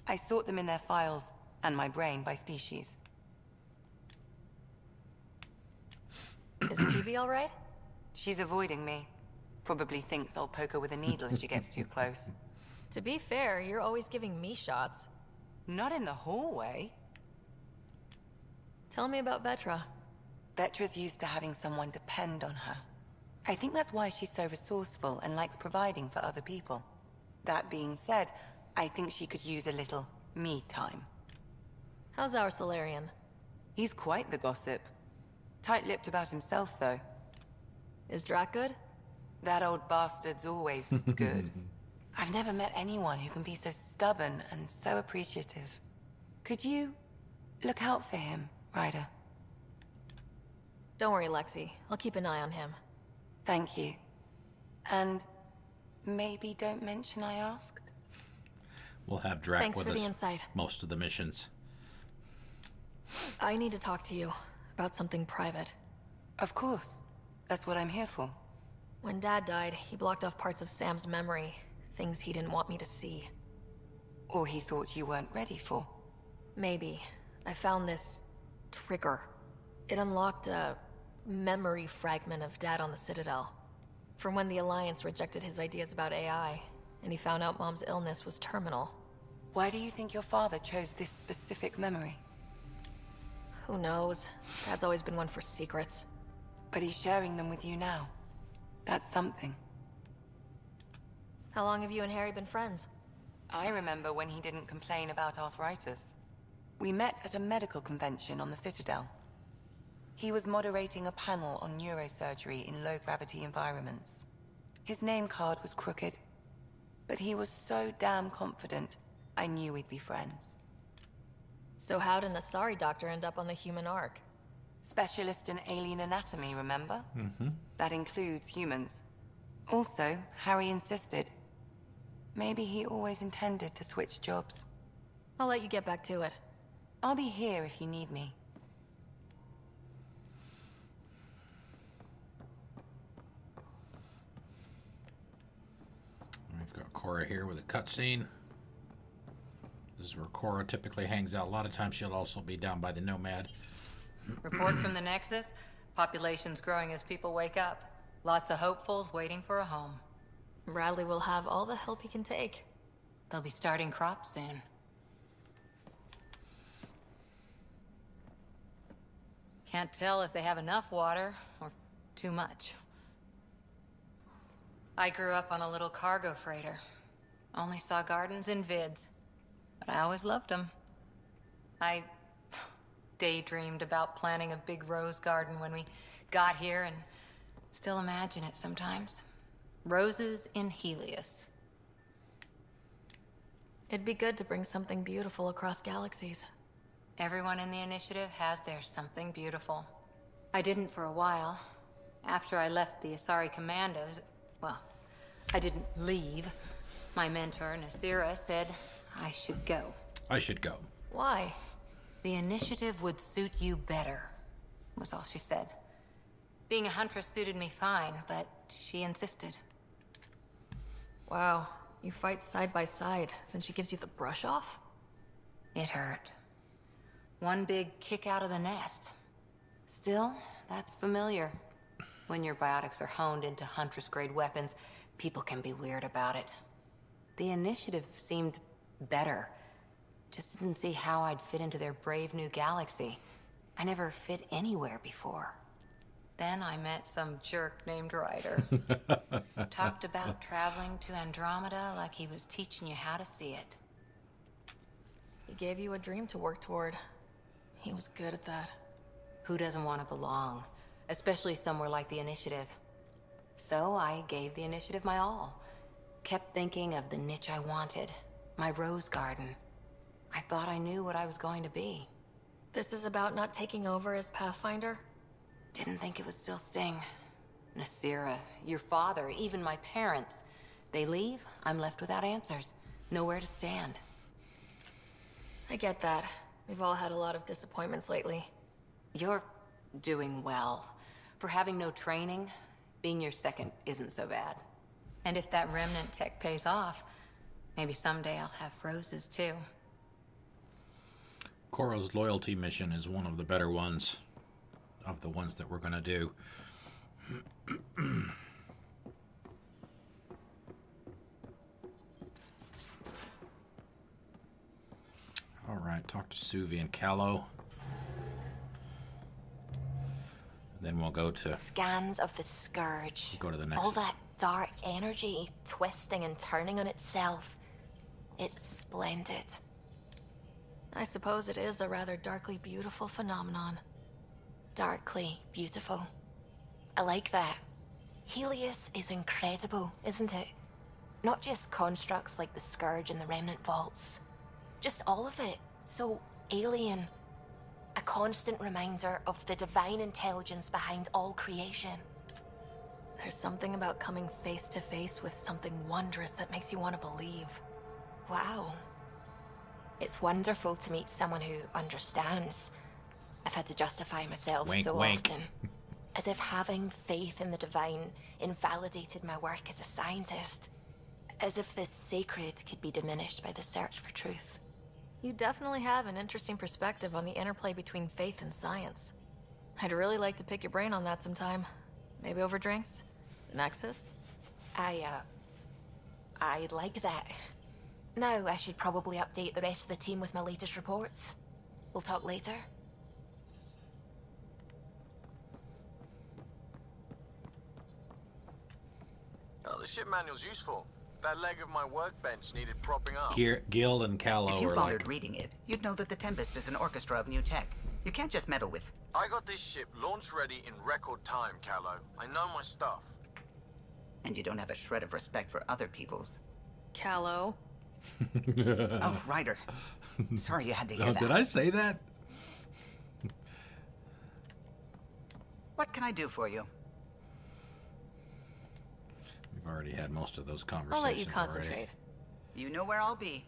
I sort them in their files, and my brain by species. Is PB all right? She's avoiding me. Probably thinks I'll poke her with a needle if she gets too close. To be fair, you're always giving me shots. Not in the hallway. Tell me about Vetra. Vetra's used to having someone depend on her. I think that's why she's so resourceful and likes providing for other people. That being said, I think she could use a little me time. How's our Solarian? He's quite the gossip. Tight-lipped about himself, though. Is Drac good? That old bastard's always good. I've never met anyone who can be so stubborn and so appreciative. Could you look out for him, Ryder? Don't worry, Lexi. I'll keep an eye on him. Thank you. And maybe don't mention I asked. We'll have Drac Thanks with for the us insight. most of the missions. I need to talk to you about something private. Of course. That's what I'm here for. When Dad died, he blocked off parts of Sam's memory. Things he didn't want me to see. Or he thought you weren't ready for. Maybe. I found this trigger. It unlocked a memory fragment of Dad on the Citadel. From when the Alliance rejected his ideas about AI, and he found out Mom's illness was terminal. Why do you think your father chose this specific memory? Who knows? Dad's always been one for secrets. But he's sharing them with you now. That's something. How long have you and Harry been friends? I remember when he didn't complain about arthritis. We met at a medical convention on the Citadel. He was moderating a panel on neurosurgery in low-gravity environments. His name card was crooked, but he was so damn confident, I knew we'd be friends. So how did an Asari doctor end up on the human Ark? Specialist in alien anatomy, remember? Mm-hmm. That includes humans. Also, Harry insisted. Maybe he always intended to switch jobs. I'll let you get back to it. I'll be here if you need me. We've got Cora here with a cutscene. This is where Cora typically hangs out. A lot of times she'll also be down by the Nomad. Report from the Nexus. Population's growing as people wake up. Lots of hopefuls waiting for a home. Bradley will have all the help he can take. They'll be starting crops soon. Can't tell if they have enough water or too much. I grew up on a little cargo freighter. Only saw gardens in vids, but I always loved them. I daydreamed about planting a big rose garden when we got here and still imagine it sometimes. Roses in Helios. It'd be good to bring something beautiful across galaxies. Everyone in the initiative has their something beautiful. I didn't for a while. After I left the Asari Commandos, well, I didn't leave. My mentor, Nasira, said I should go. I should go. Why? The initiative would suit you better, was all she said. Being a huntress suited me fine, but she insisted. Wow, you fight side by side, then she gives you the brush off? It hurt. One big kick out of the nest. Still, that's familiar. When your biotics are honed into Huntress-grade weapons, people can be weird about it. The initiative seemed better. Just didn't see how I'd fit into their brave new galaxy. I never fit anywhere before. Then I met some jerk named Ryder. Talked about traveling to Andromeda like he was teaching you how to see it. He gave you a dream to work toward. He was good at that. Who doesn't want to belong? Especially somewhere like the Initiative. So I gave the Initiative my all. Kept thinking of the niche I wanted. My rose garden. I thought I knew what I was going to be. This is about not taking over as Pathfinder? Didn't think it would still sting. Nasira, your father, even my parents. They leave, I'm left without answers. Nowhere to stand. I get that. We've all had a lot of disappointments lately. You're doing well. For having no training, being your second isn't so bad. And if that remnant tech pays off, maybe someday I'll have roses too. Cora's loyalty mission is one of the better ones of the ones that we're going to do. All right, talk to Suvi and Callow. Then we'll go to... Scans of the Scourge. Go to the Nexus. All that dark energy twisting and turning on itself. It's splendid. I suppose it is a rather darkly beautiful phenomenon. Darkly beautiful. I like that. Helios is incredible, isn't it? Not just constructs like the Scourge and the Remnant Vaults. Just all of it. So alien. A constant reminder of the divine intelligence behind all creation. There's something about coming face to face with something wondrous that makes you want to believe. Wow. It's wonderful to meet someone who understands. I've had to justify myself Wink, so wink. often. As if having faith in the divine invalidated my work as a scientist. As if the sacred could be diminished by the search for truth. You definitely have an interesting perspective on the interplay between faith and science. I'd really like to pick your brain on that sometime. Maybe over drinks? The Nexus? I'd like that. Now I should probably update the rest of the team with my latest reports. We'll talk later. Oh, the ship manual's useful. That leg of my workbench needed propping up. Gil and Callow If you are bothered like... reading it, you'd know that the Tempest is an orchestra of new tech. You can't just meddle with... I got this ship launch ready in record time, Callow. I know my stuff. And you don't have a shred of respect for other people's. Callow. Oh, Ryder. Sorry you had to hear that. Did I say that? What can I do for you? We've already had most of those conversations. I'll let you concentrate. Already. You know where I'll be.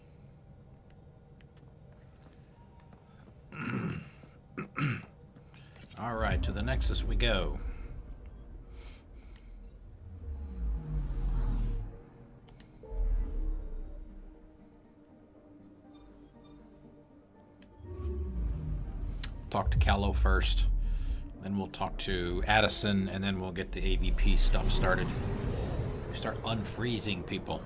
All right, to the Nexus we go. Talk to Callow first. Then we'll talk to Addison, and then we'll get the AVP stuff started. Start unfreezing people.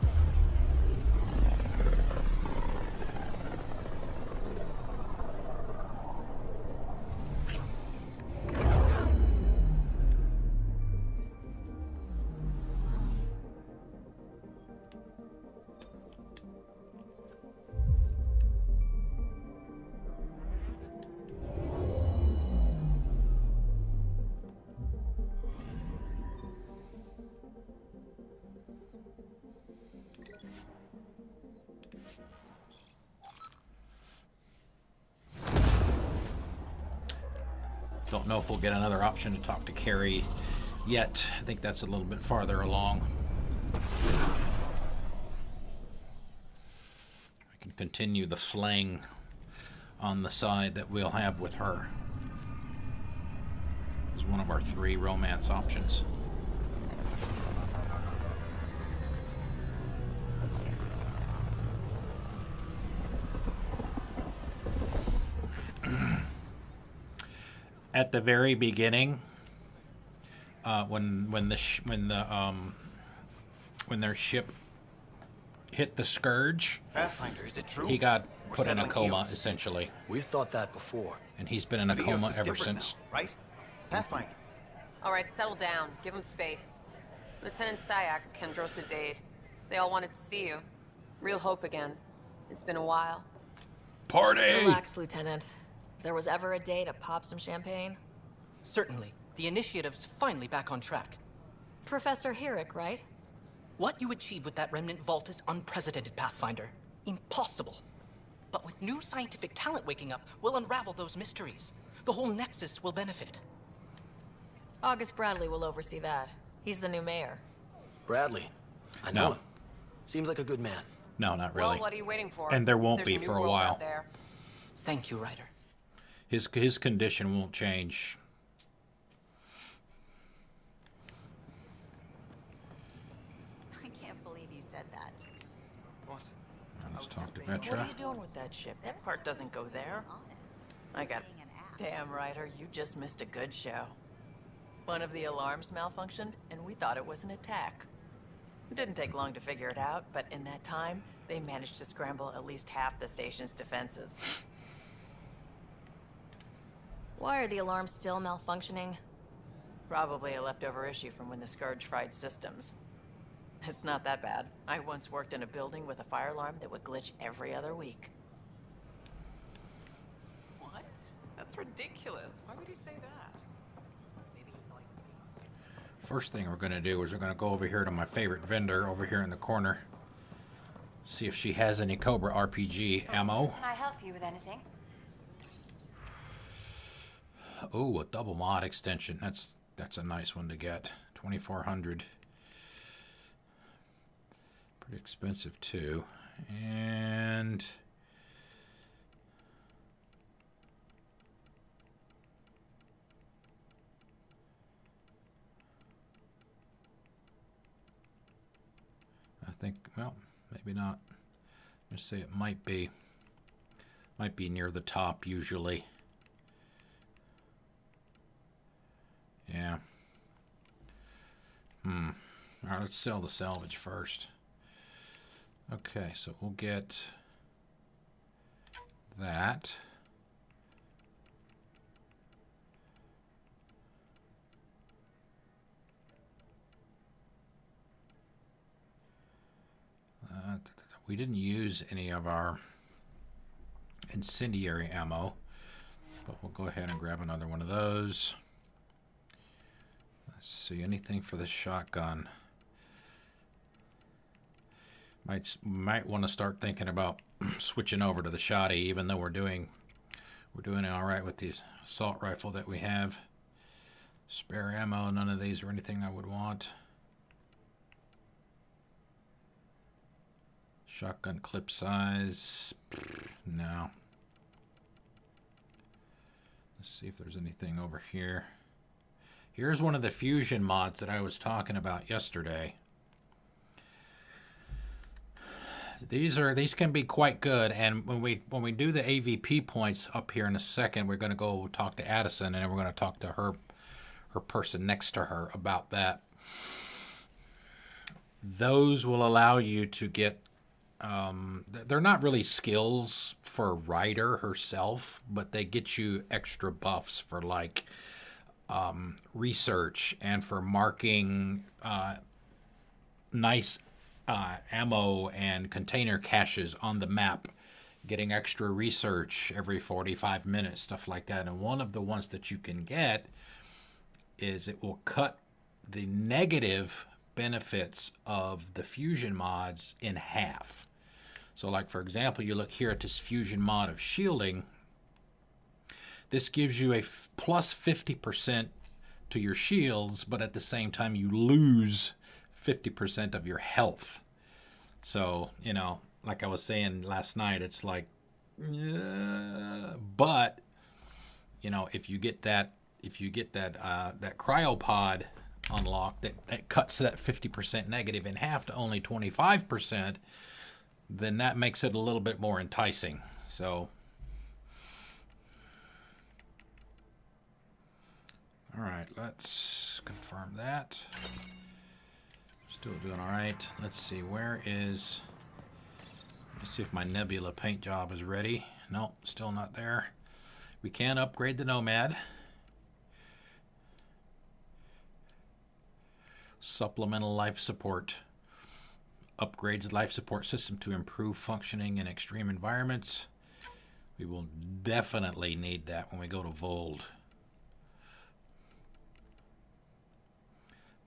Don't know if we'll get another option to talk to Carrie yet. I think that's a little bit farther along. I can continue the fling on the side that we'll have with her. Is one of our 3 romance options. At the very beginning, when their ship hit the Scourge, Pathfinder, is it true? he got We're put in a settling coma, Eos. essentially. We've thought that before. And he's been in a But Eos coma is ever different since. now, right? Pathfinder. All right, settle down. Give him space. Lieutenant Syax, Kendros' aide. They all wanted to see you. Real hope again. It's been a while. Party! Relax, Lieutenant. If there was ever a day to pop some champagne. Certainly. The initiative's finally back on track. Professor Herrick, right? What you achieved with that remnant vault is unprecedented, Pathfinder. Impossible. But with new scientific talent waking up, we'll unravel those mysteries. The whole Nexus will benefit. August Bradley will oversee that. He's the new mayor. Bradley. I know him. Seems like a good man. No, not really. Well, what are you waiting for? And there won't There's be new for a world while. out there. Thank you, Ryder. His condition won't change. I can't believe you said that. What? Let's talk to What Vetra. are you doing with that ship? That part doesn't go there. I got... Damn, Ryder, you just missed a good show. One of the alarms malfunctioned, and we thought it was an attack. It didn't take long to figure it out, but in that time, they managed to scramble at least half the station's defenses. Why are the alarms still malfunctioning? Probably a leftover issue from when the Scourge fried systems. It's not that bad. I once worked in a building with a fire alarm that would glitch every other week. What? That's ridiculous. Why would he say that? First thing we're going to do is we're going to go over here to my favorite vendor over here in the corner. See if she has any Cobra RPG ammo. Can I help you with anything? Oh, a double mod extension. That's a nice one to get. 2,400. Pretty expensive too. And I think, well, maybe not. Let's say it might be near the top usually. Yeah. All right, let's sell the salvage first. Okay, so we'll get that. We didn't use any of our incendiary ammo, but we'll go ahead and grab another one of those. Let's see, anything for the shotgun. Might want to start thinking about switching over to the shotty, even though we're doing all right with the assault rifle that we have. Spare ammo, none of these are anything I would want. Shotgun clip size, no. Let's see if there's anything over here. Here's one of the fusion mods that I was talking about yesterday. These can be quite good, and when we do the AVP points up here in a second, we're going to go talk to Addison, and then we're going to talk to her person next to her about that. Those will allow you to get they're not really skills for Ryder herself, but they get you extra buffs for like research and for marking nice ammo and container caches on the map, getting extra research every 45 minutes, stuff like that. And one of the ones that you can get is it will cut the negative benefits of the fusion mods in half. So like, for example, you look here at this fusion mod of shielding. This gives you a plus 50% to your shields, but at the same time you lose 50% of your health. So, you know, like I was saying last night, it's like, but, you know, if you get that cryopod unlocked that cuts that 50% negative in half to only 25%, then that makes it a little bit more enticing. So, all right, let's confirm that. Still doing all right. Let's see, let's see if my Nebula paint job is ready. Nope, still not there. We can upgrade the Nomad. Supplemental life support. Upgrades life support system to improve functioning in extreme environments. We will definitely need that when we go to Vold.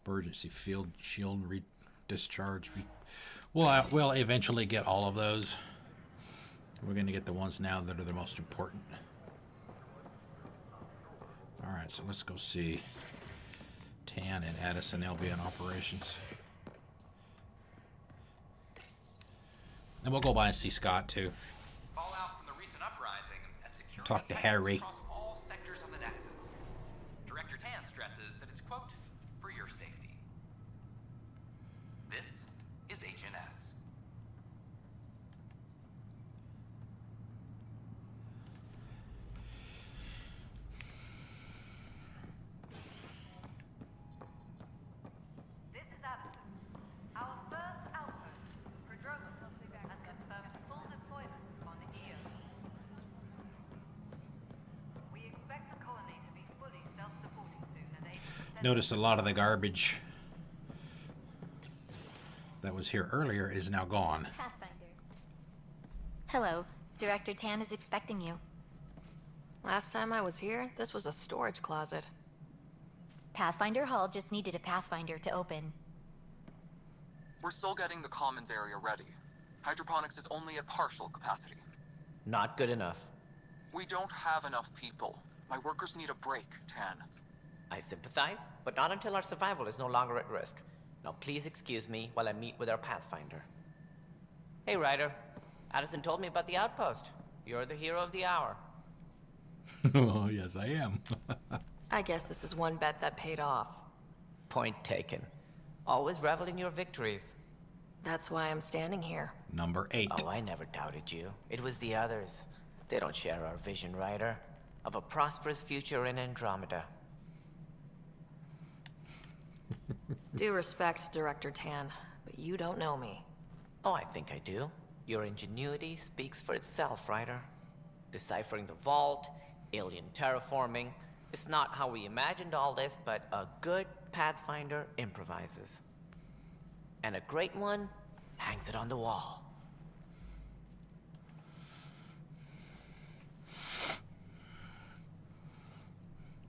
Emergency field shield discharge. We'll eventually get all of those. We're going to get the ones now that are the most important. All right, so let's go see Tan and Addison. They'll be in operations. And we'll go by and see Scott too. Fallout from the recent uprising as security Talk to Harry. across all sectors of the Nexus. Director Tan stresses that it's, quote, for your safety. This is HNS. Notice a lot of the garbage that was here earlier is now gone. Pathfinder. Hello. Director Tan is expecting you. Last time I was here, this was a storage closet. Pathfinder Hall just needed a Pathfinder to open. We're still getting the commons area ready. Hydroponics is only at partial capacity. Not good enough. We don't have enough people. My workers need a break, Tan. I sympathize, but not until our survival is no longer at risk. Now please excuse me while I meet with our Pathfinder. Hey, Ryder. Addison told me about the outpost. You're the hero of the hour. Oh, yes, I am. I guess this is one bet that paid off. Point taken. Always revel in your victories. That's why I'm standing here. Number 8. Oh, I never doubted you. It was the others. They don't share our vision, Ryder, of a prosperous future in Andromeda. Due respect, Director Tan, but you don't know me. Oh, I think I do. Your ingenuity speaks for itself, Ryder. Deciphering the vault, alien terraforming. It's not how we imagined all this, but a good Pathfinder improvises. And a great one hangs it on the wall.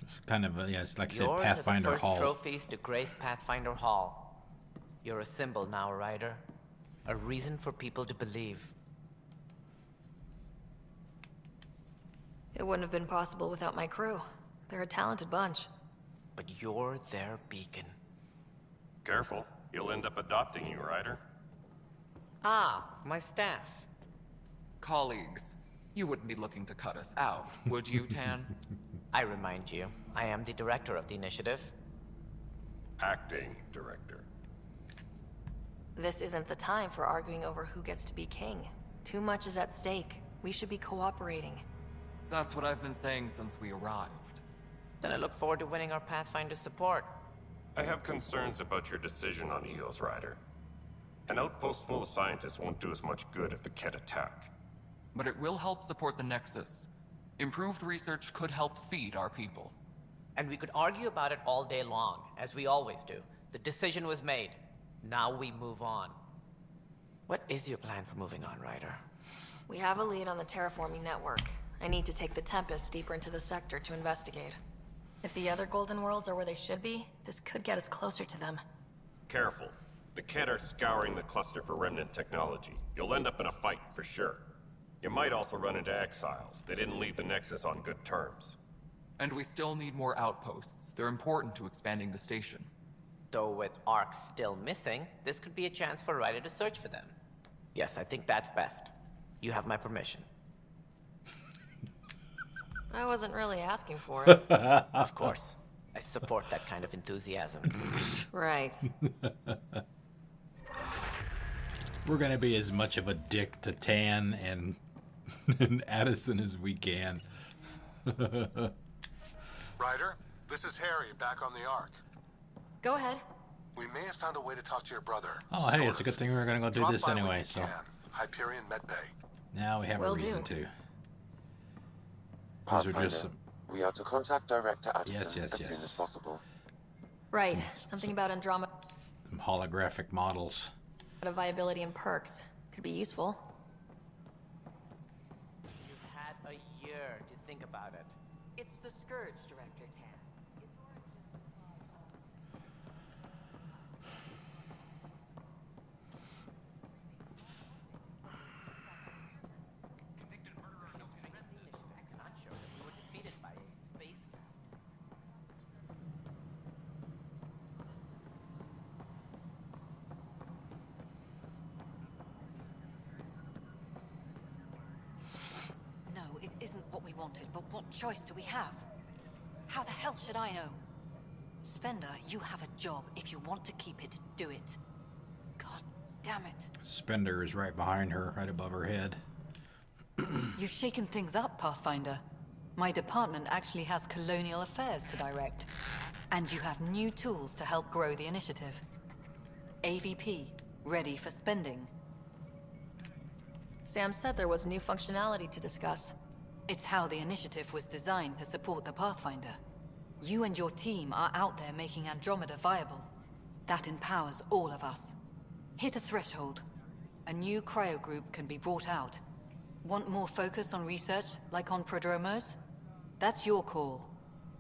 It's kind of, yeah, it's like I said, Yours Pathfinder are the first Hall. trophies to grace Pathfinder Hall. You're a symbol now, Ryder. A reason for people to believe. It wouldn't have been possible without my crew. They're a talented bunch. But you're their beacon. Careful. He'll end up adopting you, Ryder. Ah, my staff. Colleagues, you wouldn't be looking to cut us out, would you, Tan? I remind you, I am the director of the initiative. Acting director. This isn't the time for arguing over who gets to be king. Too much is at stake. We should be cooperating. That's what I've been saying since we arrived. Then I look forward to winning our Pathfinder support. I have concerns about your decision on Eos, Ryder. An outpost full of scientists won't do as much good if the Ket attack. But it will help support the Nexus. Improved research could help feed our people. And we could argue about it all day long, as we always do. The decision was made. Now we move on. What is your plan for moving on, Ryder? We have a lead on the terraforming network. I need to take the Tempest deeper into the sector to investigate. If the other Golden Worlds are where they should be, this could get us closer to them. Careful. The Ket are scouring the cluster for remnant technology. You'll end up in a fight, for sure. You might also run into exiles. They didn't leave the Nexus on good terms. And we still need more outposts. They're important to expanding the station. Though with Ark still missing, this could be a chance for Ryder to search for them. Yes, I think that's best. You have my permission. I wasn't really asking for it. Of course. I support that kind of enthusiasm. Right. We're gonna be as much of a dick to Tan and Addison as we can. Ryder, this is Harry, back on the Ark. Go ahead. We may have found a way to talk to your brother. Oh, hey, it's a good thing we were gonna go do Drop this by when anyway, you so. can. Hyperion Medbay. Now we have Will a reason do. to. These are Pathfinder, just some, we are to contact Director Addison Yes, as soon yes. as possible. Right. Something about Andromeda some holographic models. viability and perks. Could be useful. You've had a year to think about it. It's the Scourge, Director Tan. No, it isn't what we wanted, but what choice do we have? How the hell should I know? Spender, you have a job. If you want to keep it, do it. God damn it. Spender is right behind her, right above her head. You've shaken things up, Pathfinder. My department actually has colonial affairs to direct. And you have new tools to help grow the initiative. AVP, ready for spending. Sam said there was new functionality to discuss. It's how the initiative was designed to support the Pathfinder. You and your team are out there making Andromeda viable. That empowers all of us. Hit a threshold. A new cryo group can be brought out. Want more focus on research, like on Prodromos? That's your call.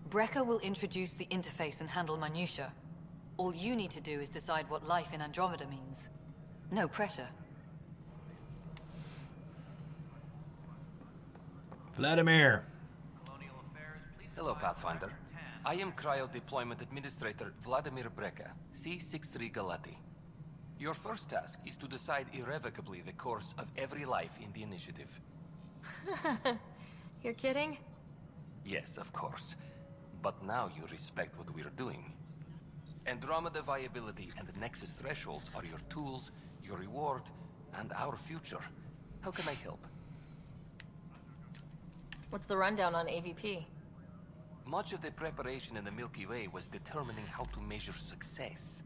Brecker will introduce the interface and handle minutiae. All you need to do is decide what life in Andromeda means. No pressure. Vladimir. Hello, Pathfinder. I am Cryo Deployment Administrator Vladimir Brecker, C-63 Galati. Your first task is to decide irrevocably the course of every life in the initiative. You're kidding? Yes, of course. But now you respect what we're doing. Andromeda viability and Nexus thresholds are your tools, your reward, and our future. How can I help? What's the rundown on AVP? Much of the preparation in the Milky Way was determining how to measure success.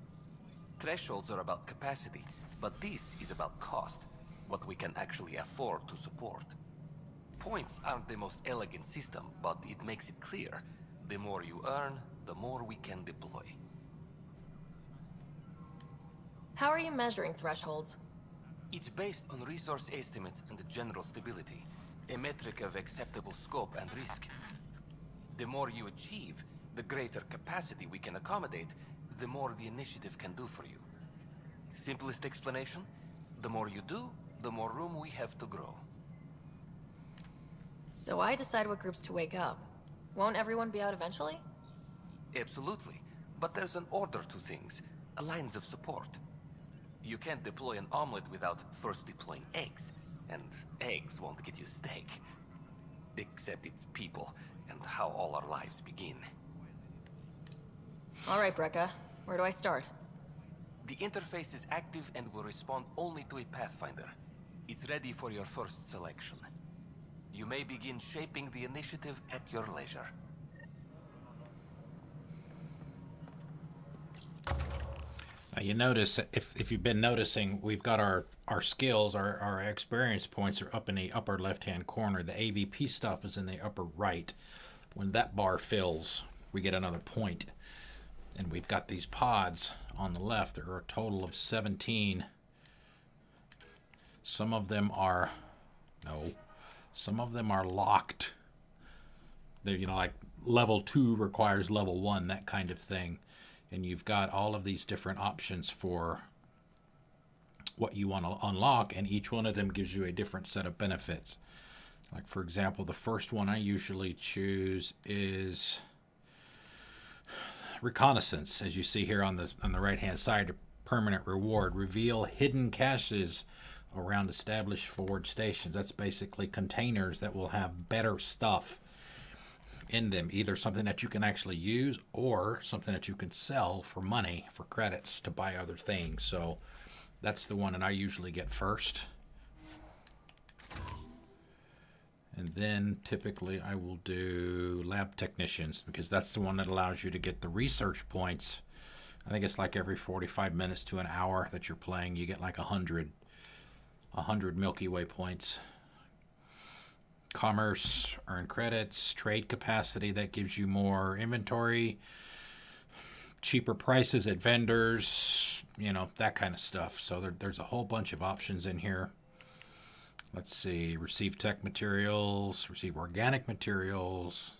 Thresholds are about capacity, but this is about cost, what we can actually afford to support. Points aren't the most elegant system, but it makes it clear. The more you earn, the more we can deploy. How are you measuring thresholds? It's based on resource estimates and general stability, a metric of acceptable scope and risk. The more you achieve, the greater capacity we can accommodate, the more the initiative can do for you. Simplest explanation, the more you do, the more room we have to grow. So I decide what groups to wake up. Won't everyone be out eventually? Absolutely, but there's an order to things, lines of support. You can't deploy an omelet without first deploying eggs, and eggs won't get you steak. Except it's people, and how all our lives begin. All right, Brecca. Where do I start? The interface is active and will respond only to a Pathfinder. It's ready for your first selection. You may begin shaping the initiative at your leisure. Now you notice, if you've been noticing, we've got our skills, our experience points are up in the upper left-hand corner. The AVP stuff is in the upper right. When that bar fills, we get another point. And we've got these pods on the left. There are a total of 17. Some of them are, some of them are locked. They're, you know, like level 2 requires level 1, that kind of thing. And you've got all of these different options for what you want to unlock, and each one of them gives you a different set of benefits. Like, for example, the first one I usually choose is reconnaissance, as you see here on the right-hand side. A permanent reward. Reveal hidden caches around established forward stations. That's basically containers that will have better stuff in them, either something that you can actually use or something that you can sell for money, for credits to buy other things. So that's the one that I usually get first. And then typically I will do lab technicians, because that's the one that allows you to get the research points. I think it's like every 45 minutes to an hour that you're playing, you get like 100 Milky Way points. Commerce, earn credits, trade capacity, that gives you more inventory, cheaper prices at vendors, you know, that kind of stuff. So there's a whole bunch of options in here. Let's see, receive tech materials, receive organic materials,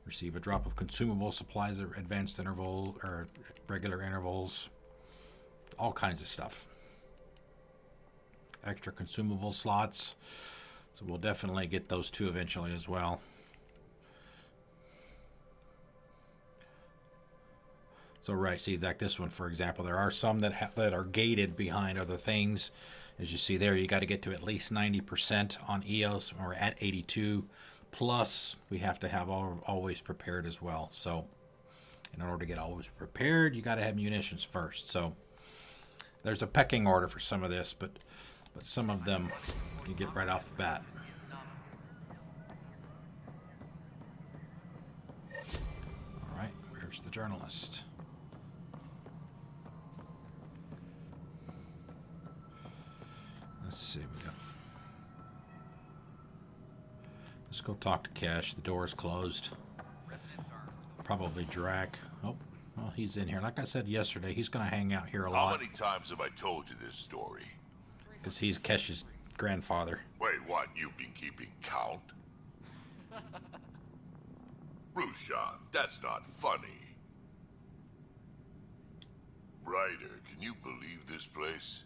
receive a drop of consumable supplies at advanced interval or regular intervals, all kinds of stuff. Extra consumable slots. So we'll definitely get those two eventually as well. So right, see, like this one, for example, there are some that are gated behind other things. As you see there, you got to get to at least 90% on EOS, or at 82. Plus, we have to have always prepared as well. So in order to get always prepared, you got to have munitions first. So there's a pecking order for some of this, but some of them you get right off the bat. All right, where's the journalist? Let's see, let's go talk to Cash. The door is closed. Probably Drac. Oh, well, he's in here. Like I said yesterday, he's going to hang out here a How lot. many times have I told you this story? Because he's Kesh's grandfather. Wait, what? You've been keeping count? Rushan, that's not funny. Ryder, can you believe this place?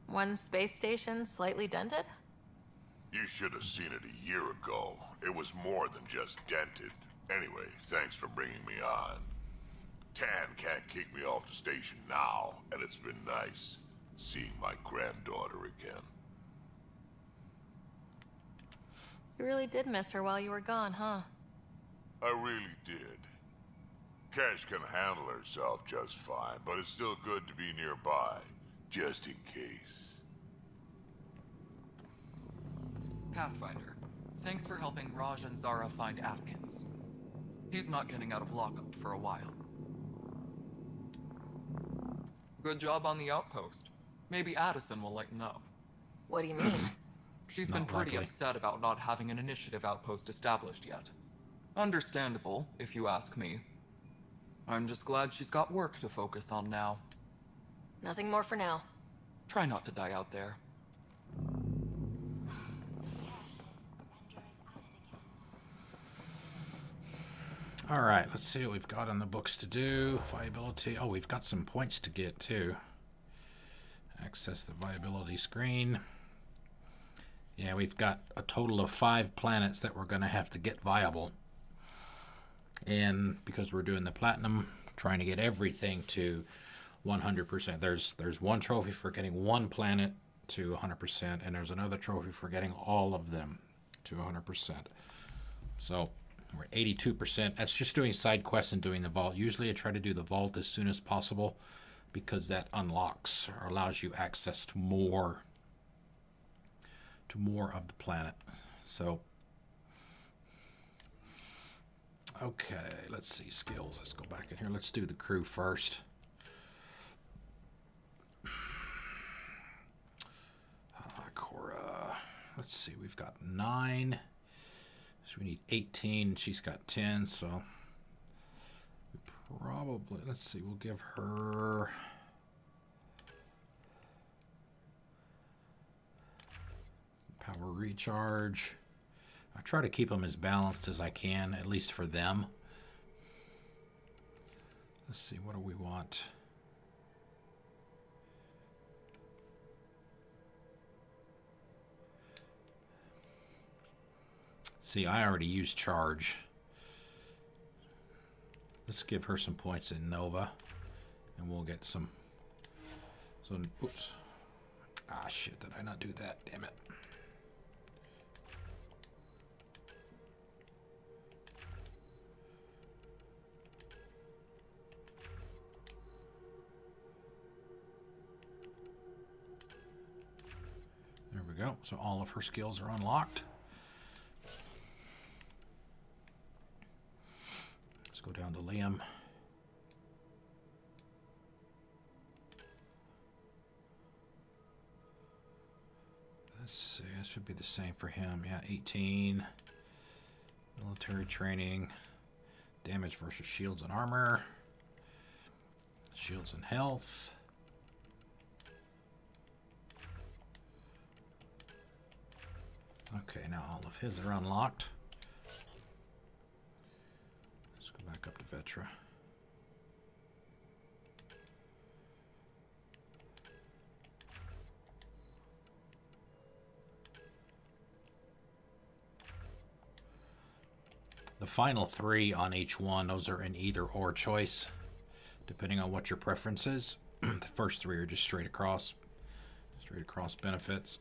One space station slightly dented? You should have seen it a year ago. It was more than just dented. Anyway, thanks for bringing me on. Tan can't kick me off the station now, and it's been nice seeing my granddaughter again. You really did miss her while you were gone, huh? I really did. Cash can handle herself just fine, but it's still good to be nearby, just in case. Pathfinder, thanks for helping Raj and Zara find Atkins. He's not getting out of lockup for a while. Good job on the outpost. Maybe Addison will lighten up. What do you mean? She's Not been pretty likely. upset about not having an initiative outpost established yet. Understandable, if you ask me. I'm just glad she's got work to focus on now. Nothing more for now. Try not to die out there. All right, let's see what we've got on the books to do. Viability. Oh, we've got some points to get, too. Access the viability screen. Yeah, we've got a total of 5 planets that we're going to have to get viable. And because we're doing the platinum, trying to get everything to 100%. There's one trophy for getting one planet to 100%, and there's another trophy for getting all of them to 100%. So we're at 82%. That's just doing side quests and doing the vault. Usually I try to do the vault as soon as possible because that unlocks or allows you access to more of the planet. So okay, let's see skills. Let's go back in here. Let's do the crew first. Cora. Let's see. We've got 9. So we need 18. She's got 10. So we probably, let's see. We'll give her power recharge. I try to keep them as balanced as I can, at least for them. Let's see, what do we want? See, I already used charge. Let's give her some points in Nova, and we'll get some. So, oops. Ah, shit, did I not do that? Damn it. There we go. So all of her skills are unlocked. Let's go down to Liam. Let's see. That should be the same for him. Yeah, 18. Military training. Damage versus shields and armor. Shields and health. Okay, now all of his are unlocked. Let's go back up to Vetra. The final 3 on each one, those are an either or choice, depending on what your preference is. The first 3 are just straight across benefits.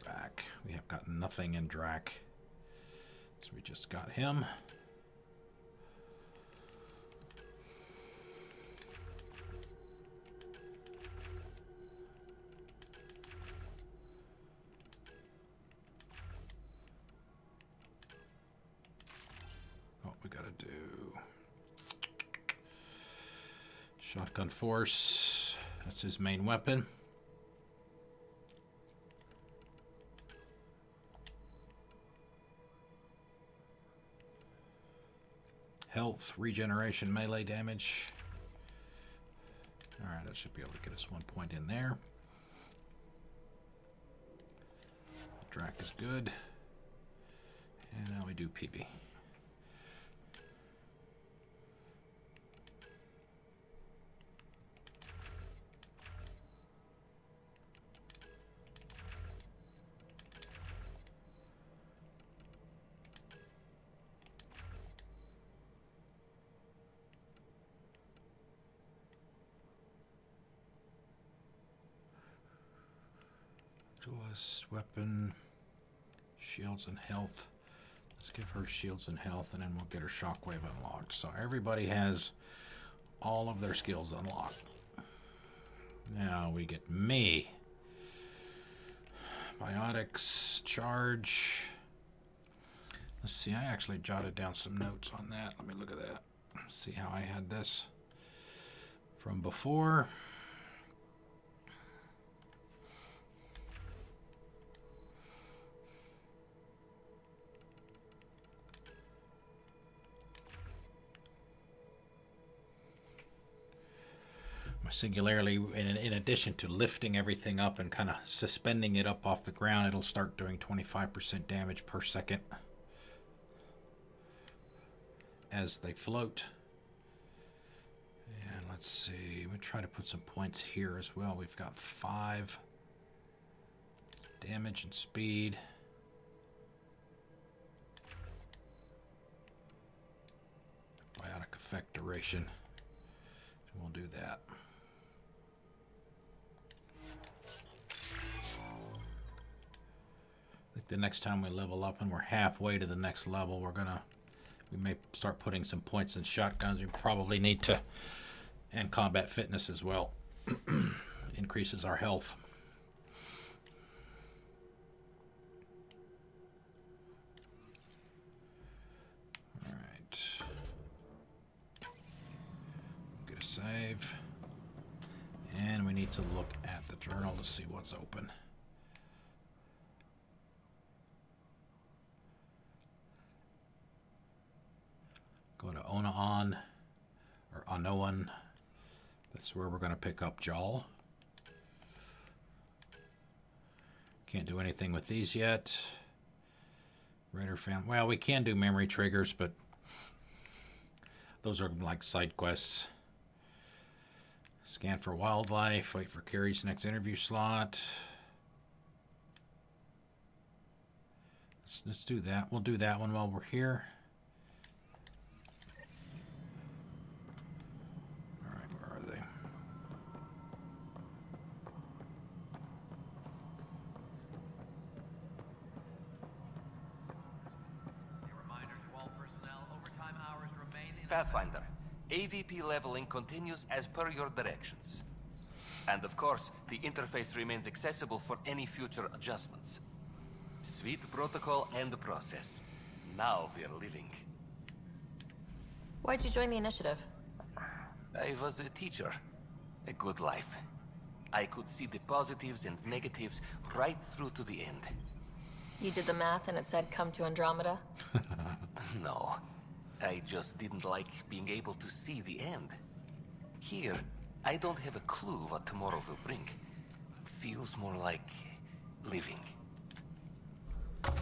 Drac. We have got nothing in Drac. So we just got him. Oh, we gotta do shotgun force. That's his main weapon. Health, regeneration, melee damage. Alright, that should be able to get us 1 point in there. Drac is good. And now we do PB. Duelist, weapon, shields and health. Let's give her shields and health, and then we'll get her shockwave unlocked. So everybody has all of their skills unlocked. Now we get me. Biotics, charge. Let's see, I actually jotted down some notes on that. Let me look at that. See how I had this from before. Singularly, in addition to lifting everything up and kind of suspending it up off the ground, it'll start doing 25% damage per second as they float. And let's see, we'll try to put some points here as well. We've got 5 damage and speed. Biotic effect duration. We'll do that. I think the next time we level up and we're halfway to the next level, we may start putting some points in shotguns. We probably need to, and combat fitness as well. Increases our health. All right. Get a save. And we need to look at the journal to see what's open. Go to Onaan, or Anoan. That's where we're going to pick up Jal. Can't do anything with these yet. Raider fan. Well, we can do memory triggers, but those are like side quests. Scan for wildlife. Wait for Carrie's next interview slot. Let's do that. We'll do that one while we're here. Pathfinder, AVP leveling continues as per your directions. And of course, the interface remains accessible for any future adjustments. Sweet protocol and process. Now we are living. Why'd you join the initiative? I was a teacher. A good life. I could see the positives and negatives right through to the end. You did the math and it said come to Andromeda? No. I just didn't like being able to see the end. Here, I don't have a clue what tomorrow will bring. Feels more like living. Well,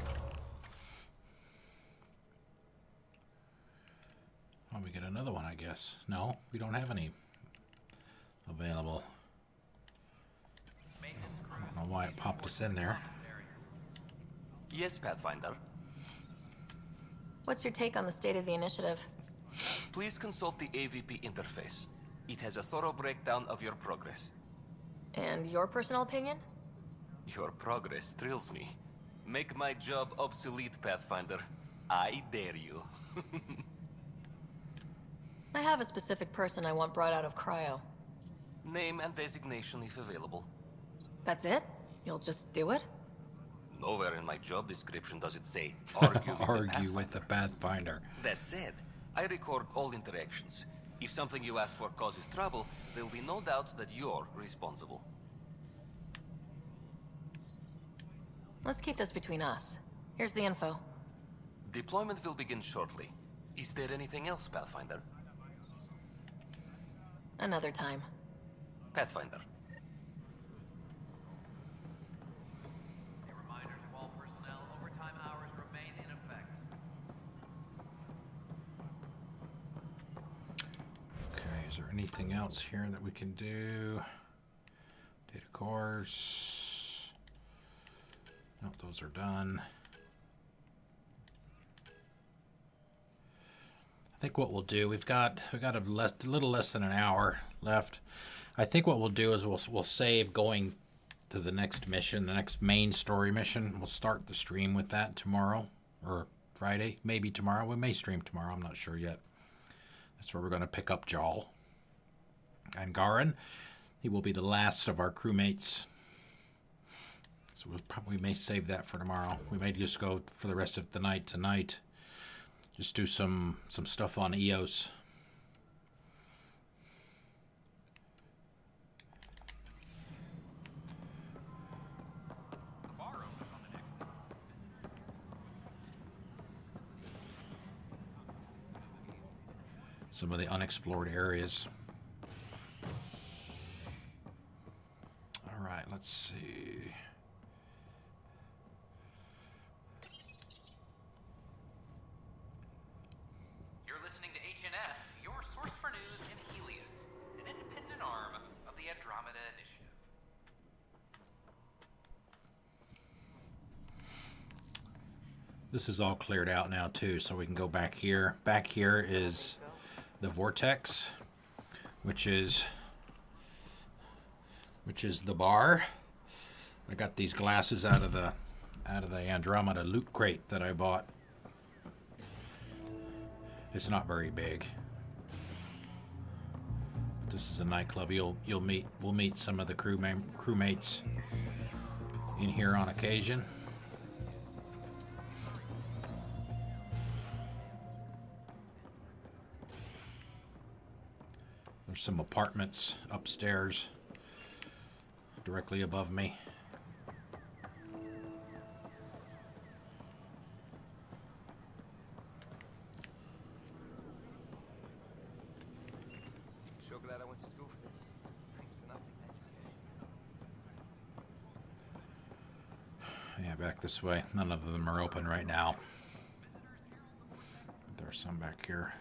we get another one, I guess. No, we don't have any available. I don't know why it popped us in there. Yes, Pathfinder. What's your take on the state of the initiative? Please consult the AVP interface. It has a thorough breakdown of your progress. And your personal opinion? Your progress thrills me. Make my job obsolete, Pathfinder. I dare you. I have a specific person I want brought out of cryo. Name and designation if available. That's it? You'll just do it? Nowhere in my job description does it say argue with the Pathfinder. That said, I record all interactions. If something you ask for causes trouble, there will be no doubt that you're responsible. Let's keep this between us. Here's the info. Deployment will begin shortly. Is there anything else, Pathfinder? Another time. Pathfinder. A reminder to all personnel, overtime hours remain in effect. Okay, is there anything else here that we can do? Data cores. Nope, those are done. I think what we'll do, we've got a little less than an hour left. I think what we'll do is we'll save going to the next mission, the next main story mission. We'll start the stream with that tomorrow or Friday, maybe tomorrow. We may stream tomorrow. I'm not sure yet. That's where we're going to pick up Jal and Garin. He will be the last of our crewmates. So we may save that for tomorrow. We may just go for the rest of the night tonight. Just do some stuff on EOS. Some of the unexplored areas. All right, let's see. You're listening to HNS, your source for news in Helios, an independent arm of the Andromeda Initiative. This is all cleared out now too, so we can go back here. Back here is the vortex, which is the bar. I got these glasses out of the Andromeda loot crate that I bought. It's not very big. This is a nightclub. We'll meet some of the crewmates in here on occasion. There's some apartments upstairs directly above me. So glad I went to school for this. Thanks for nothing, education. Yeah, back this way. None of them are open right now. There's some back here.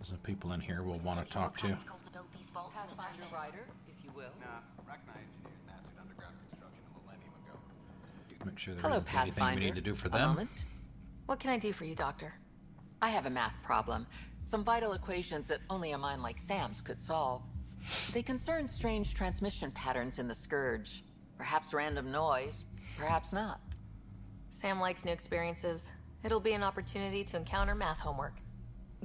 Some people in here we'll want to talk to. Pathfinder Rider, if you will. Nah, Rachni engineers mastered underground construction a millennium ago. Make sure there Hello, isn't anything we Pathfinder. need to do for A them. moment. What can I do for you, Doctor? I have a math problem. Some vital equations that only a mind like Sam's could solve. They concern strange transmission patterns in the Scourge. Perhaps random noise, perhaps not. Sam likes new experiences. It'll be an opportunity to encounter math homework.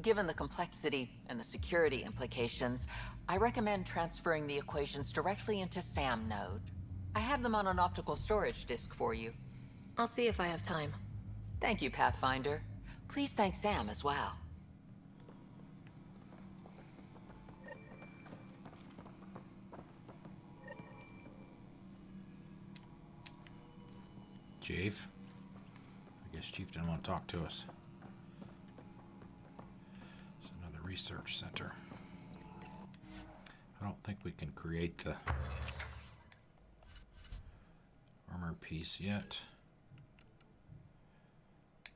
Given the complexity and the security implications, I recommend transferring the equations directly into SAM node. I have them on an optical storage disk for you. I'll see if I have time. Thank you, Pathfinder. Please thank Sam as well. Chief? I guess Chief didn't want to talk to us. It's another research center. I don't think we can create the armor piece yet.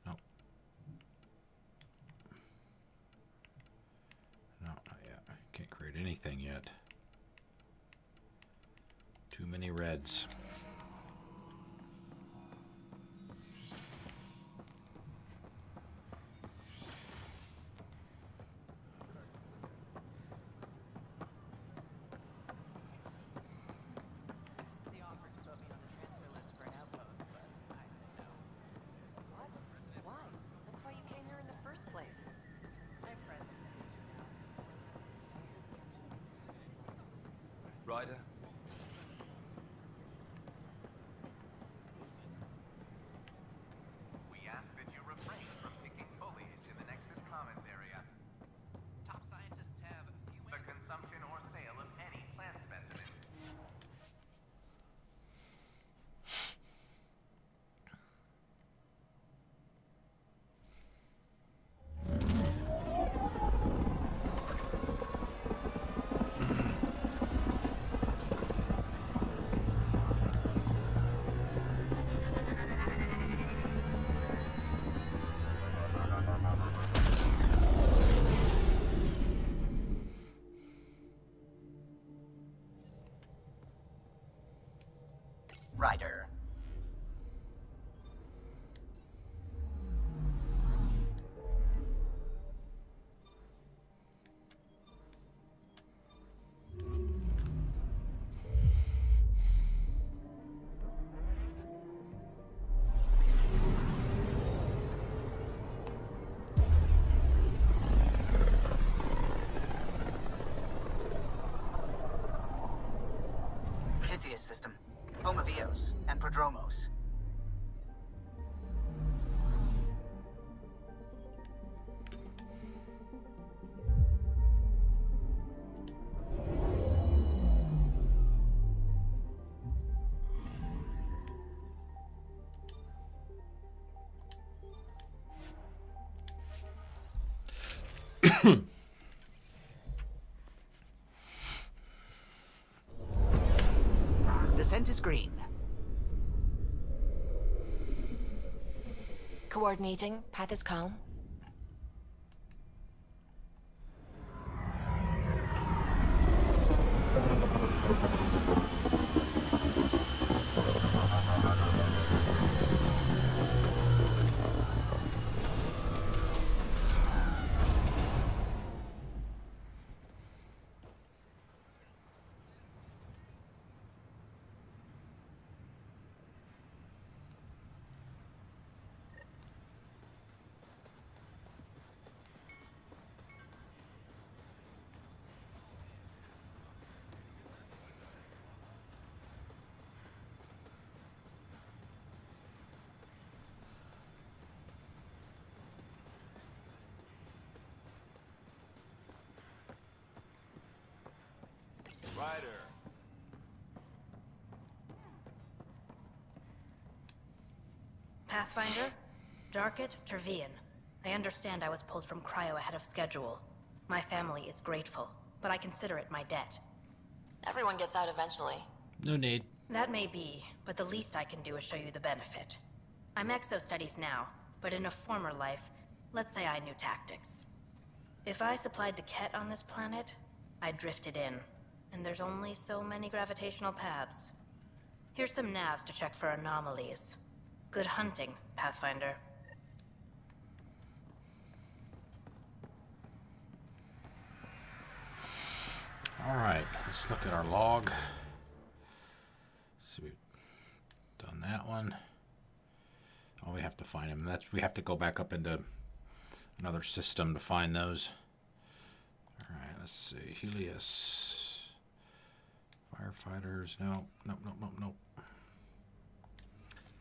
No. No, not yet. Can't create anything yet. Too many reds. Ryder? We ask that you Ryder. System, home of Eos and Prodromos. Descent is green. Coordinating. Path is calm. Ryder. Pathfinder? Jarkett, Tervian. I understand I was pulled from cryo ahead of schedule. My family is grateful, but I consider it my debt. Everyone gets out eventually. No need. That may be, but the least I can do is show you the benefit. I'm exo-studies now, but in a former life, let's say I knew tactics. If I supplied the Ket on this planet, I drifted in, and there's only so many gravitational paths. Here's some navs to check for anomalies. Good hunting, Pathfinder. All right, let's look at our log. See, we've done that one. Oh, we have to find them. We have to go back up into another system to find those. All right, let's see. Helios. Firefighters. No.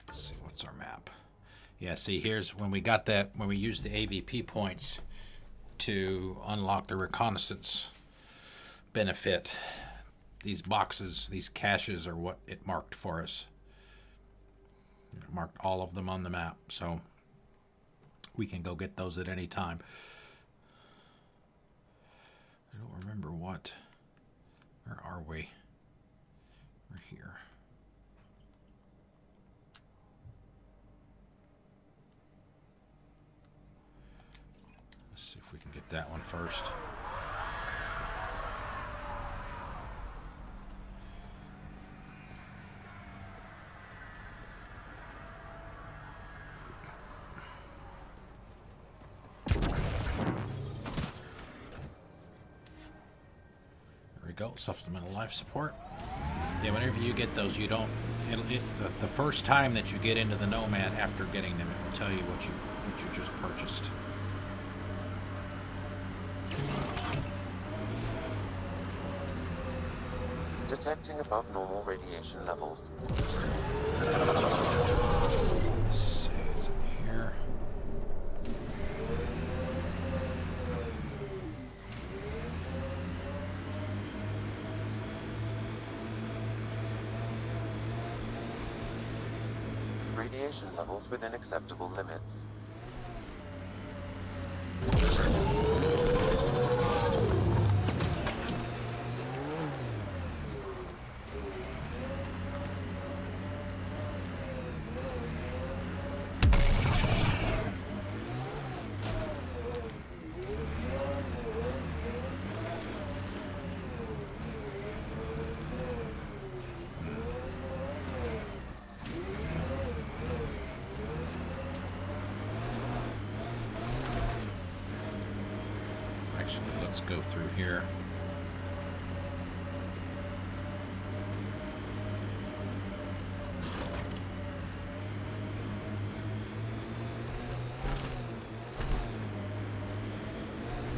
Let's see, what's our map? Yeah, see, here's when we got that, when we used the AVP points to unlock the reconnaissance benefit. These boxes, these caches are what it marked for us. It marked all of them on the map, so we can go get those at any time. I don't remember what. Where are we? We're here. Let's see if we can get that one first. Go supplemental life support. Yeah, whenever you get those, you don't. The first time that you get into the Nomad after getting them, it will tell you what you just purchased. Detecting above normal radiation levels. Let's see, it's in here. Radiation levels within acceptable limits. Actually, let's go through here.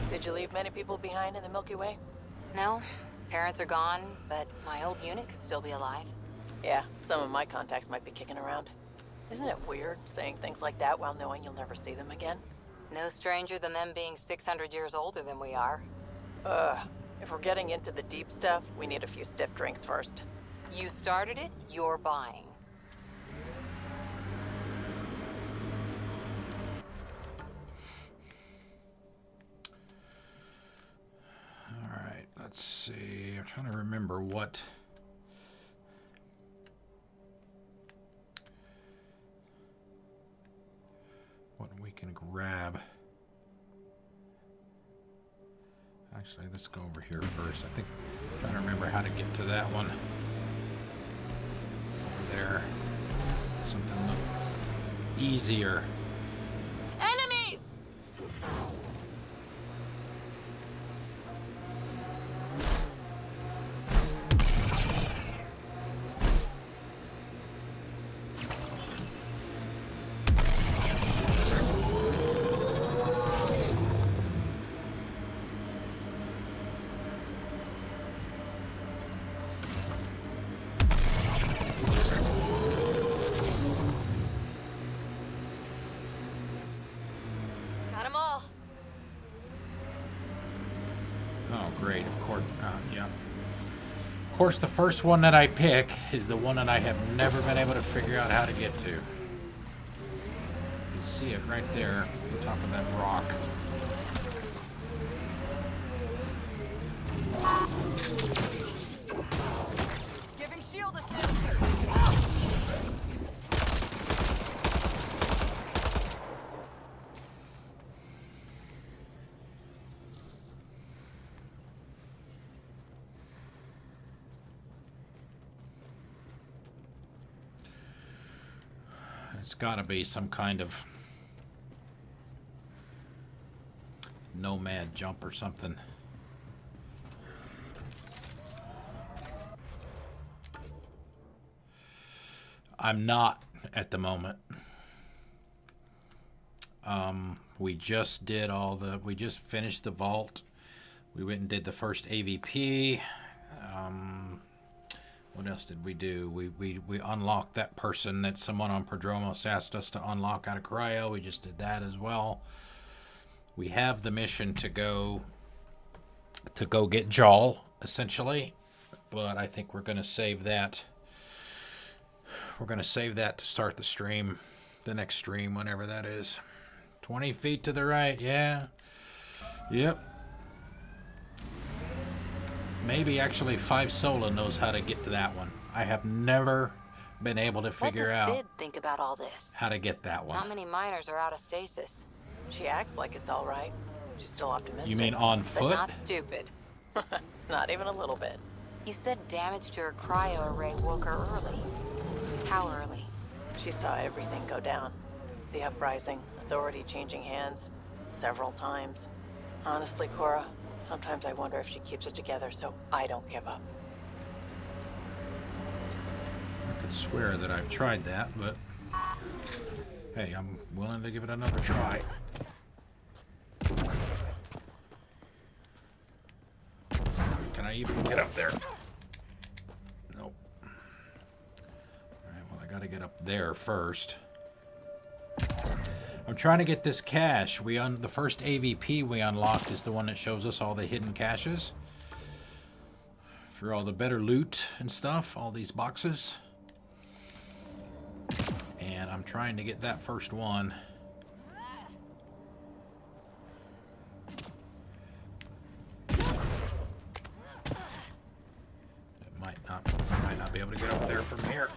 Did you leave many people behind in the Milky Way? No, parents are gone, but my old unit could still be alive. Yeah, some of my contacts might be kicking around. Isn't it weird saying things like that while knowing you'll never see them again? No stranger than them being 600 years older than we are. If we're getting into the deep stuff, we need a few stiff drinks first. You started it, you're buying. Alright, let's see. I'm trying to remember what we can grab. Actually, let's go over here first. I think I'm trying to remember how to get to that one. Over there. Something a little easier. Enemies! Got 'em all. Oh, great. Of course, yeah. Of course, the first one that I pick is the one that I have never been able to figure out how to get to. You see it right there, on top of that rock. Giving shield a sensor. It's got to be some kind of nomad jump or something. I'm not at the moment. We just did we just finished the vault. We went and did the first AVP. What else did we do? We unlocked that person that someone on Prodromos asked us to unlock out of cryo. We just did that as well. We have the mission to go get Jaal, essentially, but I think we're going to save that. We're going to save that to start the stream, the next stream, whenever that is. 20 feet to the right, yeah. Yep. Maybe actually 5 Sola knows how to get to that one. I have never been able to figure What out does Sid think about all this? how to get that one. Not many miners are out of stasis. She acts like it's all right. She's still optimistic. You mean on But foot? not stupid. Not even a little bit. You said damage to her cryo array woke her early. How early? She saw everything go down. The uprising, authority changing hands, several times. Honestly, Cora, sometimes I wonder if she keeps it together so I don't give up. I could swear that I've tried that, but hey, I'm willing to give it another try. Can I even get up there? Nope. Alright, well, I gotta get up there first. I'm trying to get this cache. The first AVP we unlocked is the one that shows us all the hidden caches. For all the better loot and stuff, all these boxes. And I'm trying to get that first one. I might not be able to get up there from here.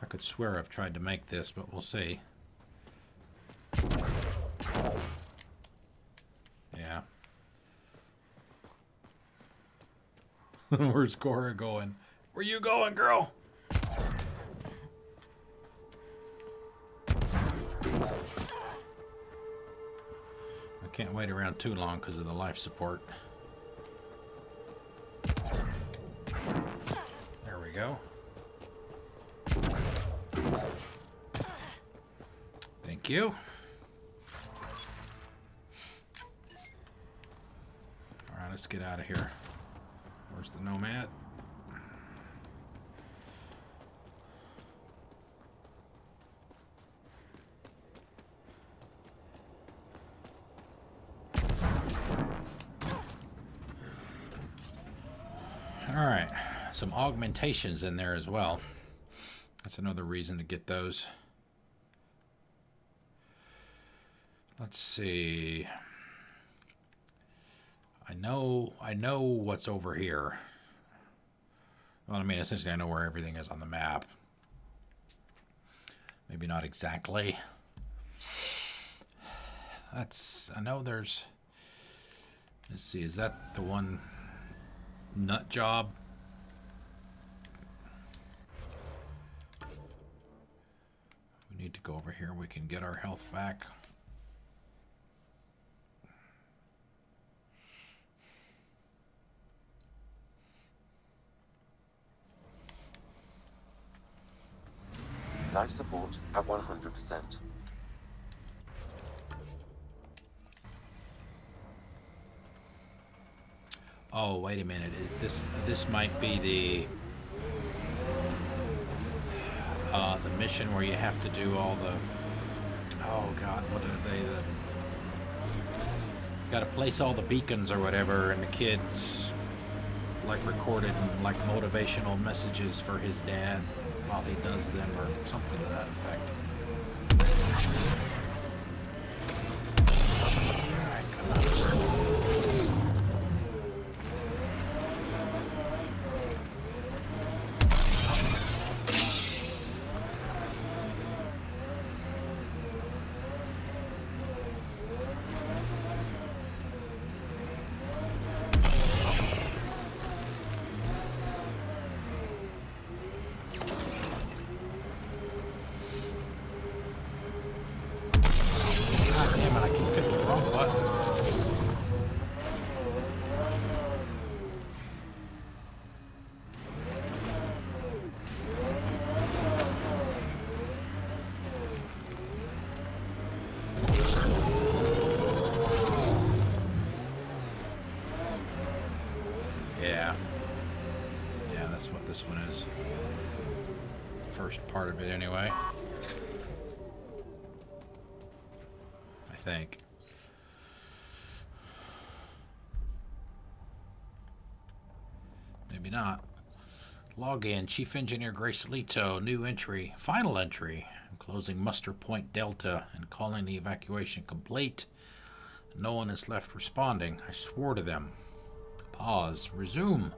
I could swear I've tried to make this, but we'll see. Where's Cora going? Where you going, girl? I can't wait around too long because of the life support. There we go. Thank you. Alright, let's get out of here. Where's the Nomad? Alright, some augmentations in there as well. That's another reason to get those. Let's see. I know what's over here. Well, I mean, essentially I know where everything is on the map. Maybe not exactly. I know there's... Let's see, is that the one nut job? We need to go over here. We can get our health back. Life support at 100%. Oh, wait a minute. This might be the mission where you have to do all the... Oh, God, what are they? Got to place all the beacons or whatever, and the kids, like, recorded like motivational messages for his dad while he does them, or something to that effect. Alright, come on. This one is. First part of it, anyway. I think. Maybe not. Login, Chief Engineer Grace Leto, new entry, final entry. I'm closing muster point Delta and calling the evacuation complete. No one is left responding. I swore to them. Pause. Resume.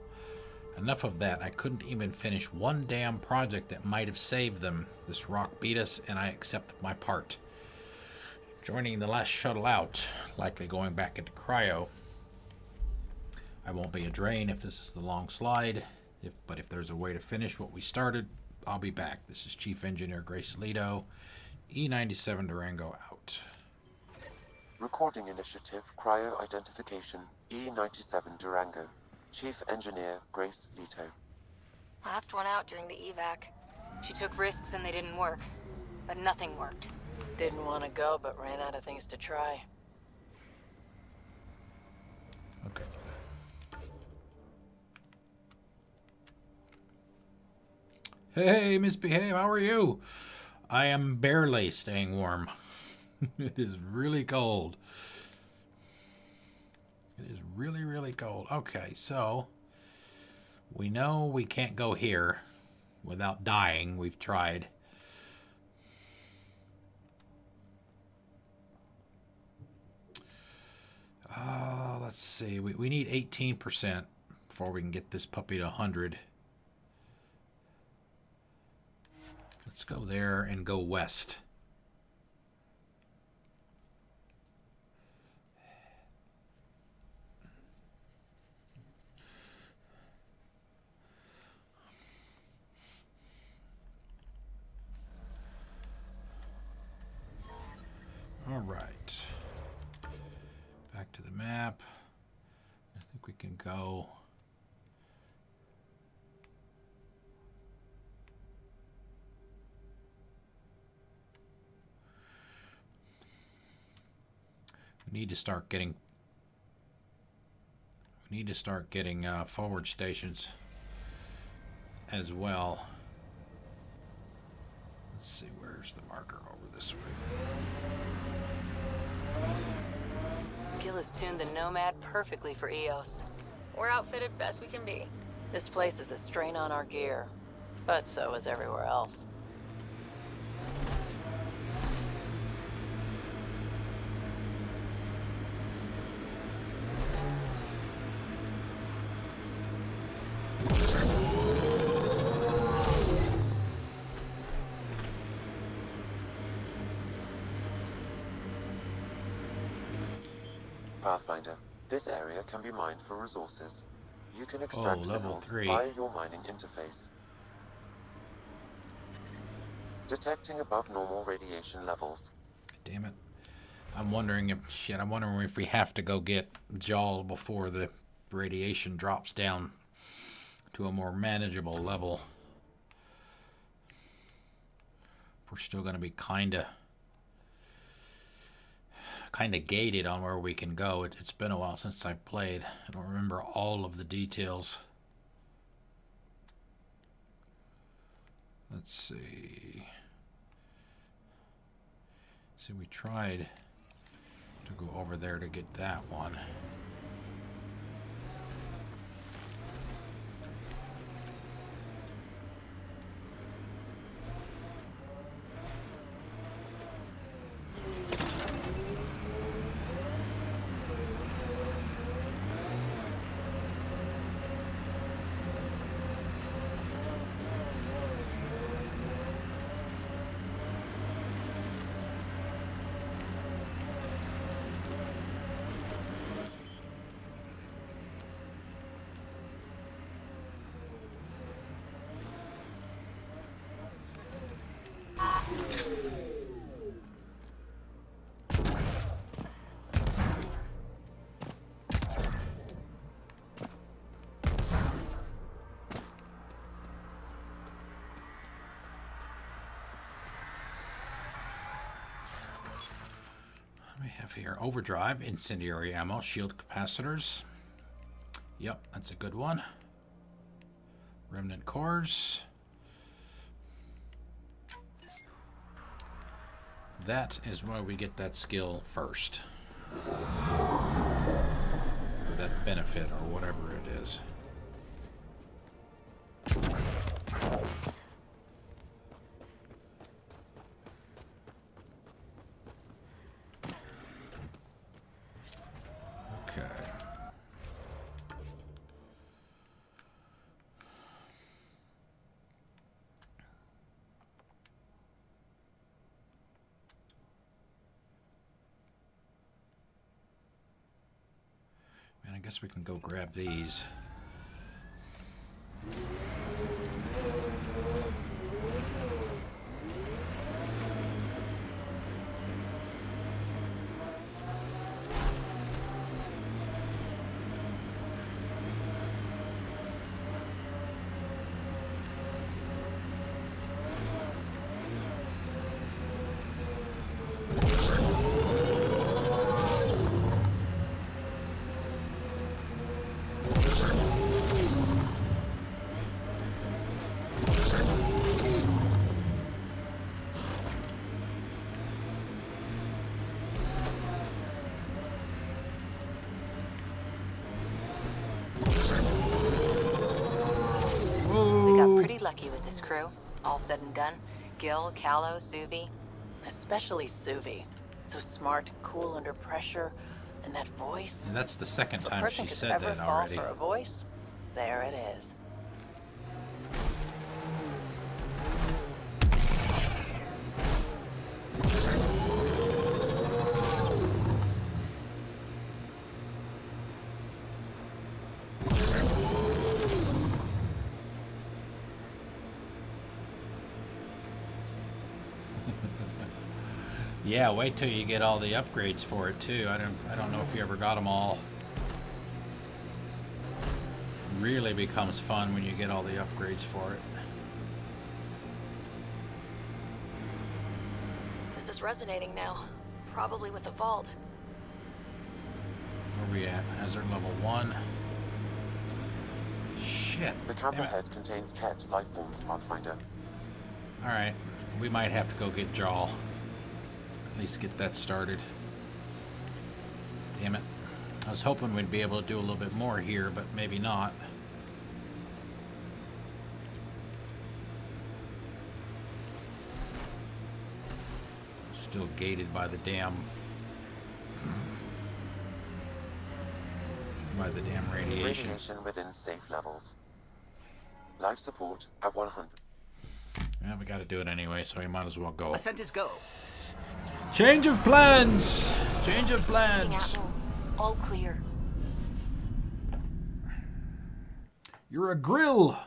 Enough of that. I couldn't even finish one damn project that might have saved them. This rock beat us, and I accept my part. Joining the last shuttle out, likely going back into cryo. I won't be a drain if this is the long slide, but if there's a way to finish what we started, I'll be back. This is Chief Engineer Grace Leto, E97 Durango out. Recording initiative, cryo identification, E97 Durango. Chief Engineer Grace Leto. Last one out during the evac. She took risks and they didn't work. But nothing worked. Didn't want to go, but ran out of things to try. Okay. Hey, misbehave, how are you? I am barely staying warm. It is really cold. It is really, really cold. Okay, so we know we can't go here without dying. We've tried. Let's see. We need 18% before we can get this puppy to 100. Let's go there and go west. All right. Back to the map. I think we can go. We need to start getting forward stations as well. Let's see, where's the marker over this way? Gil has tuned the Nomad perfectly for EOS. We're outfitted best we can be. This place is a strain on our gear, but so is everywhere else. Pathfinder, this area can be mined for resources. You can extract level minerals 3. via your mining interface. Detecting above normal radiation levels. Damn it. I'm wondering if we have to go get Jaal before the radiation drops down to a more manageable level. We're still going to be kind of gated on where we can go. It's been a while since I've played. I don't remember all of the details. Let's see. See, we tried to go over there to get that one. We have here overdrive, incendiary ammo, shield capacitors. Yep, that's a good one. Remnant cores. That is why we get that skill first. Or that benefit, or whatever it is. I guess we can go grab these. Lucky with this crew. All said and done. Gil, Callow, Suvi. Especially Suvi. So smart, cool under pressure, and that voice. And that's the second time she said that already. For a voice, there it is. Yeah, wait till you get all the upgrades for it too. I don't know if you ever got them all. Really becomes fun when you get all the upgrades for it. This is resonating now. Probably with the vault. Where are we at? Hazard level 1. Shit. The camera head contains Ket life forms, Pathfinder. Alright. We might have to go get Jaw. At least get that started. Damn it. I was hoping we'd be able to do a little bit more here, but maybe not. Still gated by the damn radiation. Radiation within safe levels. Life support at 100. Yeah, we gotta do it anyway, so we might as well go. Ascent is go. Change of plans! Change of plans! All clear. You're a grill!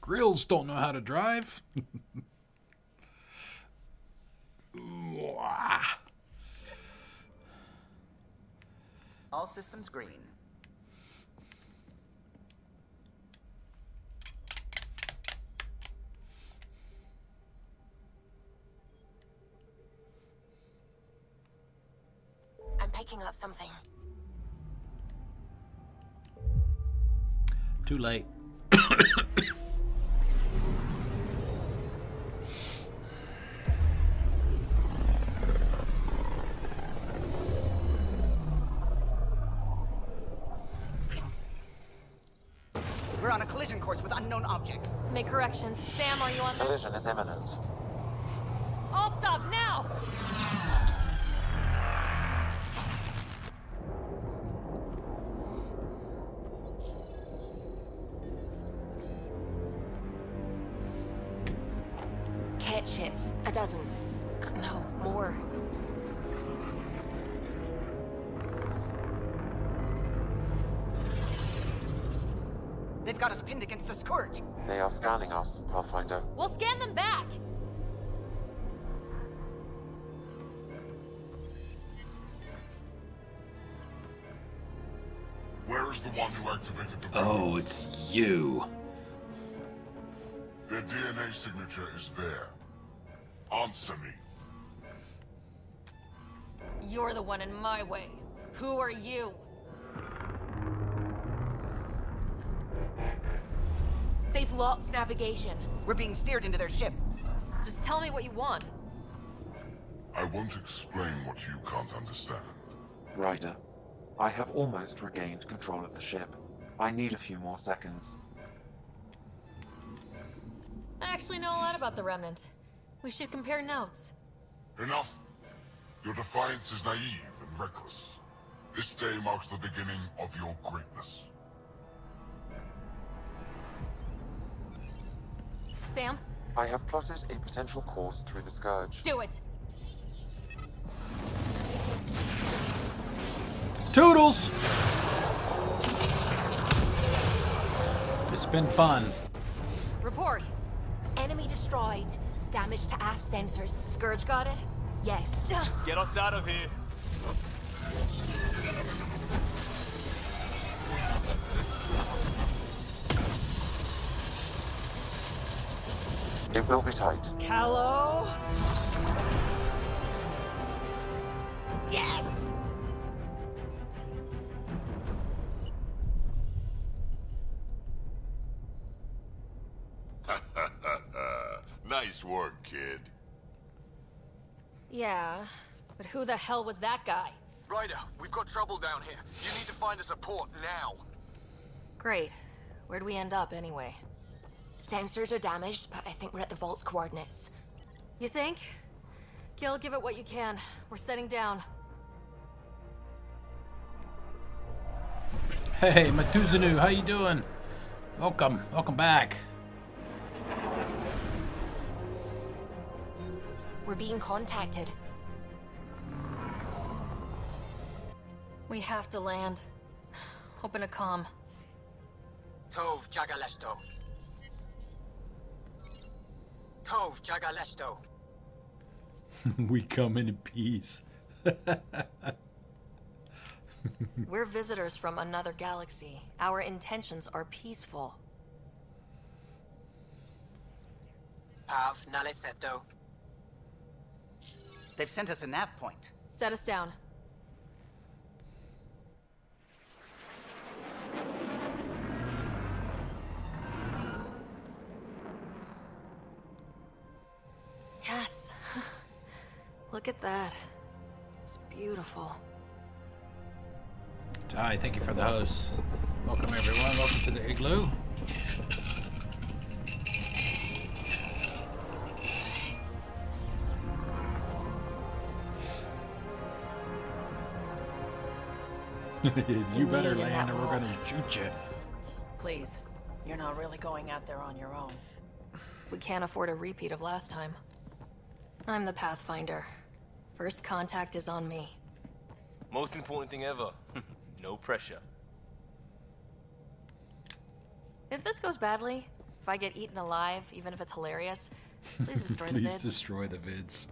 Grills don't know how to drive. All systems green. I'm picking up something. Too late. We're on a collision course with unknown objects. Make corrections. Sam, are you on this? Collision is imminent. All stop now! Cat ships. A dozen. No, more. They've got us pinned against the Scourge. They are scanning us, Pathfinder. We'll scan them back! Where is the one who activated the... Oh, it's you. Their DNA signature is there. Answer me. You're the one in my way. Who are you? They've lost navigation. We're being steered into their ship. Just tell me what you want. I won't explain what you can't understand. Ryder, I have almost regained control of the ship. I need a few more seconds. I actually know a lot about the Remnant. We should compare notes. Enough! Your defiance is naive and reckless. This day marks the beginning of your greatness. Sam? I have plotted a potential course through the Scourge. Do it! Toodles! It's been fun. Report. Enemy destroyed. Damage to aft sensors. Scourge got it? Yes. Get us out of here. It will be tight. Callow? Yes! Nice work, kid. Yeah, but who the hell was that guy? Ryder, we've got trouble down here. You need to find us a port now. Great. Where'd we end up, anyway? Sensors are damaged, but I think we're at the vault's coordinates. You think? Gil, give it what you can. We're setting down. Hey, Matuzanu, how you doing? Welcome. Welcome back. We're being contacted. We have to land. Open a comm. Tov Jagaleshto. Tov Jagaleshto. We come in peace. We're visitors from another galaxy. Our intentions are peaceful. They've sent us a nav point. Set us down. Yes. Look at that. It's beautiful. Ty, thank you for the host. Welcome everyone. Welcome to the igloo. You better land or we're gonna shoot you. Please, you're not really going out there on your own. We can't afford a repeat of last time. I'm the Pathfinder. First contact is on me. Most important thing ever. No pressure. If this goes badly, if I get eaten alive, even if it's hilarious, please destroy the Please vids. destroy the vids.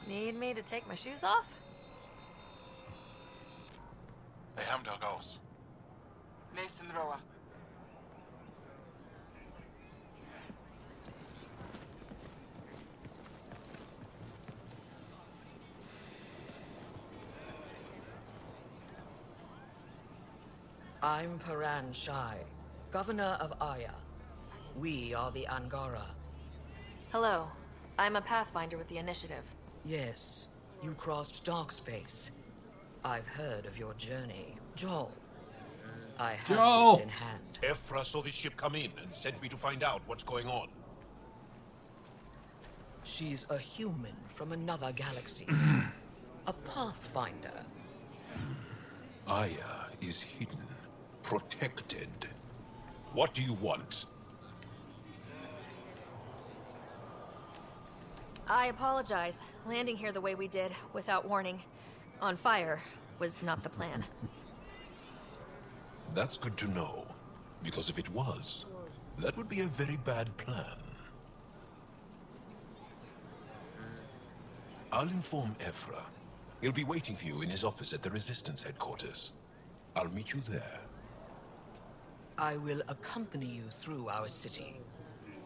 Need me to take my shoes off? I'm Paran Shai, Governor of Aya. We are the Angara. Hello. I'm a Pathfinder with the Initiative. Yes, you crossed dark space. I've heard of your journey. Joel. I have this in hand. Ephra saw the ship come in and sent me to find out what's going on. She's a human from another galaxy. A Pathfinder. Aya is hidden, protected. What do you want? I apologize. Landing here the way we did, without warning, on fire, was not the plan. That's good to know, because if it was, that would be a very bad plan. I'll inform Ephra. He'll be waiting for you in his office at the Resistance headquarters. I'll meet you there. I will accompany you through our city.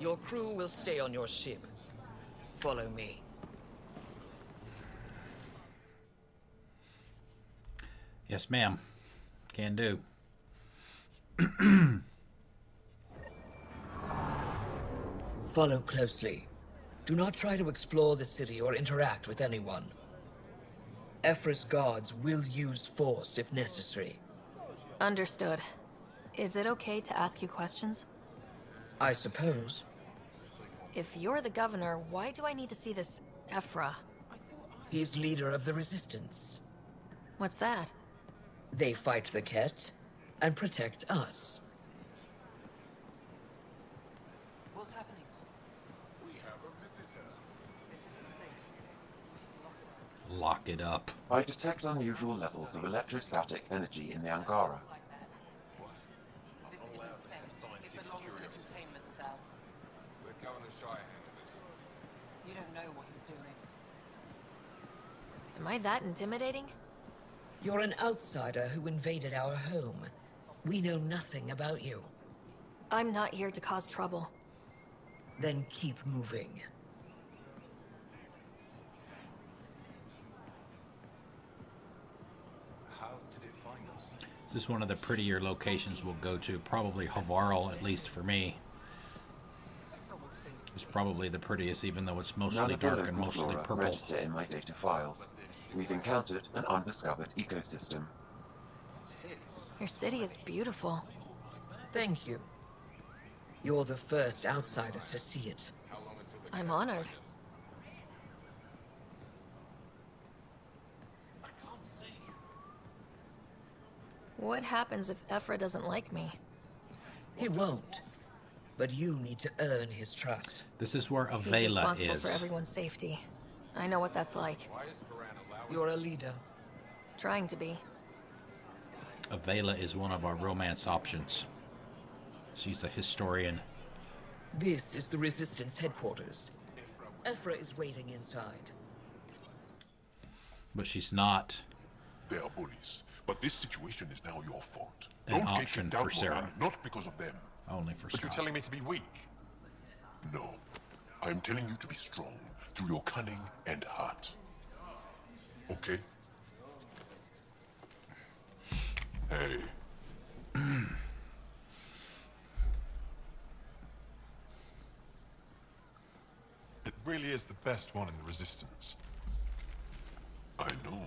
Your crew will stay on your ship. Follow me. Yes, ma'am. Can do. Follow closely. Do not try to explore the city or interact with anyone. Ephra's guards will use force if necessary. Understood. Is it okay to ask you questions? I suppose. If you're the governor, why do I need to see this Ephra? He's leader of the Resistance. What's that? They fight the Ket and protect us. What's happening? We have a visitor. Lock it up. I detect unusual levels of electrostatic energy in the Angara. This isn't safe. It belongs in a containment cell. Let Governor Shai handle this. You don't know what you're doing. Am I that intimidating? You're an outsider who invaded our home. We know nothing about you. I'm not here to cause trouble. Then keep moving. How did it find us? This is one of the prettier locations we'll go to. Probably Havarl, at least for me. It's probably the prettiest, even though it's mostly None of the dark and local mostly flora purple. register in my data files. We've encountered an undiscovered ecosystem. Your city is beautiful. Thank you. You're the first outsider to see it. I'm honored. What happens if Ephra doesn't like me? He won't. But you need to earn his trust. This is where He's Avela responsible for is. everyone's safety. I know what that's like. You're a leader. Trying to be. Avela is one of our romance options. She's a historian. This is the Resistance headquarters. Ephra is waiting inside. But she's not They are bullies, but this situation is now your fault. an Don't get option kicked out, for Sarah. Moran, not because of them. Only for But you're Scott. telling me to be weak? No. I'm telling you to be strong through your cunning and heart. Okay? Hey. It really is the best one in the Resistance. I know.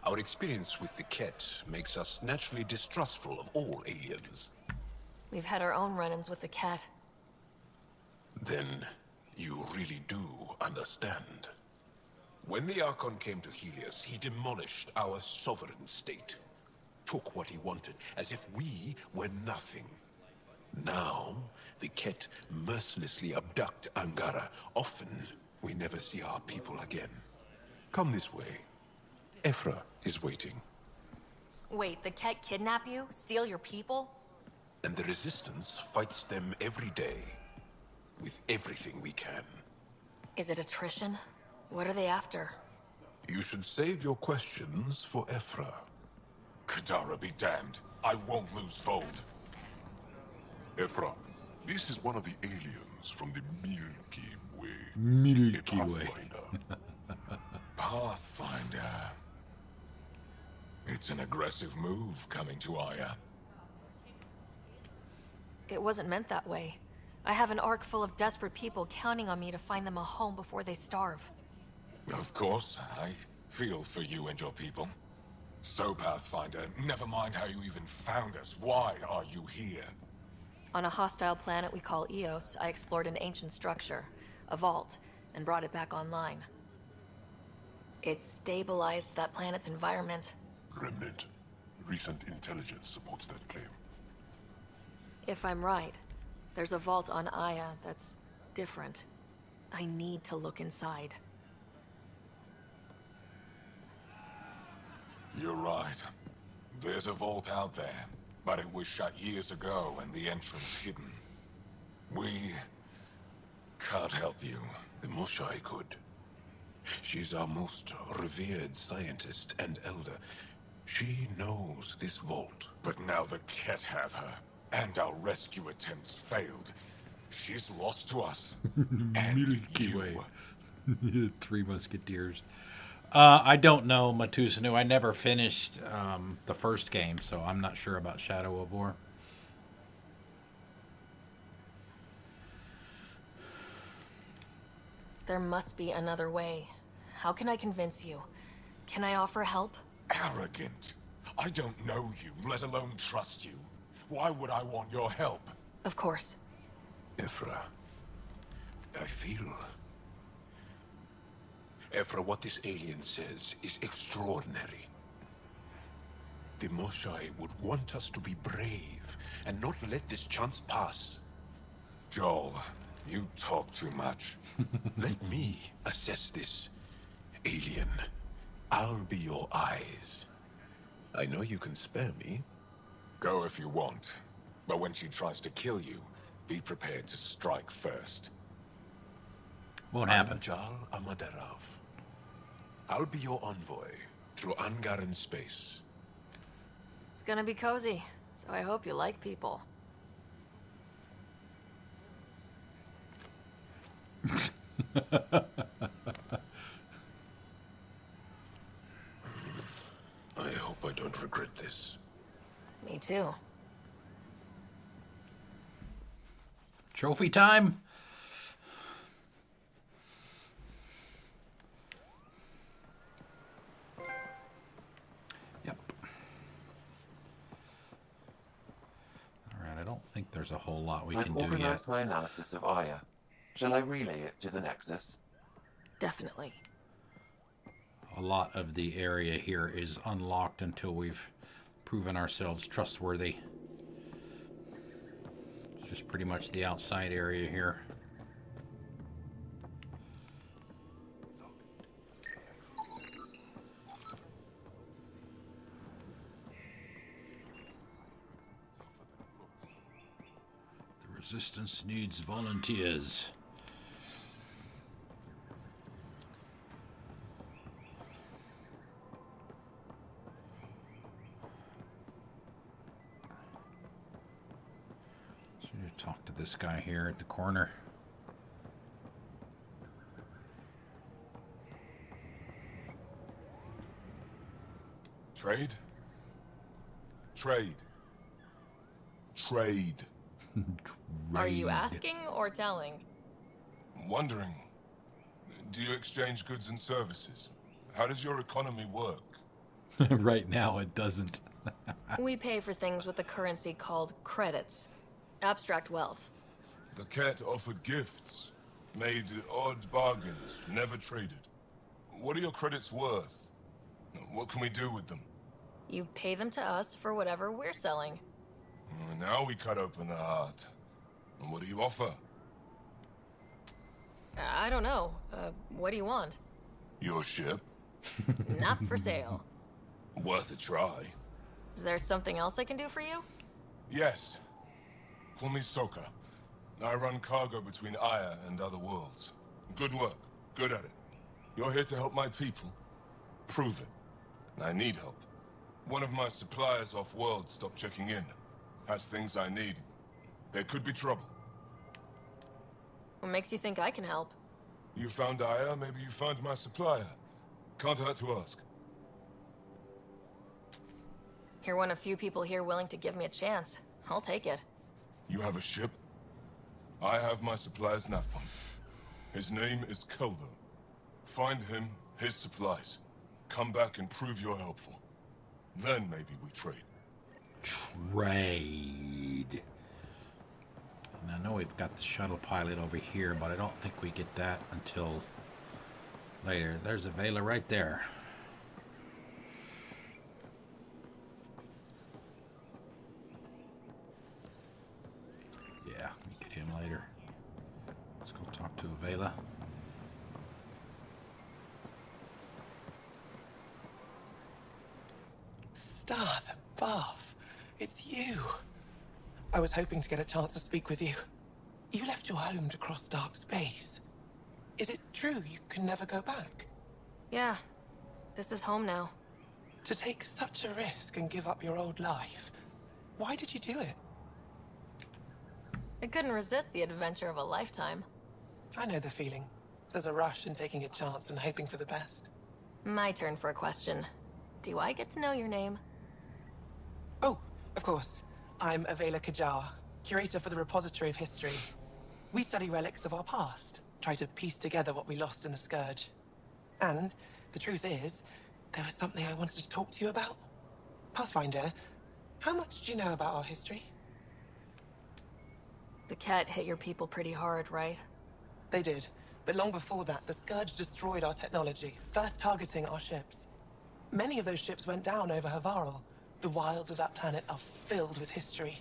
Our experience with the Ket makes us naturally distrustful of all aliens. We've had our own run-ins with the cat. Then you really do understand. When the Archon came to Helios, he demolished our sovereign state. Took what he wanted, as if we were nothing. Now, the Ket mercilessly abduct Angara. Often, we never see our people again. Come this way. Ephra is waiting. Wait, the Ket kidnap you? Steal your people? And the Resistance fights them every day. With everything we can. Is it attrition? What are they after? You should save your questions for Ephra. Kadara be damned. I won't lose Fold. Ephra, this is one of the aliens from the Milky Way. Milky A Way. Pathfinder. It's an aggressive move coming to Aya. It wasn't meant that way. I have an ark full of desperate people counting on me to find them a home before they starve. Of course, I feel for you and your people. So, Pathfinder, never mind how you even found us. Why are you here? On a hostile planet we call Eos, I explored an ancient structure, a vault, and brought it back online. It stabilized that planet's environment. Remnant. Recent intelligence supports that claim. If I'm right, there's a vault on Aya that's different. I need to look inside. You're right. There's a vault out there, but it was shut years ago and the entrance hidden. We can't help you. The Moshai could. She's our most revered scientist and elder. She knows this vault. But now the Ket have her, and our rescue attempts failed. She's lost to us. Milky Way. Three Musketeers. I don't know, Matusanu. I never finished the first game, so I'm not sure about Shadow of War. There must be another way. How can I convince you? Can I offer help? Arrogant. I don't know you, let alone trust you. Why would I want your help? Of course. Ephra, I feel... Ephra, what this alien says is extraordinary. The Moshai would want us to be brave and not let this chance pass. Joel, you talk too much. Let me assess this, alien. I'll be your eyes. I know you can spare me. Go if you want. But when she tries to kill you, be prepared to strike first. Won't happen. I'm Jal Amaderov. I'll be your envoy through Angaran space. It's gonna be cozy, so I hope you like people. I hope I don't regret this. Me too. Trophy time. Yep. All right, I don't think there's a whole lot we I've can do yet. organized my analysis of Aya. Shall I relay it to the Nexus? Definitely. A lot of the area here is unlocked until we've proven ourselves trustworthy. It's just pretty much the outside area here. The Resistance needs volunteers. Talk to this guy here at the corner. Trade? Trade. Trade. Are you asking or telling? Wondering, do you exchange goods and services? How does your economy work? Right now, it doesn't. We pay for things with a currency called credits. Abstract wealth. The cat offered gifts, made odd bargains, never traded. What are your credits worth? What can we do with them? You pay them to us for whatever we're selling. Now we cut open the heart. And what do you offer? I don't know. What do you want? Your ship? Not for sale. Worth a try. Is there something else I can do for you? Yes. Call me Soka. I run cargo between Aya and other worlds. Good work. Good at it. You're here to help my people. Prove it. I need help. One of my suppliers off-world stopped checking in. Has things I need. There could be trouble. What makes you think I can help? You found Aya, maybe you found my supplier. Can't hurt to ask. You're one of few people here willing to give me a chance. I'll take it. You have a ship? I have my supplier's nav point. His name is Keldo. Find him, his supplies. Come back and prove you're helpful. Then maybe we trade. Trade. And I know we've got the shuttle pilot over here, but I don't think we get that until later. There's a Vela right there. Yeah, we get him later. Let's go talk to a Vela. Stars above. It's you. I was hoping to get a chance to speak with you. You left your home to cross dark space. Is it true you can never go back? Yeah. This is home now. To take such a risk and give up your old life, why did you do it? I couldn't resist the adventure of a lifetime. I know the feeling. There's a rush in taking a chance and hoping for the best. My turn for a question. Do I get to know your name? Oh, of course. I'm Avela Kajar, curator for the Repository of History. We study relics of our past, try to piece together what we lost in the Scourge. And the truth is, there was something I wanted to talk to you about. Pathfinder, how much do you know about our history? The cat hit your people pretty hard, right? They did. But long before that, the Scourge destroyed our technology, first targeting our ships. Many of those ships went down over Havarl. The wilds of that planet are filled with history.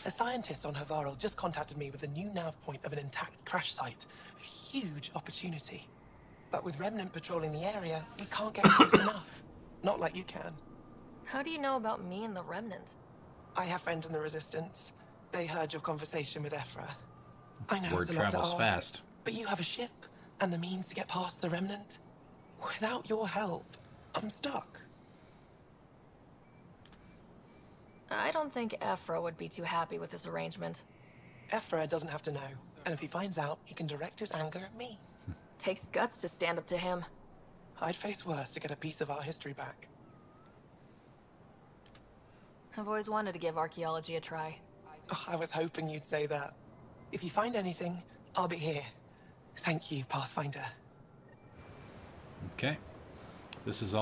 A scientist on Havarl just contacted me with a new nav point of an intact crash site. A huge opportunity. But with Remnant patrolling the area, we can't get close enough. Not like you can. How do you know about me and the Remnant? I have friends in the Resistance. They heard your conversation with Ephra. I know Word it's a lot to travels ask, fast. but you have a ship and the means to get past the Remnant. Without your help, I'm stuck. I don't think Ephra would be too happy with this arrangement. Ephra doesn't have to know, and if he finds out, he can direct his anger at me. Takes guts to stand up to him. I'd face worse to get a piece of our history back. I've always wanted to give archaeology a try. Oh, I was hoping you'd say that. If you find anything, I'll be here. Thank you, Pathfinder. Okay. This is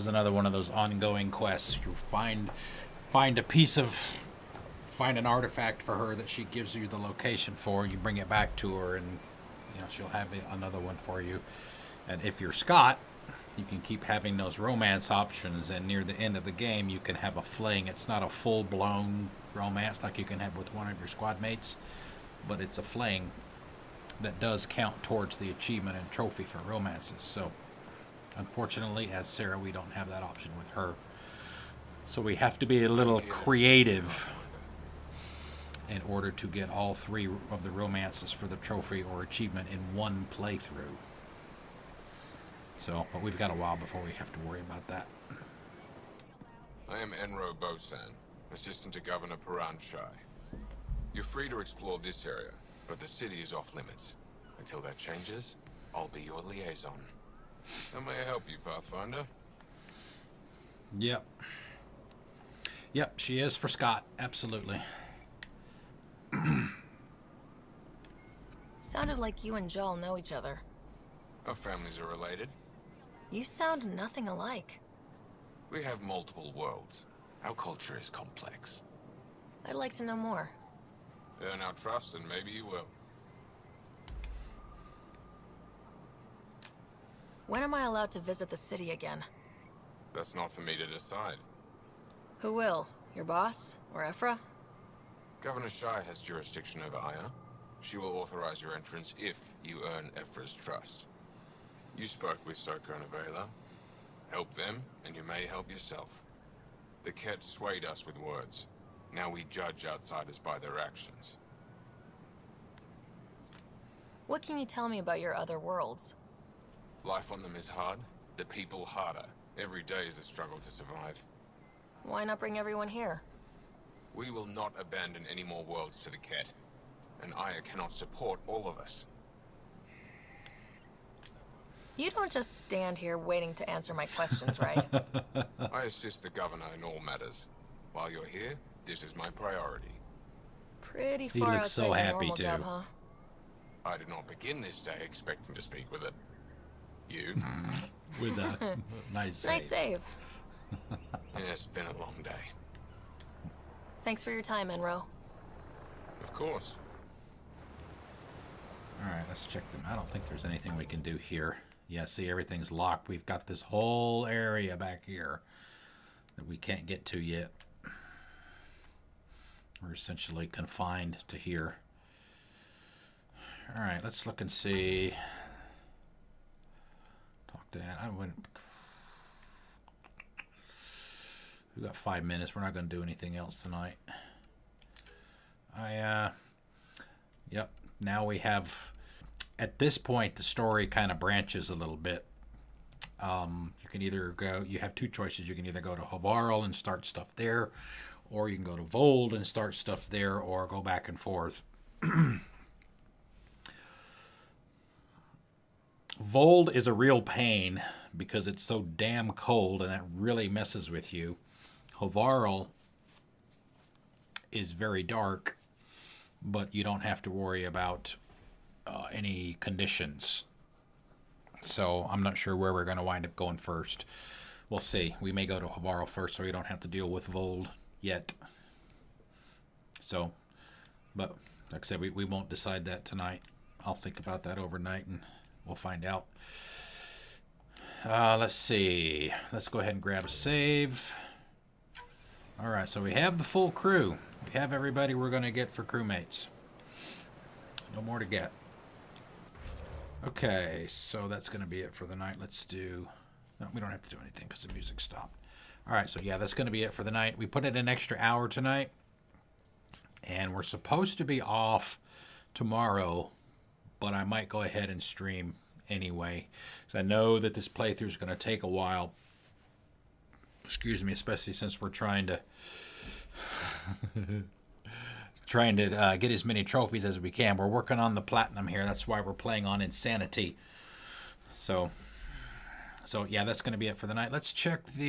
another one of those ongoing quests. You find an artifact for her that she gives you the location for, you bring it back to her, and you know, she'll have another one for you. And if you're Scott, you can keep having those romance options, and near the end of the game you can have a fling. It's not a full-blown romance like you can have with one of your squad mates, but it's a fling that does count towards the achievement and trophy for romances. So unfortunately, as Sarah, we don't have that option with her. So we have to be a little creative in order to get all 3 of the romances for the trophy or achievement in one playthrough. So, but we've got a while before we have to worry about that. I am Enro Bosan, assistant to Governor Piranshai. You're free to explore this area, but the city is off limits. Until that changes, I'll be your liaison. How may I help you, Pathfinder? Yep. Yep, she is for Scott. Absolutely. Sounded like you and Joel know each other. Our families are related. You sound nothing alike. We have multiple worlds. Our culture is complex. I'd like to know more. Earn our trust and maybe you will. When am I allowed to visit the city again? That's not for me to decide. Who will? Your boss? Or Ephra? Governor Shai has jurisdiction over Aya. She will authorize your entrance if you earn Ephra's trust. You spoke with Soko and Avela. Help them, and you may help yourself. The Ket swayed us with words. Now we judge outsiders by their actions. What can you tell me about your other worlds? Life on them is hard, the people harder. Every day is a struggle to survive. Why not bring everyone here? We will not abandon any more worlds to the Ket. And Aya cannot support all of us. You don't just stand here waiting to answer my questions, right? I assist the governor in all matters. While you're here, this is my priority. Pretty He far looks outside so your happy, normal too. job, huh? I did not begin this day expecting to speak with it. You? With a nice save. Nice save. Yeah, it's been a long day. Thanks for your time, Enro. Of course. Alright, let's check them. I don't think there's anything we can do here. Yeah, see, everything's locked. We've got this whole area back here that we can't get to yet. We're essentially confined to here. Alright, let's look and see. Talk to Ann. I went. We've got 5 minutes. We're not going to do anything else tonight. Yep. Now we have, at this point, the story kind of branches a little bit. You can either go, you have 2 choices. You can either go to Havarl and start stuff there, or you can go to Vold and start stuff there, or go back and forth. Vold is a real pain because it's so damn cold and it really messes with you. Havarl is very dark, but you don't have to worry about any conditions. So I'm not sure where we're going to wind up going first. We'll see. We may go to Havarl first so we don't have to deal with Vold yet. So, but like I said, we won't decide that tonight. I'll think about that overnight and we'll find out. Let's see. Let's go ahead and grab a save. Alright, so we have the full crew. We have everybody we're going to get for crewmates. No more to get. Okay, so that's going to be it for the night. Let's do... No, we don't have to do anything because the music stopped. Alright, so yeah, that's going to be it for the night. We put in an extra hour tonight. And we're supposed to be off tomorrow, but I might go ahead and stream anyway. Because I know that this playthrough is going to take a while. Excuse me, especially since we're trying to... get as many trophies as we can. We're working on the platinum here. That's why we're playing on Insanity. So yeah, that's going to be it for the night. Let's check the...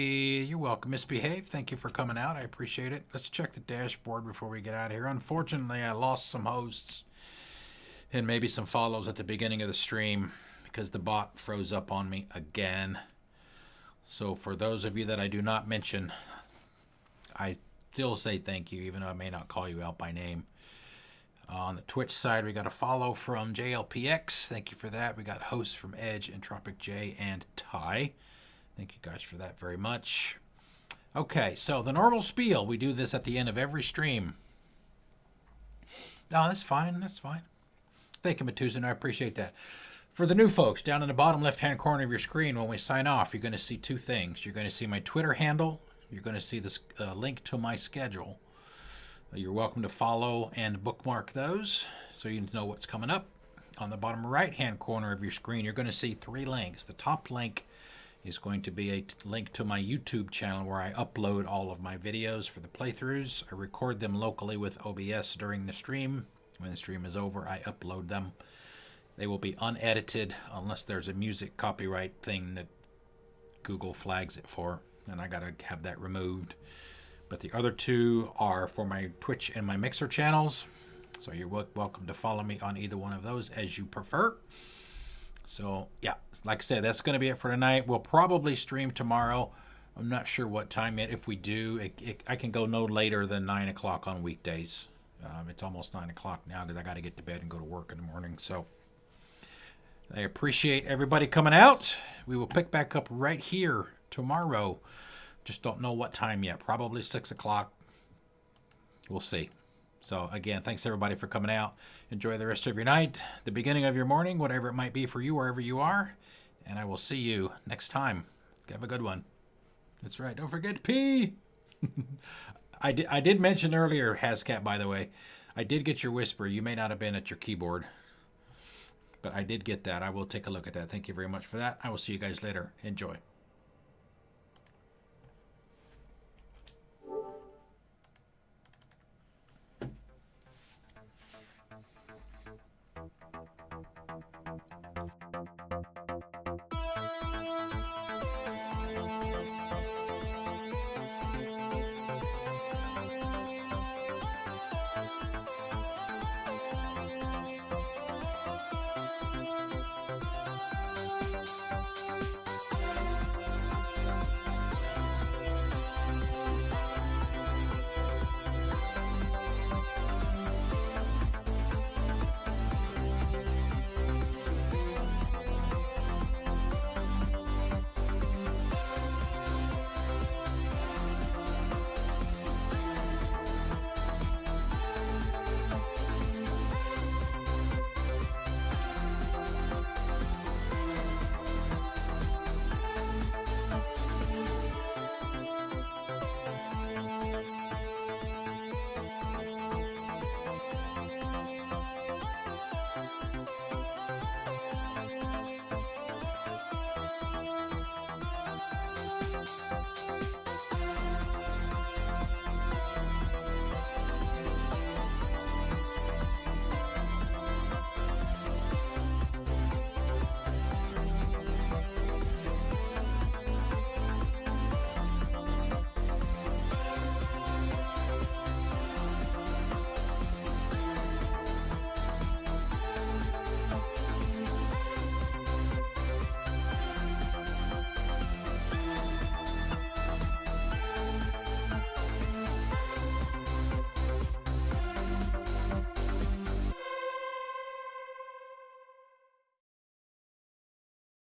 You're welcome, Misbehave. Thank you for coming out. I appreciate it. Let's check the dashboard before we get out of here. Unfortunately, I lost some hosts and maybe some follows at the beginning of the stream because the bot froze up on me again. So for those of you that I do not mention, I still say thank you, even though I may not call you out by name. On the Twitch side, we got a follow from JLPX. Thank you for that. We got hosts from Edge, Entropic J, and Ty. Thank you guys for that very much. Okay, so the normal spiel. We do this at the end of every stream. No, that's fine. That's fine. Thank you, Matusan. I appreciate that. For the new folks, down in the bottom left-hand corner of your screen, when we sign off, you're going to see two things. You're going to see my Twitter handle. You're going to see this link to my schedule. You're welcome to follow and bookmark those so you know what's coming up. On the bottom right-hand corner of your screen, you're going to see three links. The top link is going to be a link to my YouTube channel where I upload all of my videos for the playthroughs. I record them locally with OBS during the stream. When the stream is over, I upload them. They will be unedited unless there's a music copyright thing that Google flags it for, and I gotta have that removed. But the other two are for my Twitch and my Mixer channels. So you're welcome to follow me on either one of those as you prefer. So, yeah, like I said, that's going to be it for tonight. We'll probably stream tomorrow. I'm not sure what time yet. If we do, I can go no later than 9 o'clock on weekdays. It's almost 9 o'clock now because I got to get to bed and go to work in the morning. So I appreciate everybody coming out. We will pick back up right here tomorrow. Just don't know what time yet. Probably 6 o'clock. We'll see. So, again, thanks everybody for coming out. Enjoy the rest of your night, the beginning of your morning, whatever it might be for you, wherever you are. And I will see you next time. Have a good one. That's right. Don't forget to pee. I did mention earlier, Hazcat, by the way. I did get your whisper. You may not have been at your keyboard. But I did get that. I will take a look at that. Thank you very much for that. I will see you guys later. Enjoy.